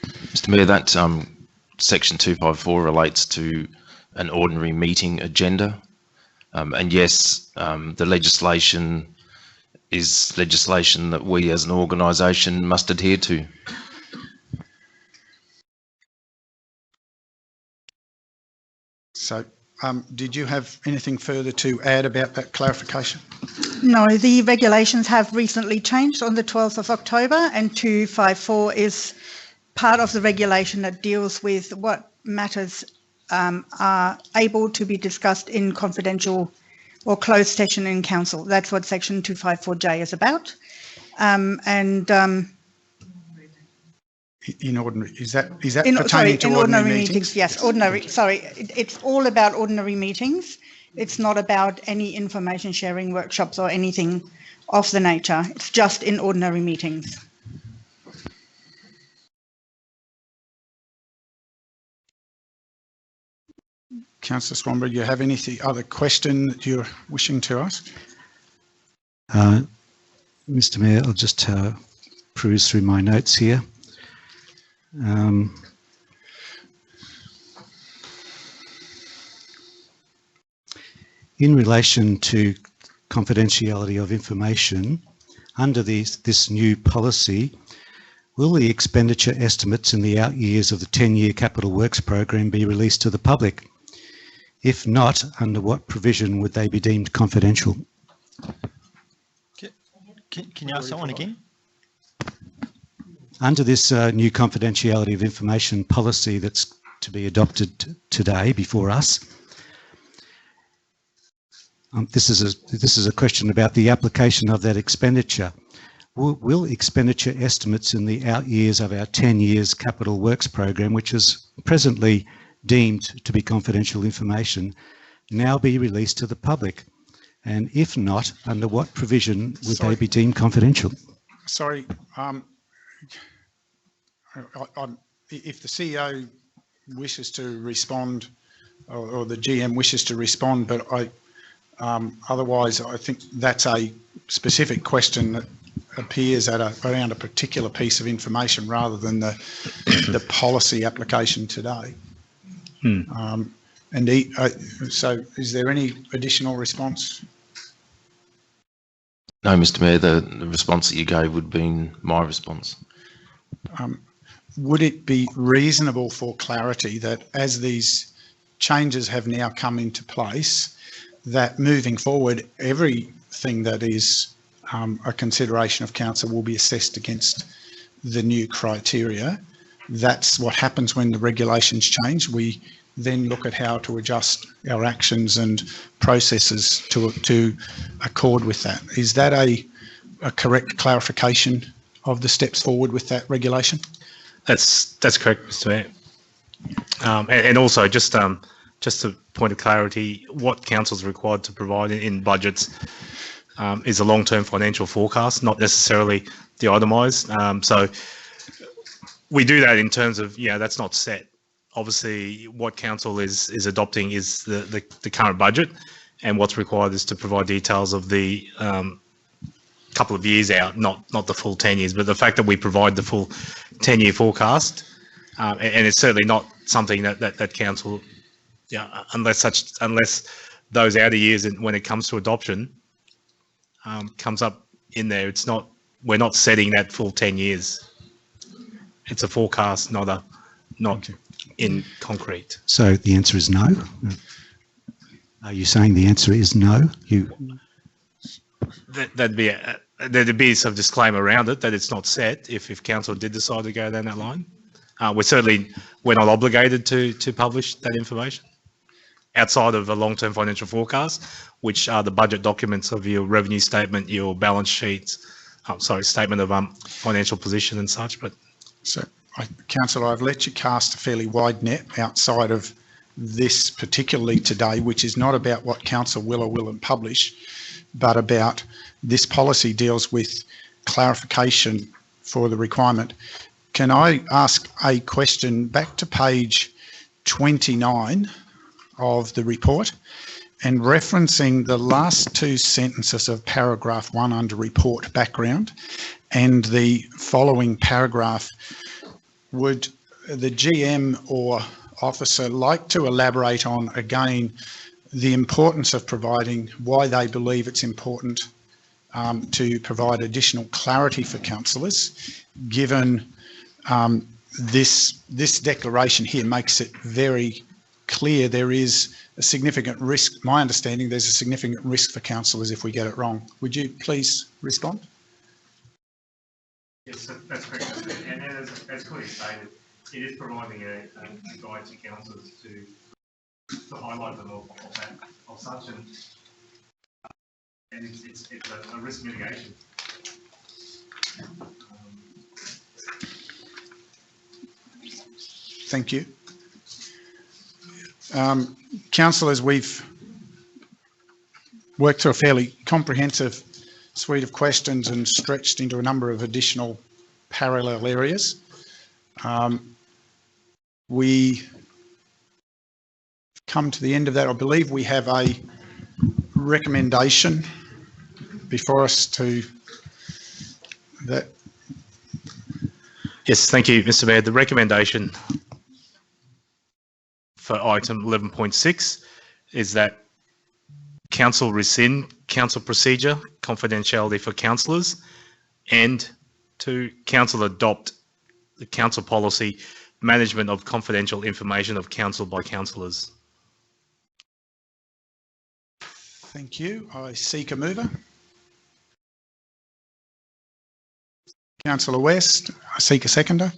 Mr Mayor, that section 254 relates to an ordinary meeting agenda. And yes, the legislation is legislation that we as an organisation must adhere to. So, did you have anything further to add about that clarification? No, the regulations have recently changed on the 12th of October, and 254 is part of the regulation that deals with what matters are able to be discussed in confidential or closed session in council. That's what section 254J is about. In ordinary, is that pertaining to ordinary meetings? Yes, ordinary. Sorry, it's all about ordinary meetings. It's not about any information sharing workshops or anything of the nature. It's just in ordinary meetings. Councillor Swanberg, do you have any other question that you're wishing to ask? Mr Mayor, I'll just peruse through my notes here. In relation to confidentiality of information, under this new policy, will the expenditure estimates in the out years of the 10-year capital works program be released to the public? If not, under what provision would they be deemed confidential? Can you ask that one again? Under this new confidentiality of information policy that's to be adopted today before us, this is a question about the application of that expenditure. Will expenditure estimates in the out years of our 10 years capital works program, which is presently deemed to be confidential information, now be released to the public? And if not, under what provision would they be deemed confidential? Sorry, if the CEO wishes to respond, or the GM wishes to respond, but otherwise I think that's a specific question that appears around a particular piece of information rather than the policy application today. So is there any additional response? No, Mr Mayor, the response that you gave would have been my response. Would it be reasonable for clarity that as these changes have now come into place, that moving forward, everything that is a consideration of council will be assessed against the new criteria? That's what happens when the regulations change. We then look at how to adjust our actions and processes to accord with that. Is that a correct clarification of the steps forward with that regulation? That's correct, Mr Mayor. And also, just a point of clarity, what council is required to provide in budgets is a long-term financial forecast, not necessarily the itemised. So we do that in terms of, that's not set. Obviously, what council is adopting is the current budget, and what's required is to provide details of the couple of years out, not the full 10 years, but the fact that we provide the full 10-year forecast, and it's certainly not something that council, unless those outer years, and when it comes to adoption, comes up in there. We're not setting that full 10 years. It's a forecast, not in concrete. So the answer is no? Are you saying the answer is no? There'd be some disclaimer around it that it's not set if council did decide to go down that line. We're not obligated to publish that information outside of a long-term financial forecast, which are the budget documents of your revenue statement, your balance sheets, statement of financial position and such. But so, Councillor, I've let you cast a fairly wide net outside of this particularly today, which is not about what council will or will publish, but about this policy deals with clarification for the requirement. can I ask a question back to page 29 of the report and referencing the last two sentences of paragraph 1 under report background and the following paragraph? Would the GM or officer like to elaborate on again the importance of providing, why they believe it's important to provide additional clarity for councillors, given this declaration here makes it very clear there is a significant risk. My understanding, there's a significant risk for councillors if we get it wrong. Would you please respond? Yes, that's correct. And as clearly stated, it is providing a guide to councillors to highlight them of such, and it's a risk mitigation. Thank you. Councillors, we've worked through a fairly comprehensive suite of questions and stretched into a number of additional parallel areas. We come to the end of that. I believe we have a recommendation before us to that. Yes, thank you, Mr. Mayor. The recommendation for item 11.6 is that council rescind council procedure, confidentiality for councillors, and to council adopt the council policy, management of confidential information of council by councillors. Thank you. I seek a mover. Councillor West, I seek a seconder.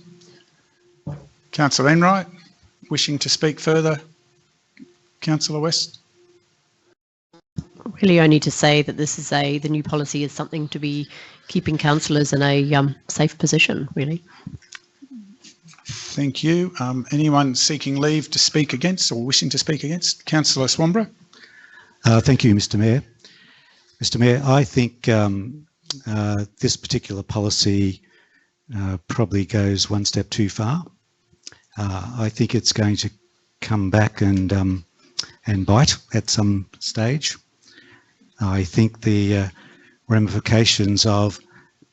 Councillor Enright, wishing to speak further. Councillor West. Really only to say that this is the new policy is something to be keeping councillors in a safe position, really. Thank you. Anyone seeking leave to speak against or wishing to speak against? Councillor Swamborough. Thank you, Mr. Mayor. Mr. Mayor, I think this particular policy probably goes one step too far. I think it's going to come back and bite at some stage. I think the ramifications of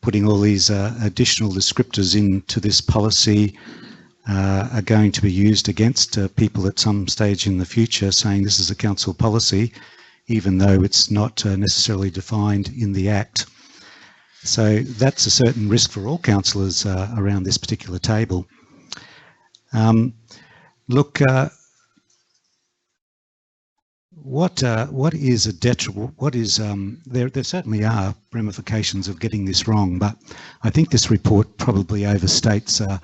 putting all these additional descriptors into this policy are going to be used against people at some stage in the future, saying this is a council policy, even though it's not necessarily defined in the Act. So that's a certain risk for all councillors around this particular table. Look, what is a detriment? What is there certainly are ramifications of getting this wrong, but I think this report probably overstates a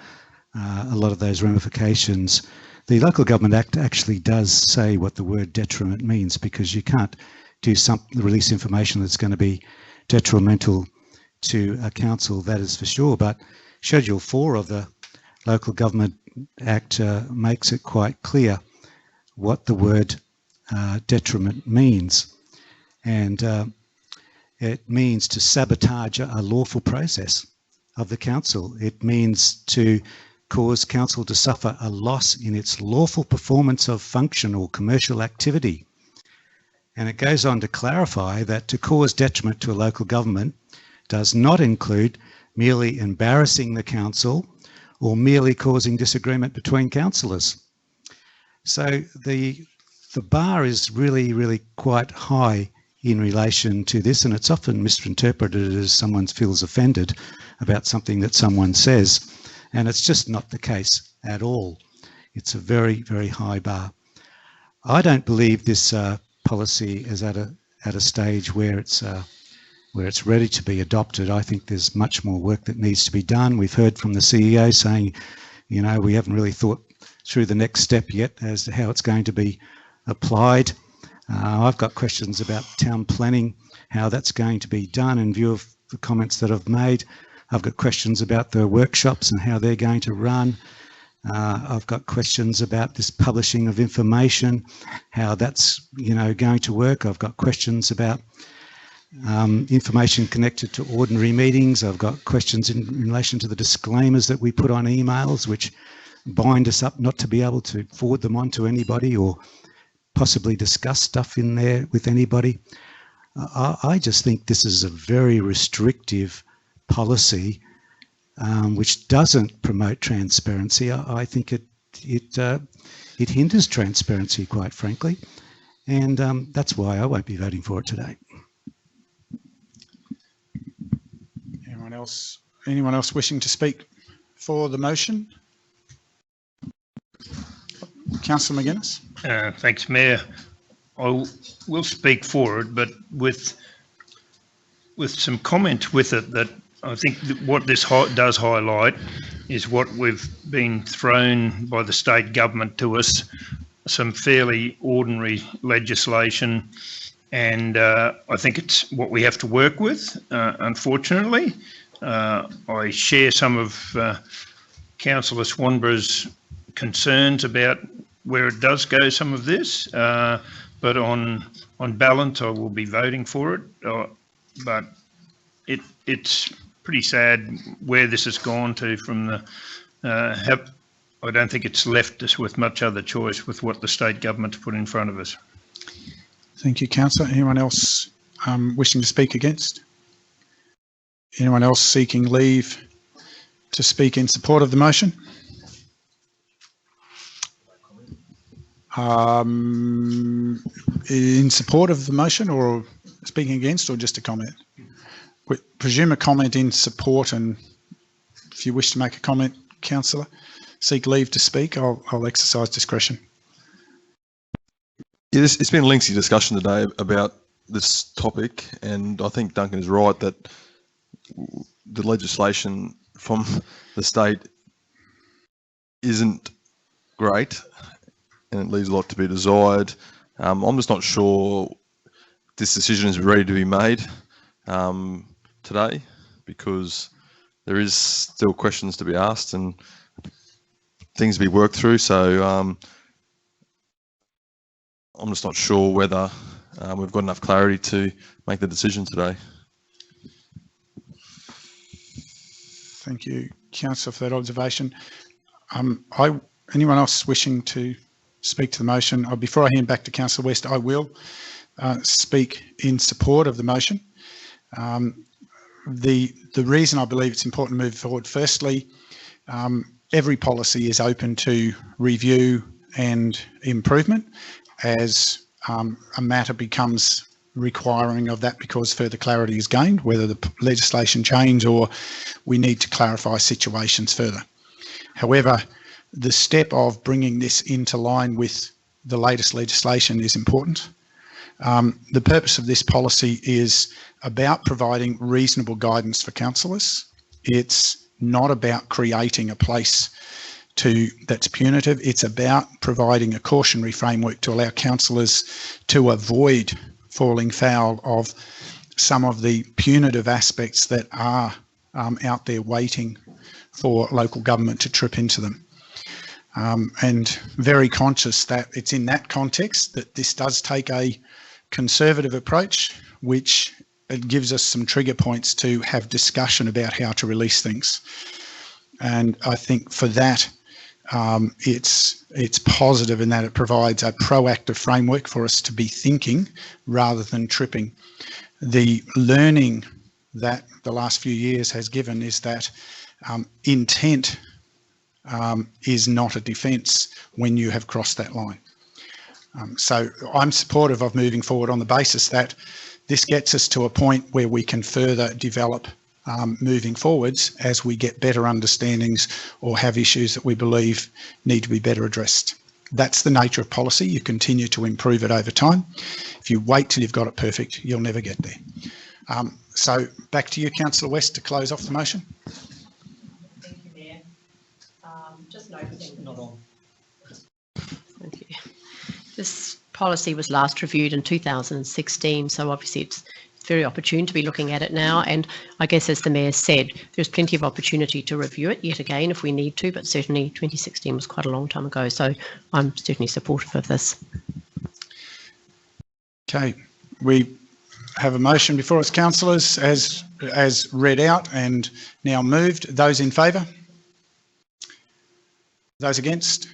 lot of those ramifications. The Local Government Act actually does say what the word detriment means, because you can't do release information that's going to be detrimental to a council, that is for sure. But Schedule 4 of the Local Government Act makes it quite clear what the word detriment means, and it means to sabotage a lawful process of the council. It means to cause council to suffer a loss in its lawful performance of function or commercial activity. And it goes on to clarify that to cause detriment to a local government does not include merely embarrassing the council or merely causing disagreement between councillors. So the bar is really, really quite high in relation to this, and it's often misinterpreted as someone feels offended about something that someone says, and it's just not the case at all. It's a very, very high bar. I don't believe this policy is at a stage where it's ready to be adopted. I think there's much more work that needs to be done. We've heard from the CEO saying, you know, we haven't really thought through the next step yet as to how it's going to be applied. I've got questions about town planning, how that's going to be done in view of the comments that I've made. I've got questions about the workshops and how they're going to run. I've got questions about this publishing of information, how that's, you know, going to work. I've got questions about information connected to ordinary meetings. I've got questions in relation to the disclaimers that we put on emails, which bind us up not to be able to forward them on to anybody or possibly discuss stuff in there with anybody. I just think this is a very restrictive policy which doesn't promote transparency. I think it hinders transparency, quite frankly, and that's why I won't be voting for it today. Anyone else wishing to speak for the motion? Councillor McGuinness. Thanks, Mayor. I will speak for it, but with some comment with it that I think that what this does highlight is what we've been thrown by the state government to us, some fairly ordinary legislation, and I think it's what we have to work with, unfortunately. I share some of Councillor Swanborough's concerns about where it does go, some of this, but on balance I will be voting for it, but it's pretty sad where this has gone to from the I don't think it's left us with much other choice with what the state government's put in front of us. Thank you, Councillor. Anyone else wishing to speak against? Anyone else seeking leave to speak in support of the motion? In support of the motion, or speaking against, or just a comment? We presume a comment in support, and if you wish to make a comment, Councillor, seek leave to speak, I'll exercise discretion. Yeah, it's been a lengthy discussion today about this topic, and I think Duncan is right that the legislation from the state isn't great and it leaves a lot to be desired. I'm just not sure this decision is ready to be made today, because there is still questions to be asked and things to be worked through. So I'm just not sure whether we've got enough clarity to make the decision today. Thank you, Councillor, for that observation. Anyone else wishing to speak to the motion? Before I hand back to Councillor West, I will speak in support of the motion. The reason I believe it's important to move forward, firstly, every policy is open to review and improvement as a matter becomes requiring of that, because further clarity is gained, whether the legislation change or we need to clarify situations further. However, the step of bringing this into line with the latest legislation is important. The purpose of this policy is about providing reasonable guidance for councillors. It's not about creating a place that's punitive. It's about providing a cautionary framework to allow councillors to avoid falling foul of some of the punitive aspects that are out there waiting for local government to trip into them. And very conscious that it's in that context that this does take a conservative approach, which it gives us some trigger points to have discussion about how to release things. And I think for that, it's positive in that it provides a proactive framework for us to be thinking rather than tripping. The learning that the last few years has given is that intent is not a defence when you have crossed that line. So I'm supportive of moving forward on the basis that this gets us to a point where we can further develop moving forwards as we get better understandings or have issues that we believe need to be better addressed. That's the nature of policy. You continue to improve it over time. If you wait till you've got it perfect, you'll never get there. So back to you, Councillor West, to close off the motion. Thank you, Mayor. Just noticing. Not on. Thank you. This policy was last reviewed in 2016, so obviously it's very opportune to be looking at it now, and I guess as the Mayor said, there's plenty of opportunity to review it yet again if we need to, but certainly 2016 was quite a long time ago, so I'm certainly supportive of this. Okay, we have a motion before us, councillors, as read out and now moved. Those in favour? Those against?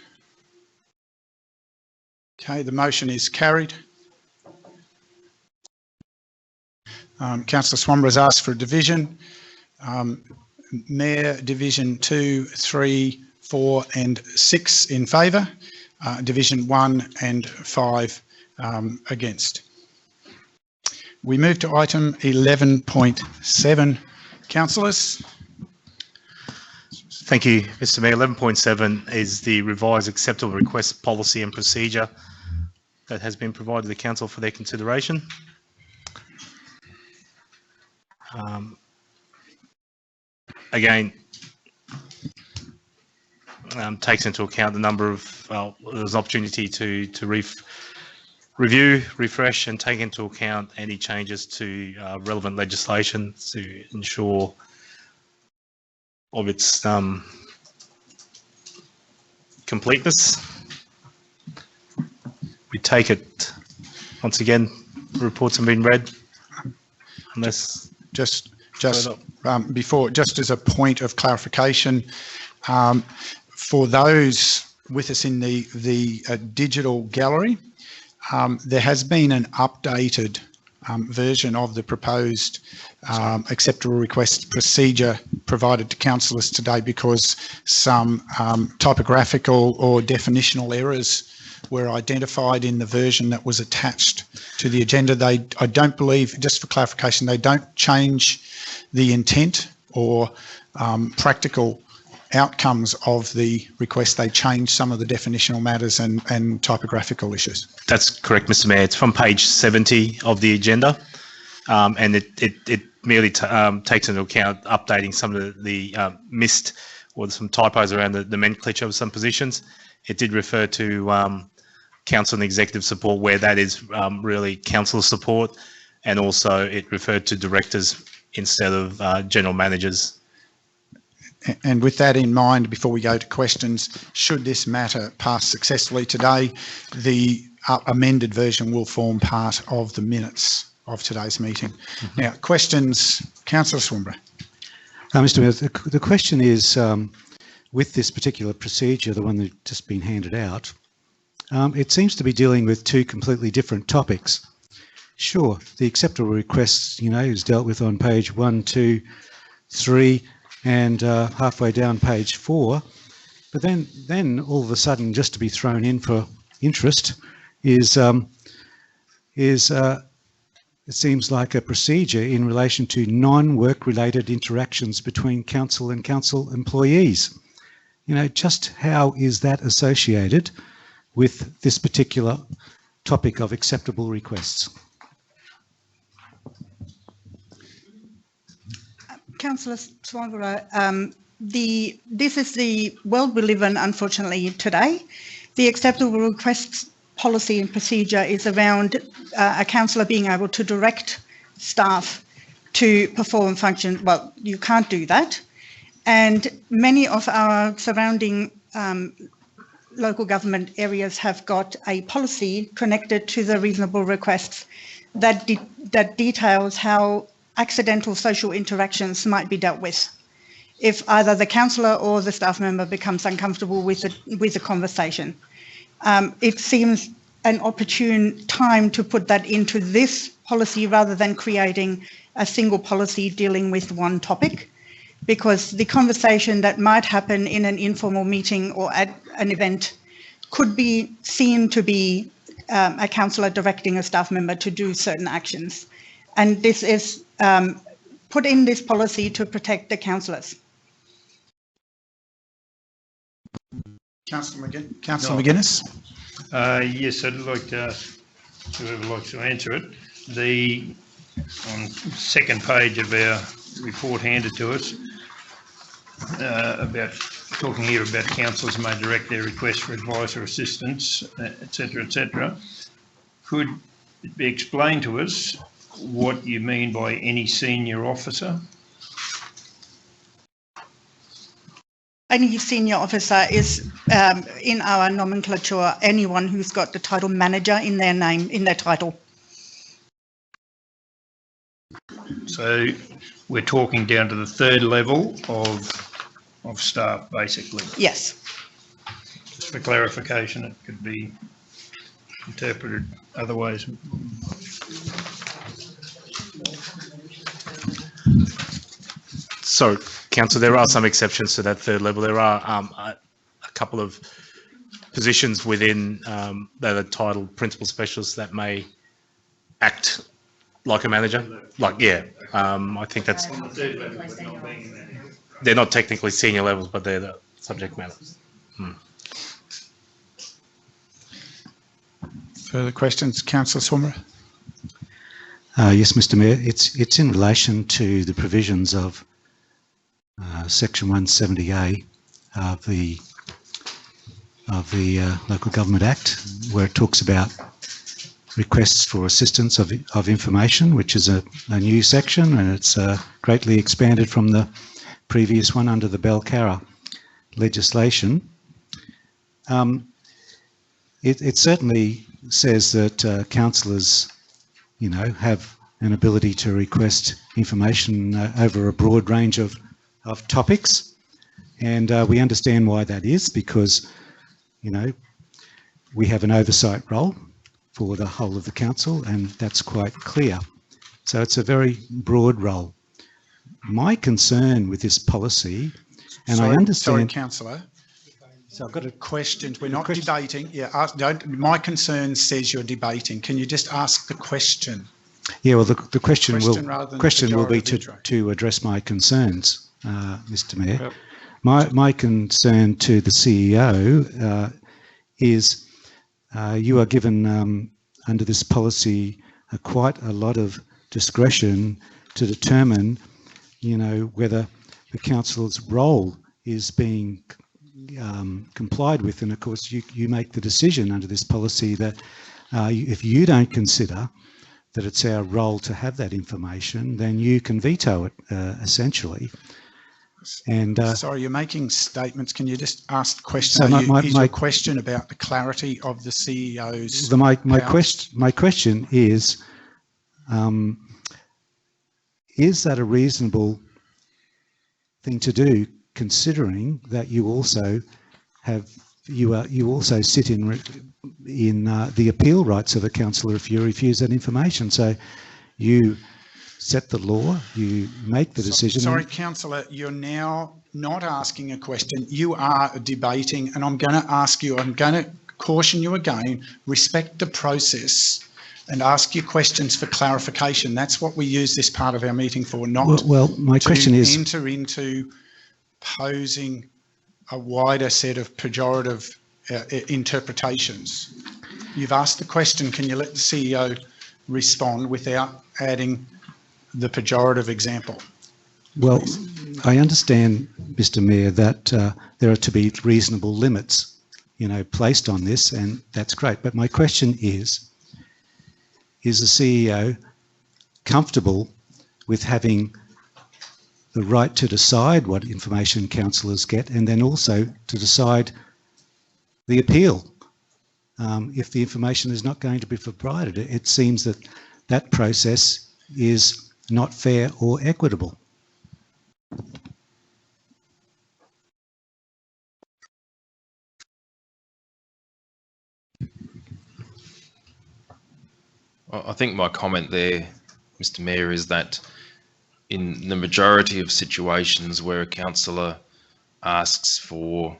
Okay, the motion is carried. Councillor Swamborough has asked for a division. Mayor, Division 2, 3, 4 and 6 in favour. Division 1 and 5 against. We move to item 11.7. Councillors. Thank you, Mr. Mayor. 11.7 is the revised acceptable request policy and procedure that has been provided to the council for their consideration. Again, takes into account the number of, there's an opportunity to review, refresh and take into account any changes to relevant legislation to ensure of its completeness. We take it, once again, the reports have been read, unless... Just before, just as a point of clarification, for those with us in the digital gallery, there has been an updated version of the proposed acceptable request procedure provided to councillors today because some typographical or definitional errors were identified in the version that was attached to the agenda. I don't believe, just for clarification, they don't change the intent or practical outcomes of the request. They change some of the definitional matters and typographical issues. That's correct, Mr. Mayor. It's from page 70 of the agenda, and it merely takes into account updating some of the missed or some typos around the nomenclature of some positions. It did refer to council and executive support where that is really council support, and also it referred to directors instead of general managers. And with that in mind, before we go to questions, should this matter pass successfully today, the amended version will form part of the minutes of today's meeting. Mm-hmm. Now, questions, Councillor Swamborough. Mr. Mayor, the question is, with this particular procedure, the one that's just been handed out, it seems to be dealing with two completely different topics. Sure, the acceptable requests, is dealt with on page 1, 2, 3, and halfway down page 4. But then all of a sudden, just to be thrown in for interest, is it seems like a procedure in relation to non-work related interactions between council and council employees. Just how is that associated with this particular topic of acceptable requests? Councillor Swamborough, this is the world we live in, unfortunately, today. The acceptable requests policy and procedure is around a councillor being able to direct staff to perform function. Well, you can't do that. And many of our surrounding local government areas have got a policy connected to the reasonable requests that details how accidental social interactions might be dealt with if either the councillor or the staff member becomes uncomfortable with the conversation. It seems an opportune time to put that into this policy rather than creating a single policy dealing with one topic, because the conversation that might happen in an informal meeting or at an event could be seen to be a councillor directing a staff member to do certain actions. And this is put in this policy to protect the councillors. Councillor McGuinness. Yes, I'd like to ask whoever likes to answer it. On second page of our report handed to us, about talking here about councillors may direct their requests for advice or assistance, etc., etc. Could it be explained to us what you mean by any senior officer? Any senior officer is, in our nomenclature, anyone who's got the title manager in their name, in their title. So we're talking down to the third level of staff, basically. Yes. Just for clarification, it could be interpreted otherwise. So, Council, there are some exceptions to that third level. There are a couple of positions within that are titled principal specialists that may act like a manager. Like, yeah, I think that's... They're not technically senior levels, but they're the subject matter. Further questions, Councillor Swimmer? Yes, Mr. Mayor. It's in relation to the provisions of Section 170A of the Local Government Act, where it talks about requests for assistance of information, which is a new section, and it's greatly expanded from the previous one under the Belcarra legislation. It certainly says that councillors, have an ability to request information over a broad range of topics, and we understand why that is, because we have an oversight role for the whole of the council, and that's quite clear. So it's a very broad role. My concern with this policy, and I understand... Sorry, Councillor. So I've got a question. We're not debating. Yeah, my concern says you're debating. Can you just ask the question? Yeah, well, the question will be to address my concerns, Mr. Mayor. Yep. My concern to the CEO is you are given under this policy quite a lot of discretion to determine, whether the council's role is being complied with, and of course you make the decision under this policy that if you don't consider that it's our role to have that information, then you can veto it essentially. And sorry, you're making statements. Can you just ask the question? So is your question about the clarity of the CEO's? My question is that a reasonable thing to do, considering that you also sit in the appeal rights of a councillor if you refuse that information? So you set the law, you make the decision. Sorry, Councillor, you're now not asking a question. You are debating, and I'm going to ask you, I'm going to caution you again, respect the process and ask you questions for clarification. That's what we use this part of our meeting for, not my question is, enter into posing a wider set of pejorative interpretations. You've asked the question, can you let the CEO respond without adding the pejorative example? Well, I understand, Mr. Mayor, that there are to be reasonable limits, placed on this, and that's great. But my question is the CEO comfortable with having the right to decide what information councillors get, and then also to decide the appeal if the information is not going to be provided? It seems that process is not fair or equitable. I think my comment there, Mr. Mayor, is that in the majority of situations where a councillor asks for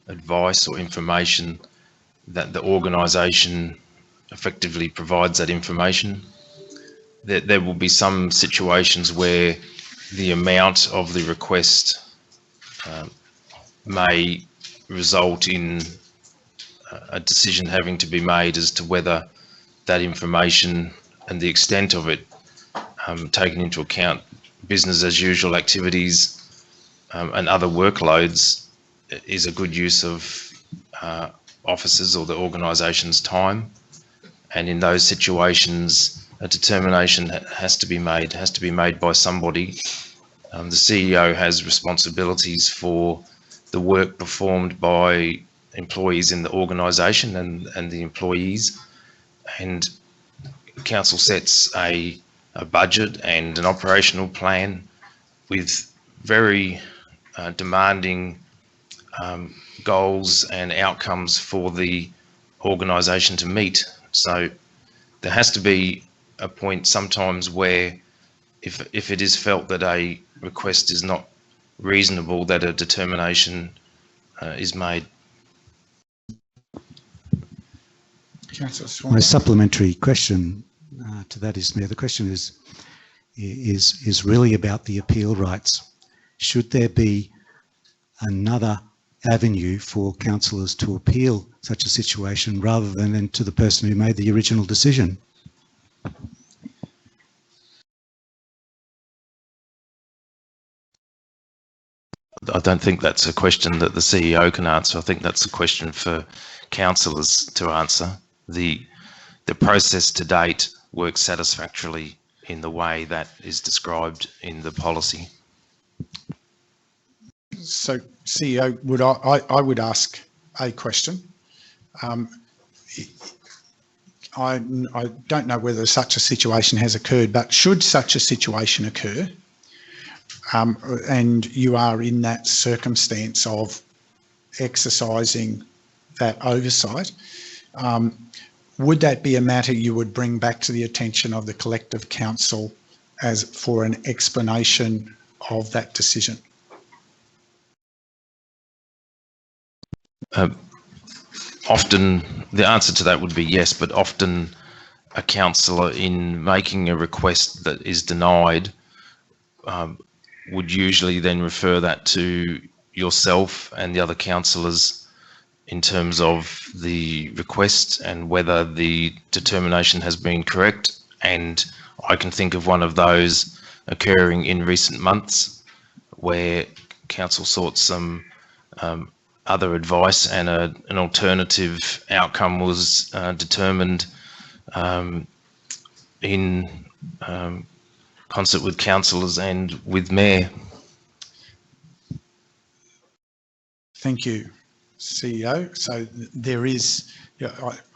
advice or information, that the organisation effectively provides that information. There will be some situations where the amount of the request may result in a decision having to be made as to whether that information and the extent of it, taking into account business as usual activities and other workloads, is a good use of officers or the organisation's time. And in those situations, a determination has to be made by somebody. The CEO has responsibilities for the work performed by employees in the organisation and the employees, and council sets a a budget and an operational plan with very demanding goals and outcomes for the organisation to meet. So there has to be a point sometimes where if it is felt that a request is not reasonable, that a determination is made. My supplementary question to that is, Mayor, the question is really about the appeal rights. Should there be another avenue for councillors to appeal such a situation rather than to the person who made the original decision? I don't think that's a question that the CEO can answer. I think that's a question for councillors to answer. The process to date works satisfactorily in the way that is described in the policy. So, CEO, I would ask a question. I don't know whether such a situation has occurred, but should such a situation occur, and you are in that circumstance of exercising that oversight, would that be a matter you would bring back to the attention of the collective council as for an explanation of that decision? Often the answer to that would be yes, but often a councillor in making a request that is denied would usually then refer that to yourself and the other councillors in terms of the request and whether the determination has been correct. And I can think of one of those occurring in recent months where council sought some other advice and an alternative outcome was determined in concert with councillors and with Mayor. Thank you, CEO. So there is,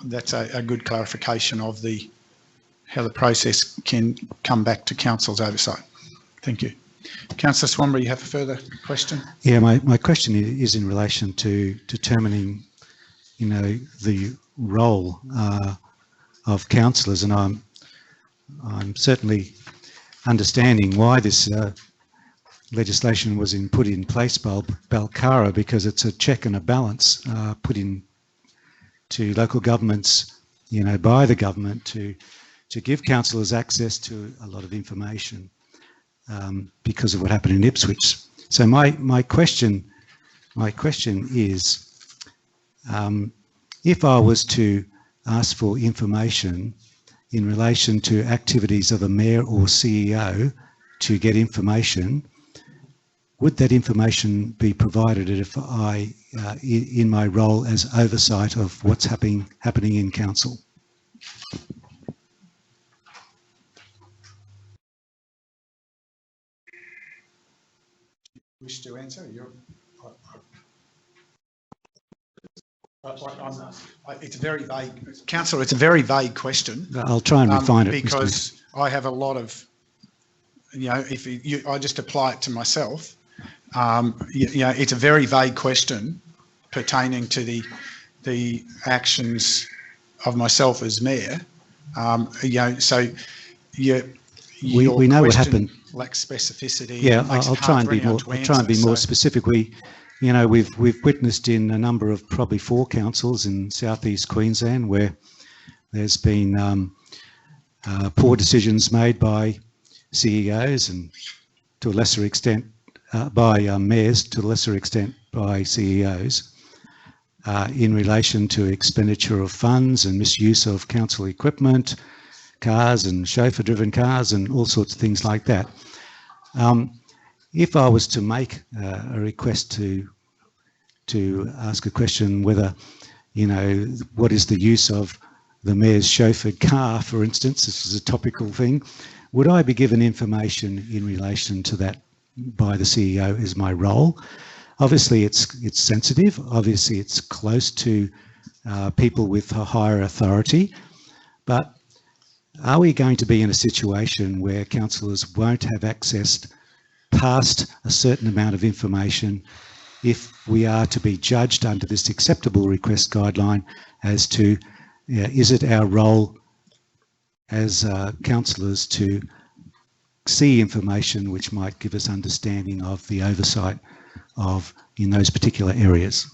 that's a good clarification of how the process can come back to council's oversight. Thank you. Councillor Swanbury, you have a further question? Yeah, my question is in relation to determining, the role of councillors, and I'm certainly understanding why this legislation was put in place by Balcara, because it's a check and a balance put in to local governments, by the government to give councillors access to a lot of information because of what happened in Ipswich. So my question is, if I was to ask for information in relation to activities of a mayor or CEO to get information, would that information be provided if I, in my role as oversight of what's happening in council? Wish to answer? It's a very vague, Councillor, it's a very vague question. I'll try and refine it. Because I have a lot of, if I just apply it to myself, it's a very vague question pertaining to the actions of myself as mayor. So we know what happened. Lacks specificity. Yeah, I'll try and be more specific. We've witnessed in a number of probably 4 councils in southeast Queensland where there's been poor decisions made by CEOs and to a lesser extent by mayors, to a lesser extent by CEOs in relation to expenditure of funds and misuse of council equipment, cars and chauffeur-driven cars and all sorts of things like that. If I was to make a request to ask a question whether, what is the use of the mayor's chauffeured car, for instance, this is a topical thing, would I be given information in relation to that by the CEO as my role? Obviously, it's sensitive. Obviously, it's close to people with a higher authority, but are we going to be in a situation where councillors won't have access past a certain amount of information if we are to be judged under this acceptable request guideline as to is it our role as councillors to see information which might give us understanding of the oversight of in those particular areas?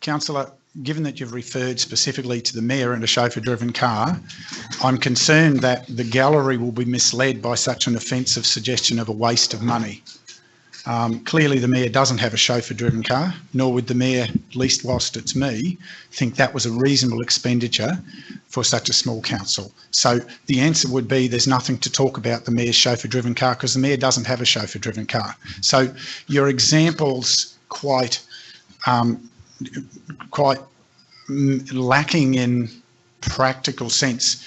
Councillor, given that you've referred specifically to the mayor and a chauffeur-driven car, I'm concerned that the gallery will be misled by such an offensive suggestion of a waste of money. Clearly the mayor doesn't have a chauffeur-driven car, nor would the mayor, least whilst it's me, think that was a reasonable expenditure for such a small council. So the answer would be there's nothing to talk about the mayor's chauffeur-driven car because the mayor doesn't have a chauffeur-driven car. So your example's quite lacking in practical sense.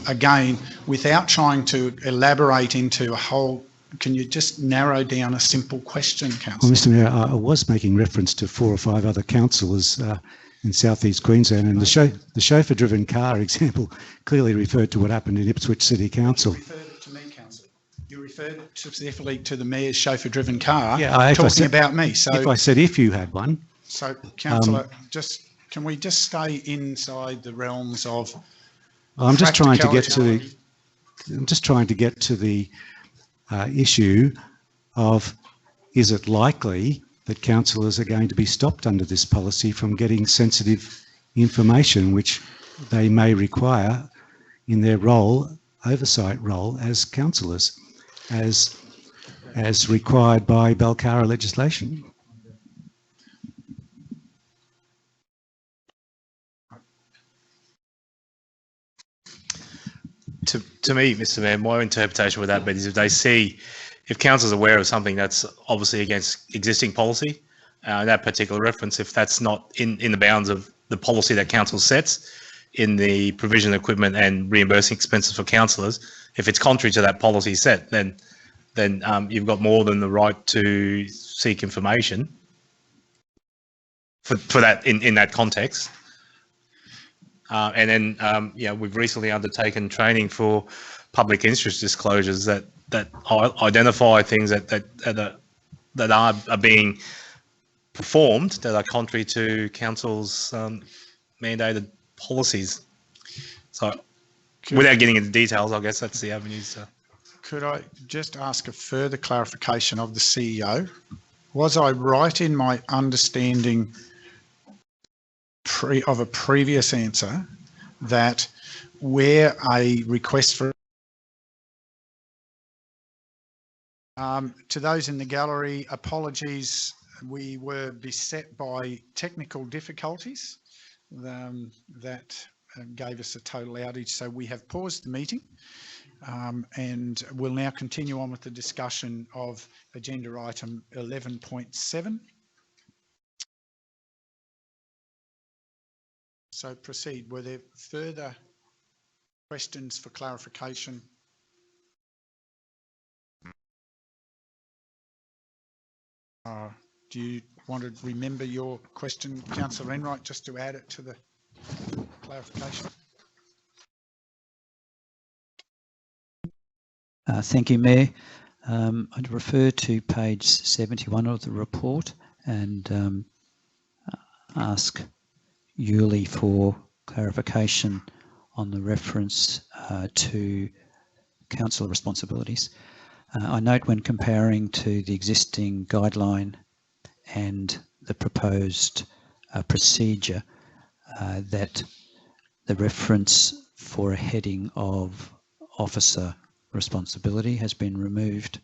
Again, without trying to elaborate into a whole, can you just narrow down a simple question, Councillor? Well, Mr Mayor, I was making reference to 4 or 5 other councillors in South East Queensland, and the chauffeur-driven car example clearly referred to what happened in Ipswich City Council. You referred it to me, Councillor. You referred it specifically to the mayor's chauffeur-driven car, talking about me. So if I said if you had one. So, Councillor, can we just stay inside the realms of? I'm just trying to get to the issue of, is it likely that councillors are going to be stopped under this policy from getting sensitive information which they may require in their oversight role as councillors, as required by Belcara legislation? To me, Mr. Mayor, my interpretation with that is if council's aware of something that's obviously against existing policy, that particular reference, if that's not in the bounds of the policy that council sets in the provision of equipment and reimbursing expenses for councillors, if it's contrary to that policy set, then you've got more than the right to seek information for that in that context. And then, we've recently undertaken training for public interest disclosures that identify things that are being performed that are contrary to council's mandated policies. So, without getting into details, I guess that's the avenues. Could I just ask a further clarification of the CEO? Was I right in my understanding of a previous answer that where a request for to those in the gallery, apologies, we were beset by technical difficulties that gave us a total outage, so we have paused the meeting and we'll now continue on with the discussion of agenda item 11.7. So proceed. Were there further questions for clarification? Do you want to remember your question, Councillor Enright, just to add it to the clarification? Thank you, Mayor. I'd refer to page 71 of the report and ask Yuli for clarification on the reference to council responsibilities. I note when comparing to the existing guideline and the proposed procedure that the reference for a heading of officer responsibility has been removed.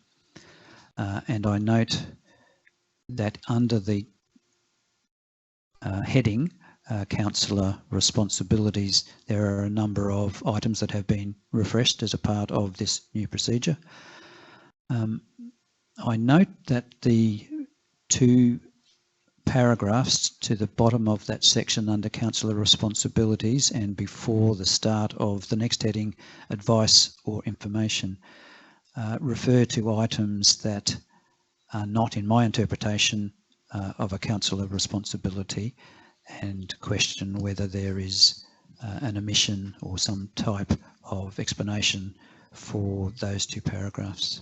And I note that under the heading councillor responsibilities, there are a number of items that have been refreshed as a part of this new procedure. I note that the 2 paragraphs to the bottom of that section under councillor responsibilities and before the start of the next heading, advice or information, refer to items that are not, in my interpretation, of a councillor responsibility, and question whether there is an omission or some type of explanation for those two paragraphs.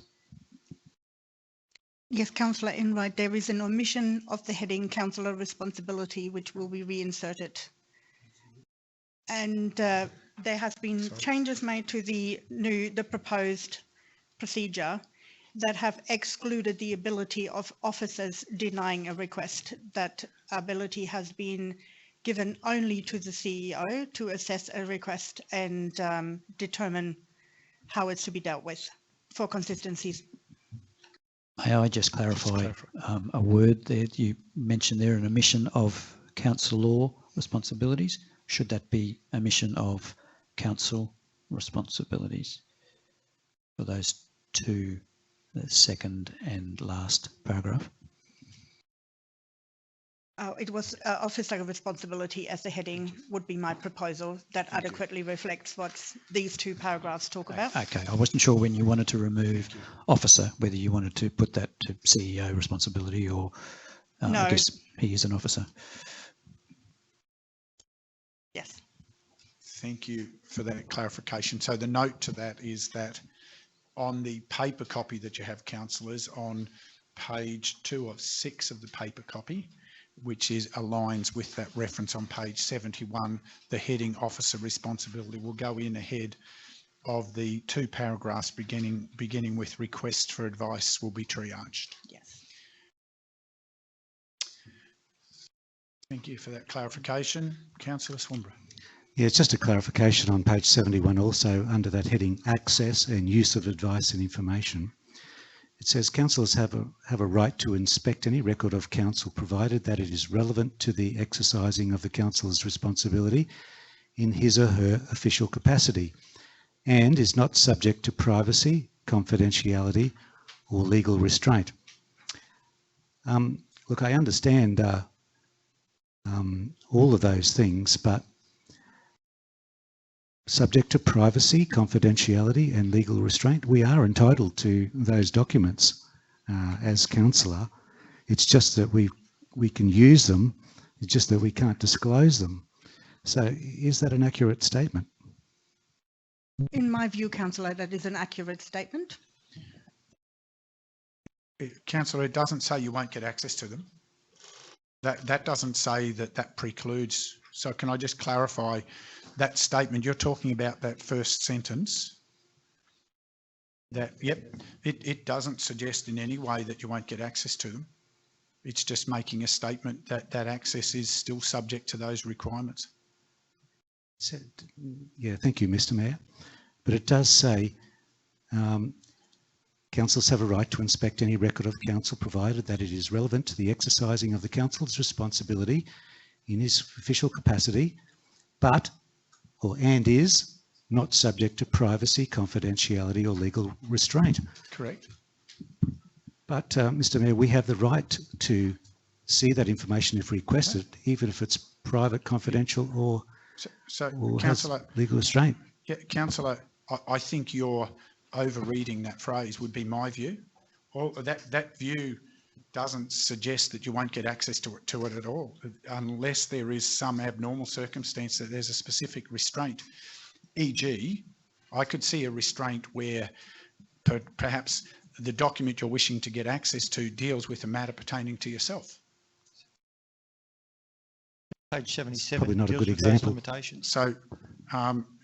Yes, Councillor Enright, there is an omission of the heading Councillor Responsibility, which will be reinserted. And there has been changes made to the proposed procedure that have excluded the ability of officers denying a request. That ability has been given only to the CEO to assess a request and determine how it's to be dealt with for consistencies. May I just clarify a word there? You mentioned there an omission of council law responsibilities. Should that be omission of council responsibilities for those two, the second and last paragraph? It was officer responsibility as the heading would be my proposal. That adequately reflects what these two paragraphs talk about. Okay, I wasn't sure when you wanted to remove officer, whether you wanted to put that to CEO responsibility or No. I guess he is an officer. Yes. Thank you for that clarification. So the note to that is that on the paper copy that you have, councillors, on page 2 of 6 of the paper copy, which aligns with that reference on page 71, the heading officer responsibility will go in ahead of the two paragraphs beginning with request for advice will be triaged. Yes. Thank you for that clarification. Councillor Swanborough. Yeah, it's just a clarification on page 71 also under that heading access and use of advice and information. It says councillors have a right to inspect any record of council provided that it is relevant to the exercising of the councillor's responsibility in his or her official capacity and is not subject to privacy, confidentiality or legal restraint. Look, I understand all of those things, but subject to privacy, confidentiality and legal restraint, we are entitled to those documents as councillor. It's just that we can use them, it's just that we can't disclose them. So is that an accurate statement? In my view, councillor, that is an accurate statement. Councillor, it doesn't say you won't get access to them. That doesn't say that precludes. So can I just clarify that statement? You're talking about that first sentence. That, yep, it doesn't suggest in any way that you won't get access to them. It's just making a statement that access is still subject to those requirements. So, yeah, thank you, Mr. Mayor. But it does say councillors have a right to inspect any record of council provided that it is relevant to the exercising of the council's responsibility in his official capacity, and is not subject to privacy, confidentiality or legal restraint. Correct. But Mr. Mayor, we have the right to see that information if requested, even if it's private, confidential or Councillor, legal restraint. Yeah, Councillor, I think you're over-reading that phrase, would be my view. Well, that view doesn't suggest that you won't get access to it at all, unless there is some abnormal circumstance that there's a specific restraint. E.g., I could see a restraint where perhaps the document you're wishing to get access to deals with a matter pertaining to yourself. Page 77 probably not a deals good with those example. limitations. So,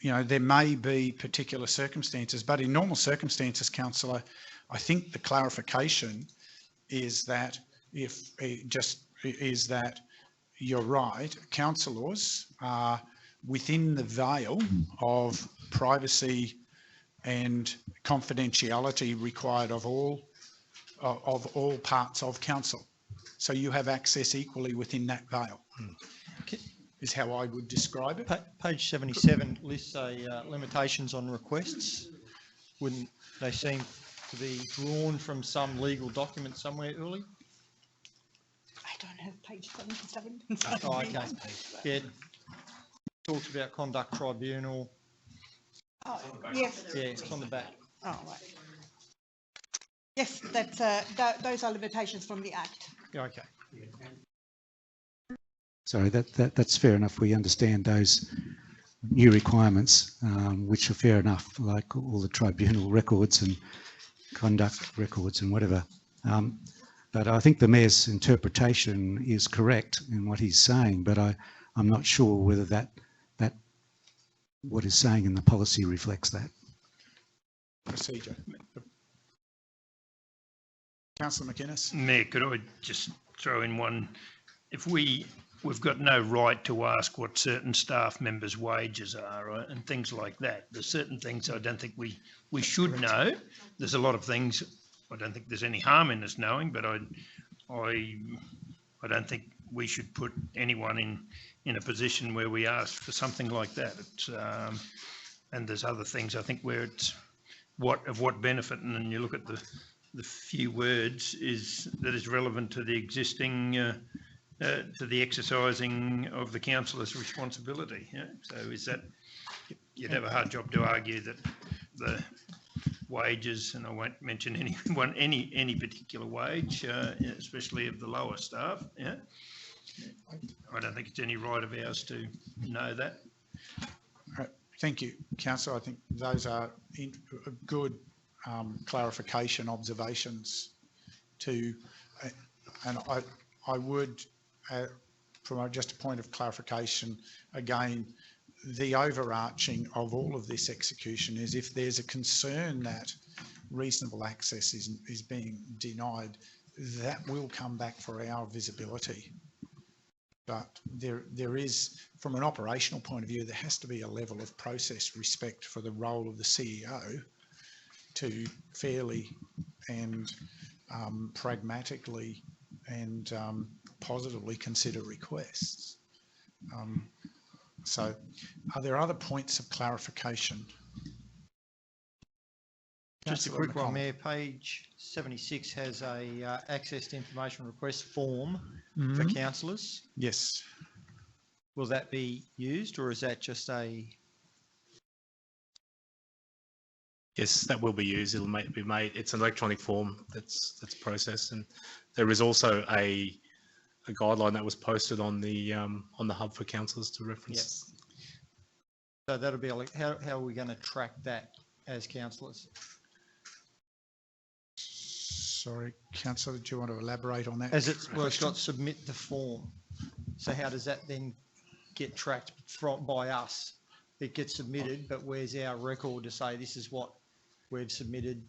you know, there may be particular circumstances, but in normal circumstances, Councillor, I think the clarification is that that you're right, councillors are within the veil of privacy and confidentiality required of all parts of council. So you have access equally within that veil. Is how I would describe it. Page 77 lists limitations on requests. Wouldn't they seem to be drawn from some legal document somewhere early? I don't have page 77. Oh, okay. Yeah. Talks about conduct tribunal. Oh, yes. Yeah, it's on the back. Oh, right. Yes, those are limitations from the Act. Yeah, okay. Sorry, that's fair enough. We understand those new requirements, which are fair enough, like all the tribunal records and conduct records and whatever. But I think the Mayor's interpretation is correct in what he's saying, but I'm not sure whether that what he's saying in the policy reflects that. Procedure. Councillor McInnes. Mayor, could I just throw in one? If we've got no right to ask what certain staff members' wages are, right, and things like that. There's certain things I don't think we should know. There's a lot of things I don't think there's any harm in us knowing, but I don't think we should put anyone in a position where we ask for something like that. It's, and there's other things I think where it's of what benefit, and then you look at the few words that is relevant to the existing to the exercising of the councillor's responsibility. Yeah? So is that, you'd have a hard job to argue that the wages, and I won't mention any particular wage, especially of the lower staff. Yeah, I don't think it's any right of ours to know that. Thank you, Councillor. I think those are good clarification observations to, and I would, from just a point of clarification, again, the overarching of all of this execution is if there's a concern that reasonable access is being denied, that will come back for our visibility. But there is, from an operational point of view, there has to be a level of process respect for the role of the CEO to fairly and pragmatically and positively consider requests. So are there other points of clarification? Just a quick one, Mayor. Page 76 has a access to information request form for councillors. Yes. Will that be used, or is that just a? Yes, that will be used. It'll be made. It's an electronic form that's processed, and there is also a guideline that was posted on the hub for councillors to reference. Yes. So that'll be like, how are we going to track that as councillors? Sorry, Councillor, do you want to elaborate on that? As it's got submit the form. So how does that then get tracked by us? It gets submitted, but where's our record to say this is what we've submitted?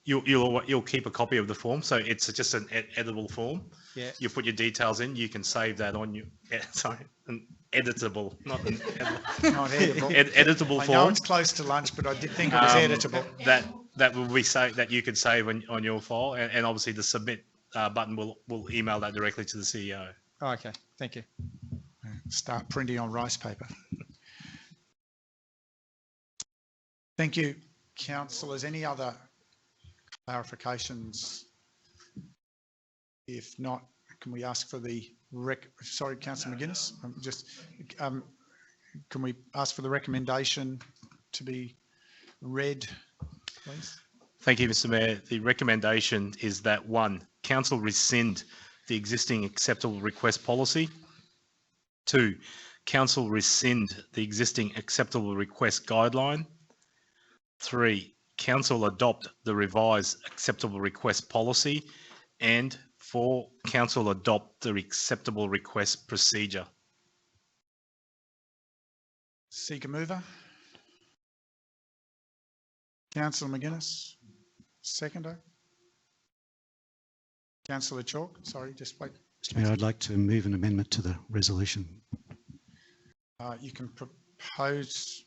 You'll keep a copy of the form, so it's just an editable form. Yeah. You put your details in. You can save that on your an editable, not an editable. Not editable. Editable form. I know it's close to lunch, but I did think it was editable. That will be that you can save on your file, and obviously the submit button will email that directly to the CEO. Oh, okay, thank you. Start printing on rice paper. Thank you, councillors. Any other clarifications? If not, can we ask for the sorry, Councillor McGuinness, can we ask for the recommendation to be read, please? Thank you, Mr. Mayor. The recommendation is that 1, council rescind the existing acceptable request policy. 2, council rescind the existing acceptable request guideline. 3, council adopt the revised acceptable request policy. And 4, council adopt the acceptable request procedure. Seeker mover. Councillor McGuinness. Seconder. Councillor Chalk. Sorry, just wait. Mr. Mayor, I'd like to move an amendment to the resolution. You can propose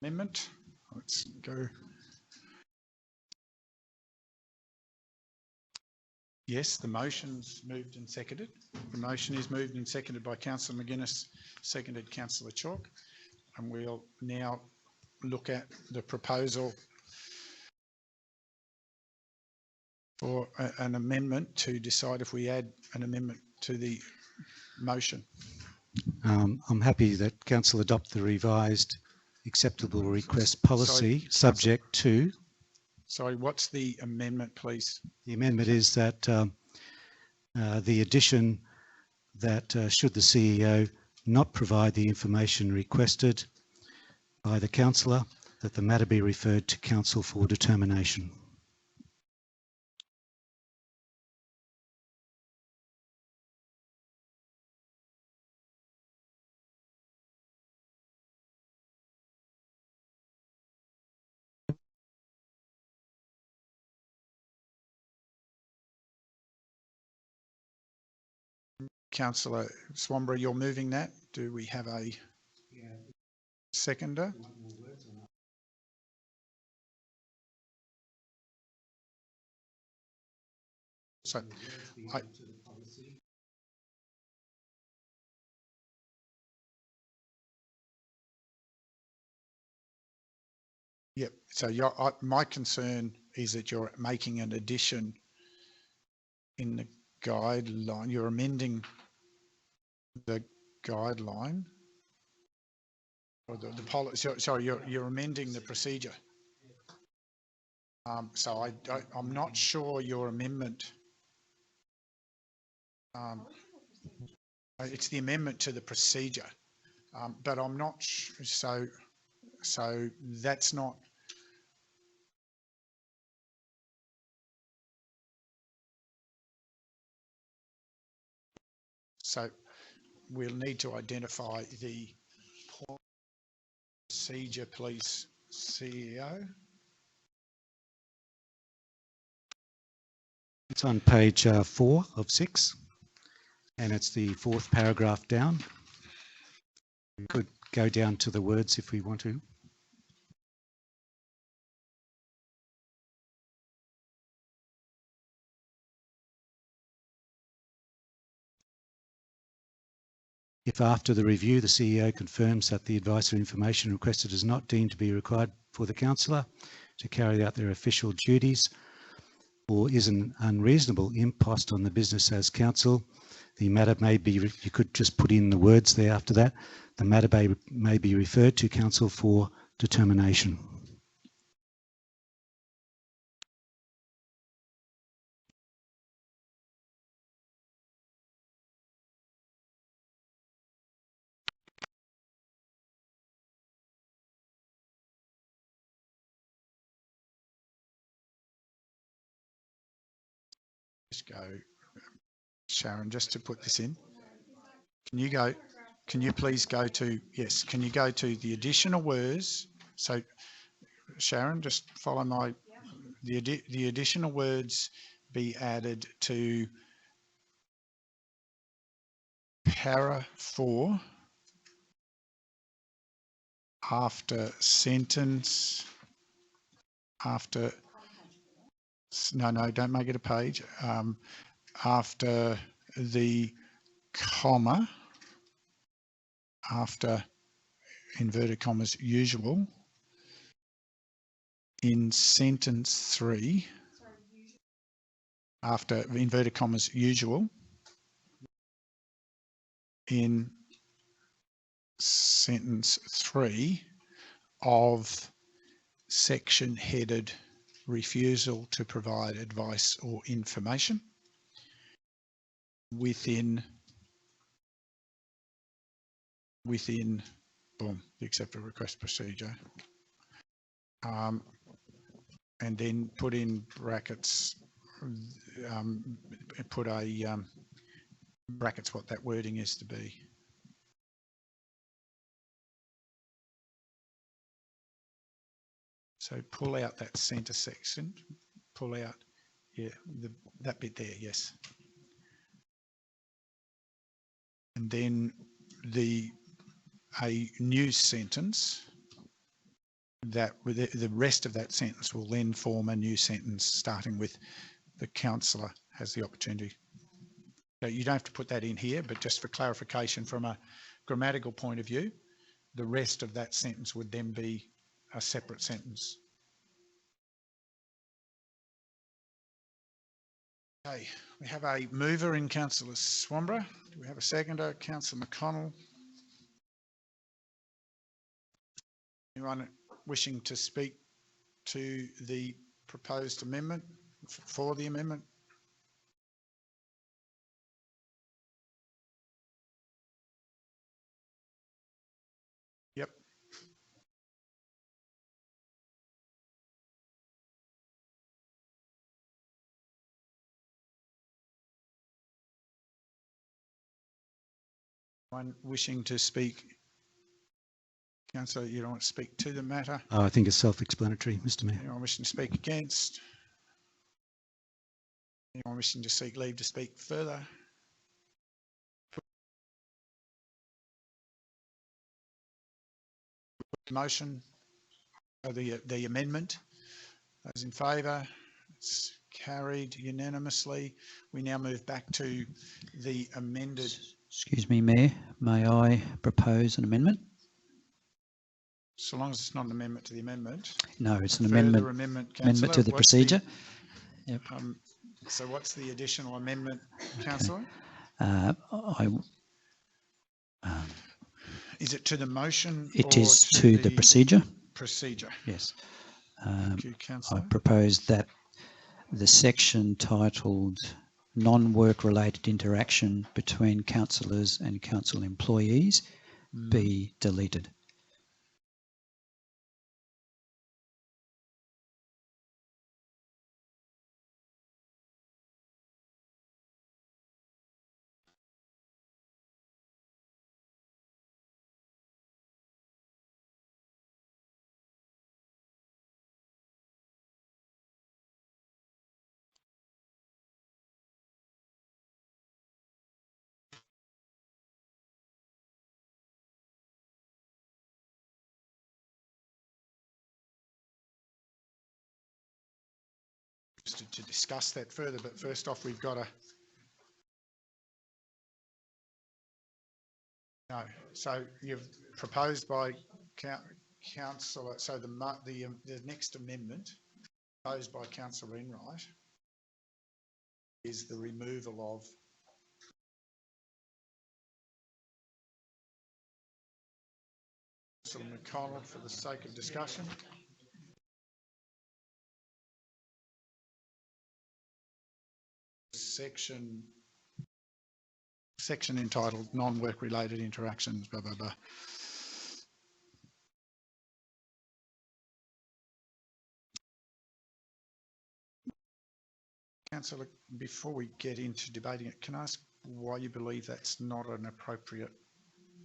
amendment. Let's go. Yes, the motion's moved and seconded. The motion is moved and seconded by Councillor McGuinness, seconded Councillor Chalk. And we'll now look at the proposal for an amendment to decide if we add an amendment to the motion. I'm happy that council adopt the revised acceptable request policy subject to. Sorry, what's the amendment, please? The amendment is that the addition that should the CEO not provide the information requested by the councillor, that the matter be referred to council for determination. Councillor Swanborough, you're moving that. Do we have a seconder? So, yep. So my concern is that you're making an addition in the guideline. You're amending the guideline, or the policy. Sorry, you're amending the procedure. So I'm not sure your amendment. It's the amendment to the procedure, but I'm not so that's not. So we'll need to identify the procedure, please, CEO. It's on page 4 of 6, and it's the 4th paragraph down. We could go down to the words if we want to. If after the review the CEO confirms that the advice or information requested is not deemed to be required for the councillor to carry out their official duties, or is an unreasonable impost on the business as council, the matter may be, you could just put in the words there after that, the matter may be referred to council for determination. Just go, Sharon, just to put this in. Can you please go to, yes, can you go to the additional words? So Sharon, just follow the additional words be added to para 4 after sentence, no, don't make it a page. After the comma, after inverted commas usual, in sentence 3, after inverted commas usual, in sentence 3 of section headed refusal to provide advice or information within boom, the accepted request procedure, and then put in brackets, put a brackets what that wording is to be. So pull out that centre section, pull out, yeah, that bit there, yes. And then a new sentence that the rest of that sentence will then form a new sentence starting with the councillor has the opportunity. So you don't have to put that in here, but just for clarification from a grammatical point of view, the rest of that sentence would then be a separate sentence. Okay, we have a mover in Councillor Swanborough. Do we have a seconder? Councillor McConnell. Anyone wishing to speak to the proposed amendment, for the amendment? One wishing to speak? Councillor, you don't want to speak to the matter? I think it's self-explanatory, Mr. Mayor. Anyone wishing to speak against? Anyone wishing to seek leave to speak further? Motion, the amendment. Those in favour? It's carried unanimously. We now move back to the amended. Excuse me, Mayor, may I propose an amendment? So long as it's not an amendment to the amendment. No, it's an Further amendment Councillor, to the procedure. Yep. So what's the additional amendment, Councillor? Is it to the motion? It or is to the procedure. Procedure. Yes. Thank you, Councillor. I propose that the section titled non-work related interaction between councillors and council employees be deleted. To discuss that further, but first off, we've got to. No, so you've proposed by Councillor. So the next amendment proposed by Councillor Enright is the removal of Councillor McConnell for the sake of discussion. Section entitled non-work related interactions, blah, blah, blah. Councillor, before we get into debating it, can I ask why you believe that's not an appropriate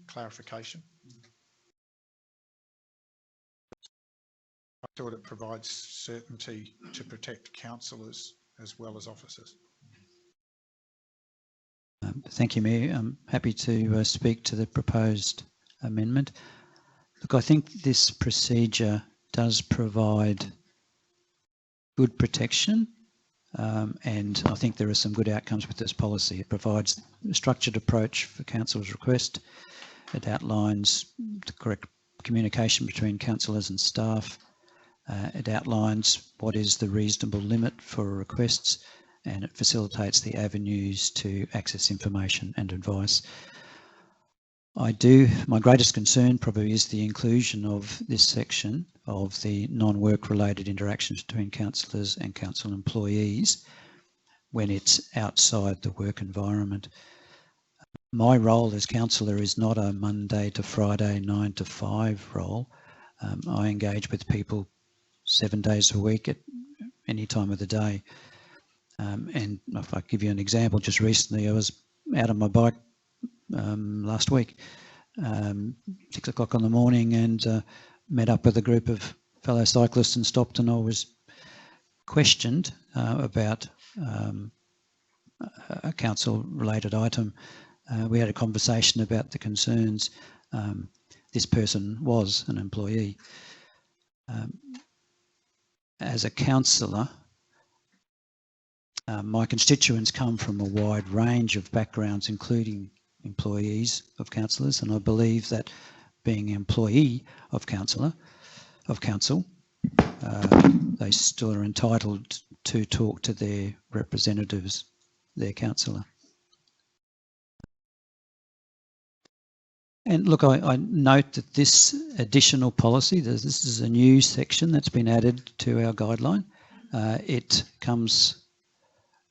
clarification? I thought it provides certainty to protect councillors as well as officers. Thank you, Mayor. I'm happy to speak to the proposed amendment. Look, I think this procedure does provide good protection, and I think there are some good outcomes with this policy. It provides a structured approach for council's request. It outlines the correct communication between councillors and staff. It outlines what is the reasonable limit for requests, and it facilitates the avenues to access information and advice. My greatest concern probably is the inclusion of this section of the non-work related interactions between councillors and council employees when it's outside the work environment. My role as councillor is not a Monday to Friday 9 to 5 role. I engage with people 7 days a week at any time of the day. And if I give you an example, just recently I was out on my bike last week, 6 o'clock in the morning, and met up with a group of fellow cyclists and stopped, and I was questioned about a council related item. We had a conversation about the concerns. This person was an employee. As a councillor, my constituents come from a wide range of backgrounds, including employees of councillors, and I believe that being an employee of council, they still are entitled to talk to their representatives, their councillor. And look, I note that this additional policy, this is a new section that's been added to our guideline. It comes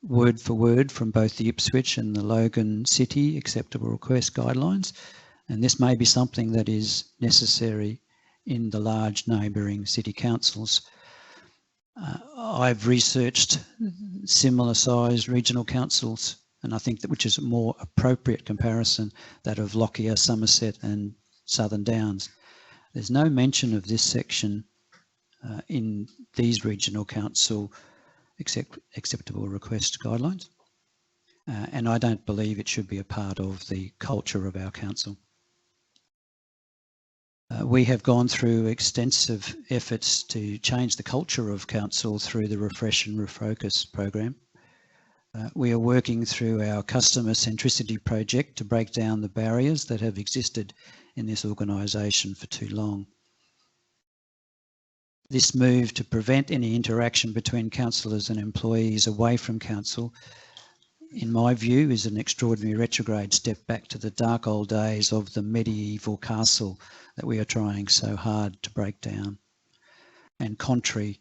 word for word from both the Ipswich and the Logan City acceptable request guidelines, and this may be something that is necessary in the large neighbouring city councils. I've researched similar sized regional councils and I think that which is a more appropriate comparison, that of Lockyer, Somerset and Southern Downs. There's no mention of this section in these regional council acceptable request guidelines, and I don't believe it should be a part of the culture of our council. We have gone through extensive efforts to change the culture of council through the Refresh and Refocus program. We are working through our customer centricity project to break down the barriers that have existed in this organisation for too long. This move to prevent any interaction between councillors and employees away from council, in my view, is an extraordinary retrograde step back to the dark old days of the medieval castle that we are trying so hard to break down, and contrary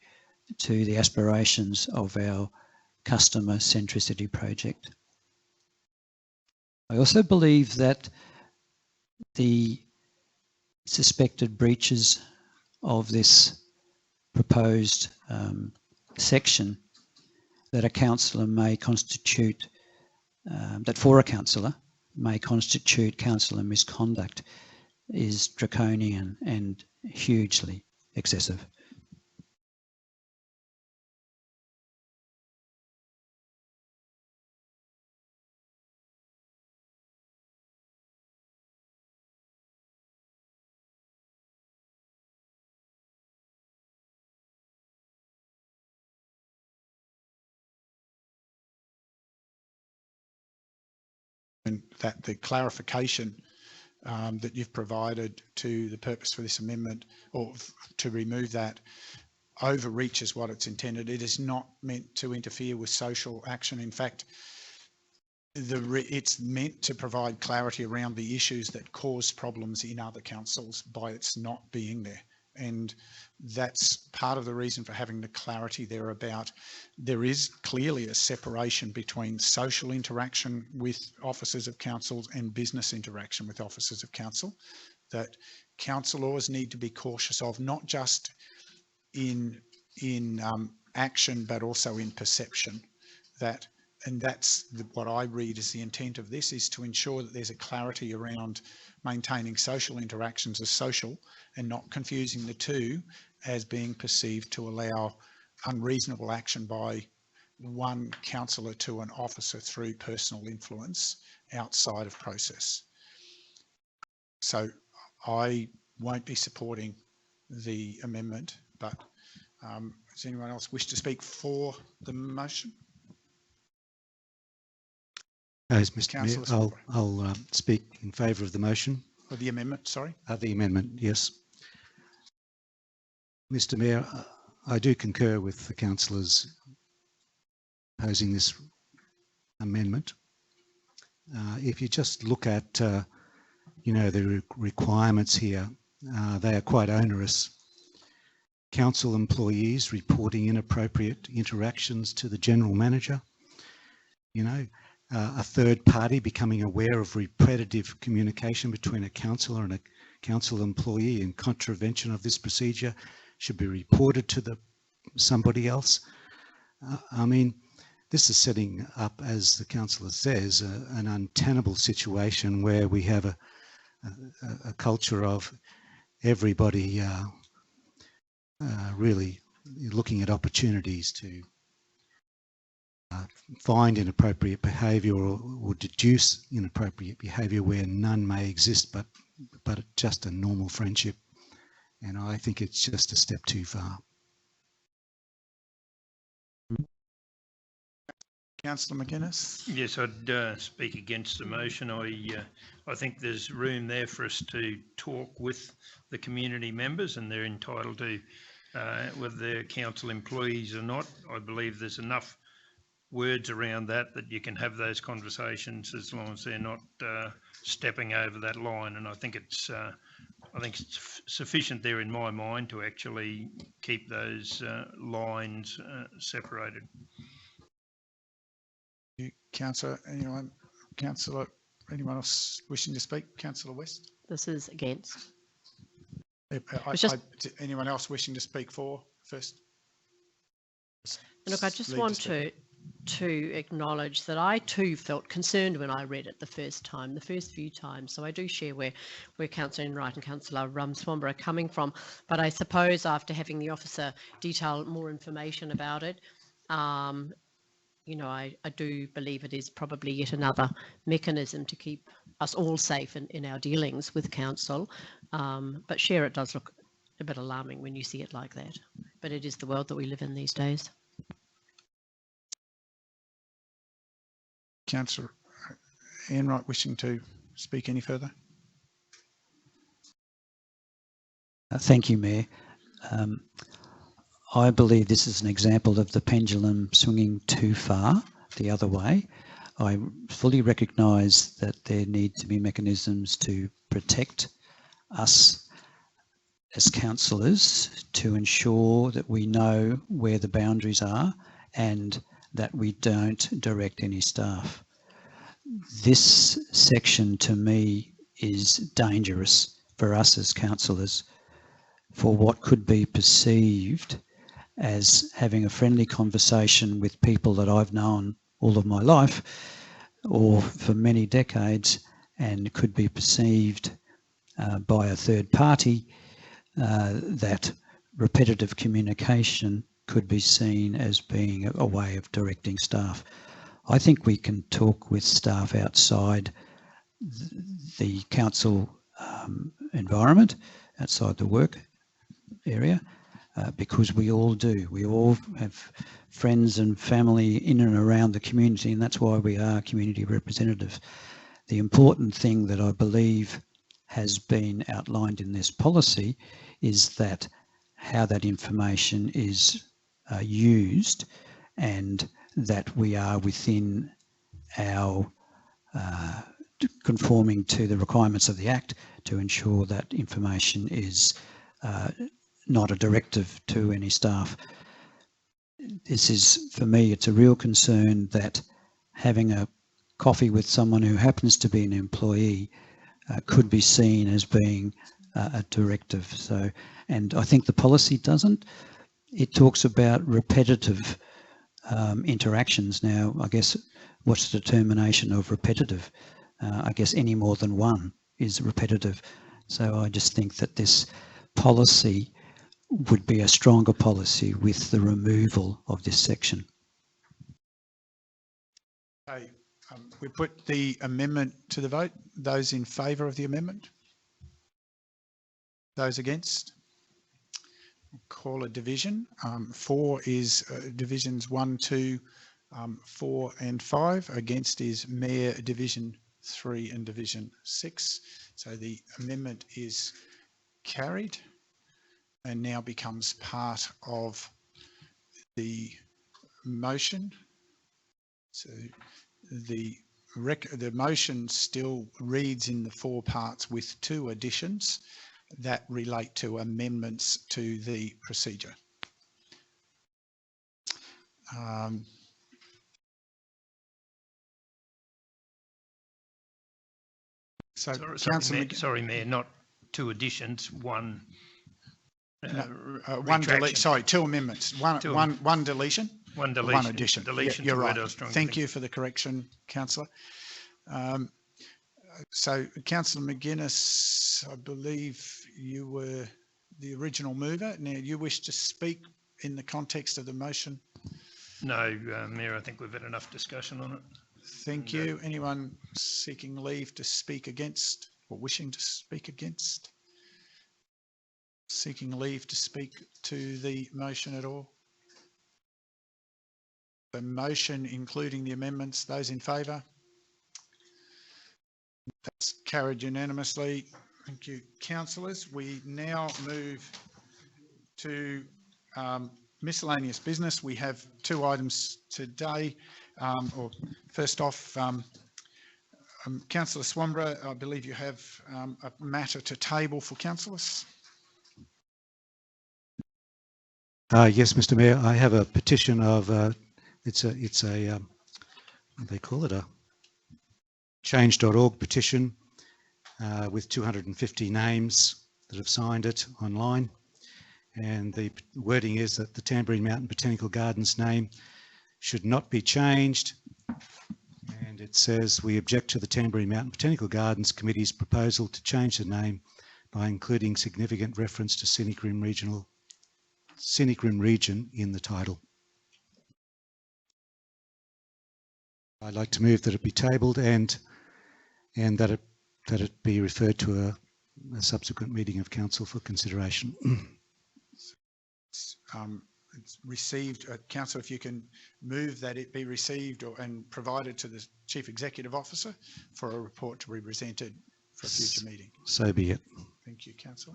to the aspirations of our customer centricity project. I also believe that the suspected breaches of this proposed section that a councillor may constitute, that for a councillor may constitute councillor misconduct, is draconian and hugely excessive. And that the clarification that you've provided to the purpose for this amendment, or to remove that, overreaches what it's intended. It is not meant to interfere with social action. In fact, it's meant to provide clarity around the issues that cause problems in other councils by its not being there. And that's part of the reason for having the clarity there about there is clearly a separation between social interaction with officers of councils and business interaction with officers of council, that councillors need to be cautious of, not just in action but also in perception. And that's what I read as the intent of this, is to ensure that there's a clarity around maintaining social interactions as social and not confusing the two as being perceived to allow unreasonable action by one councillor to an officer through personal influence outside of process. So I won't be supporting the amendment, but does anyone else wish to speak for the motion? As Mr. Mayor, I'll speak in favour of the motion. Or the amendment, sorry? The amendment, yes. Mr. Mayor, I do concur with the councillors opposing this amendment. If you just look at, you know, the requirements here, they are quite onerous. Council employees reporting inappropriate interactions to the general manager, you know, a third party becoming aware of repetitive communication between a councillor and a council employee in contravention of this procedure should be reported to somebody else. I mean, this is setting up, as the councillor says, an untenable situation where we have a culture of everybody really looking at opportunities to find inappropriate behaviour or deduce inappropriate behaviour where none may exist, but just a normal friendship. And I think it's just a step too far. Councillor McInnes? Yes, I'd speak against the motion. I think there's room there for us to talk with the community members, and they're entitled to, whether they're council employees or not. I believe there's enough words around that you can have those conversations as long as they're not stepping over that line. And I think it's sufficient there in my mind to actually keep those lines separated. Councillor, anyone else wishing to speak? Councillor West? This is against. Anyone else wishing to speak for first? Look, I just want to to acknowledge that I too felt concerned when I read it the first few times. So I do share where Councillor Enright and Councillor Swanborough are coming from. But I suppose after having the officer detail more information about it, you know, I do believe it is probably yet another mechanism to keep us all safe in our dealings with council. But Chair, it does look a bit alarming when you see it like that. But it is the world that we live in these days. Councillor Enright wishing to speak any further? Thank you, Mayor. I believe this is an example of the pendulum swinging too far the other way. I fully recognise that there need to be mechanisms to protect us as councillors, to ensure that we know where the boundaries are and that we don't direct any staff. This section to me is dangerous for us as councillors, for what could be perceived as having a friendly conversation with people that I've known all of my life or for many decades, and could be perceived by a third party that repetitive communication could be seen as being a way of directing staff. I think we can talk with staff outside the council environment, outside the work area, because we all do. We all have friends and family in and around the community, and that's why we are community representatives. The important thing that I believe has been outlined in this policy is that how that information is used, and that we are within our conforming to the requirements of the Act to ensure that information is not a directive to any staff. This is, for me, it's a real concern that having a coffee with someone who happens to be an employee could be seen as being a directive. So, and I think the policy doesn't. It talks about repetitive interactions. Now, I guess, what's the determination of repetitive? I guess any more than one is repetitive. So I just think that this policy would be a stronger policy with the removal of this section. Okay, we put the amendment to the vote. Those in favour of the amendment? Those against? Call a division. 4 is divisions 1, 2, 4 and 5. Against is Mayor Division 3 and Division 6. So the amendment is carried and now becomes part of the motion. So the motion still reads in the 4 parts with 2 additions that relate to amendments to the procedure. Sorry, Mayor, not 2 additions, one. One delete. Sorry, 2 amendments. One deletion. One deletion. One addition. Deletion. You're right. Thank you for the correction, Councillor. So, Councillor McGuinness, I believe you were the original mover. Now, you wish to speak in the context of the motion? No, Mayor, I think we've had enough discussion on it. Thank you. Anyone seeking leave to speak against or wishing to speak against? Seeking leave to speak to the motion at all? The motion, including the amendments, those in favour? That's carried unanimously. Thank you, councillors. We now move to miscellaneous business. We have 2 items today. First off, Councillor Swanborough, I believe you have a matter to table for councillors. Yes, Mr. Mayor, I have a petition of it's a what do they call it, a change.org petition with 250 names that have signed it online, and the wording is that the Tamborine Mountain Botanical Gardens name should not be changed. And it says, we object to the Tamborine Mountain Botanical Gardens Committee's proposal to change the name by including significant reference to Scenic Rim Region in the title. I'd like to move that it be tabled and that it be referred to a subsequent meeting of council for consideration. It's received, Councillor, if you can move that it be received and provided to the Chief Executive Officer for a report to be presented for a future meeting. So be it. Thank you, Councillor.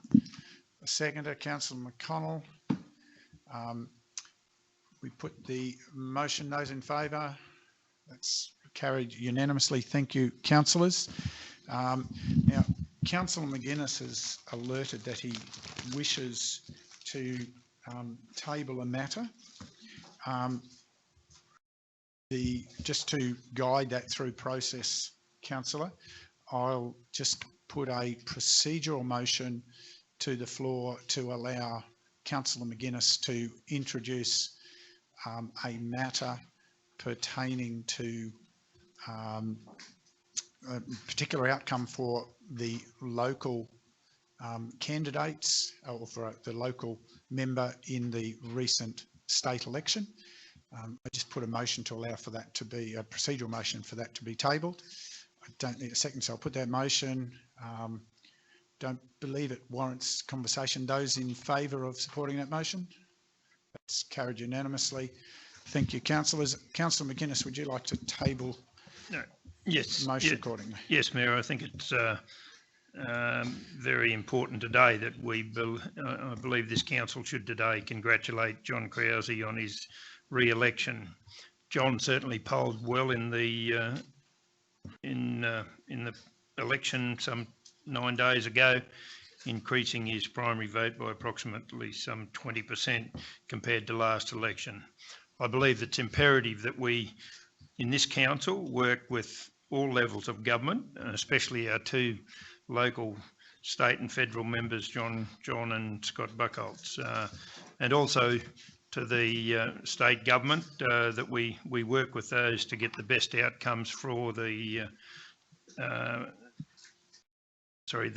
A seconder, Councillor McConnell. We put the motion, those in favour. That's carried unanimously. Thank you, councillors. Now, Councillor McGuinness has alerted that he wishes to table a matter. Just to guide that through process, Councillor, I'll just put a procedural motion to the floor to allow Councillor McGuinness to introduce a matter pertaining to a particular outcome for the local candidates or for the local member in the recent state election. I just put a motion to allow for that to be a procedural motion for that to be tabled. I don't need a second, so I'll put that motion. Don't believe it warrants conversation. Those in favour of supporting that motion? That's carried unanimously. Thank you, councillors. Councillor McGuinness, would you like to table yes, motion accordingly? Yes, Mayor. I think it's very important today that I believe this council should today congratulate John Krause on his re-election. John certainly polled well in the election some 9 days ago, increasing his primary vote by approximately some 20% compared to last election. I believe it's imperative that we, in this council, work with all levels of government, especially our two local state and federal members, John and Scott Buckholz, and also to the state government, that we work with those to get the best outcomes for the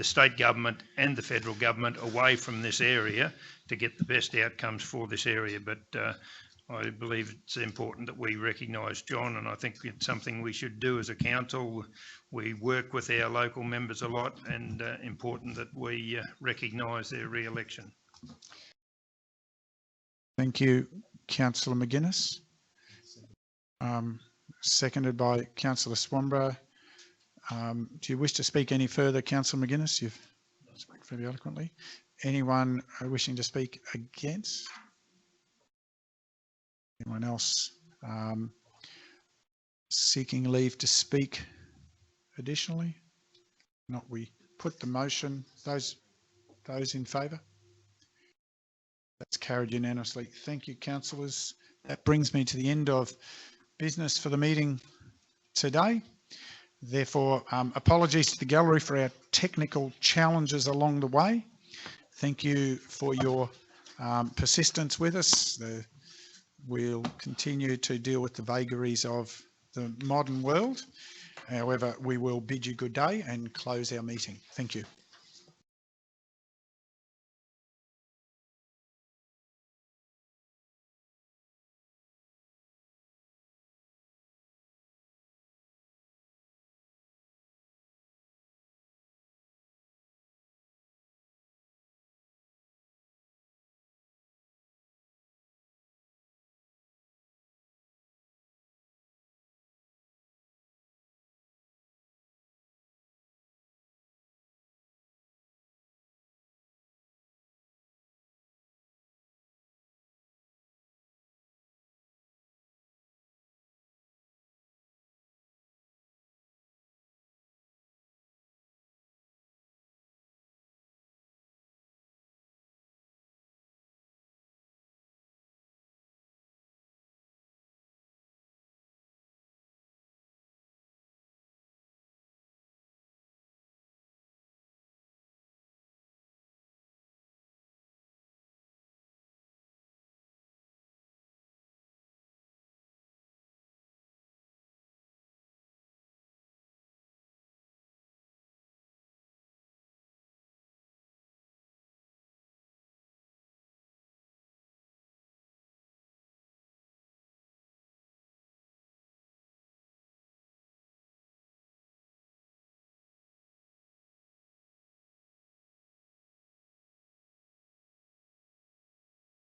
state government and the federal government away from this area to get the best outcomes for this area. But I believe it's important that we recognise John, and I think it's something we should do as a council. We work with our local members a lot, and important that we recognise their re-election. Thank you, Councillor McGuinness. Seconded by Councillor Swanborough. Do you wish to speak any further, Councillor McGuinness? You've spoken very eloquently. Anyone wishing to speak against? Anyone else seeking leave to speak additionally? Not. We put the motion. Those in favour? That's carried unanimously. Thank you, councillors. That brings me to the end of business for the meeting today. Therefore, apologies to the gallery for our technical challenges along the way. Thank you for your persistence with us. We'll continue to deal with the vagaries of the modern world. However, we will bid you good day and close our meeting. Thank you.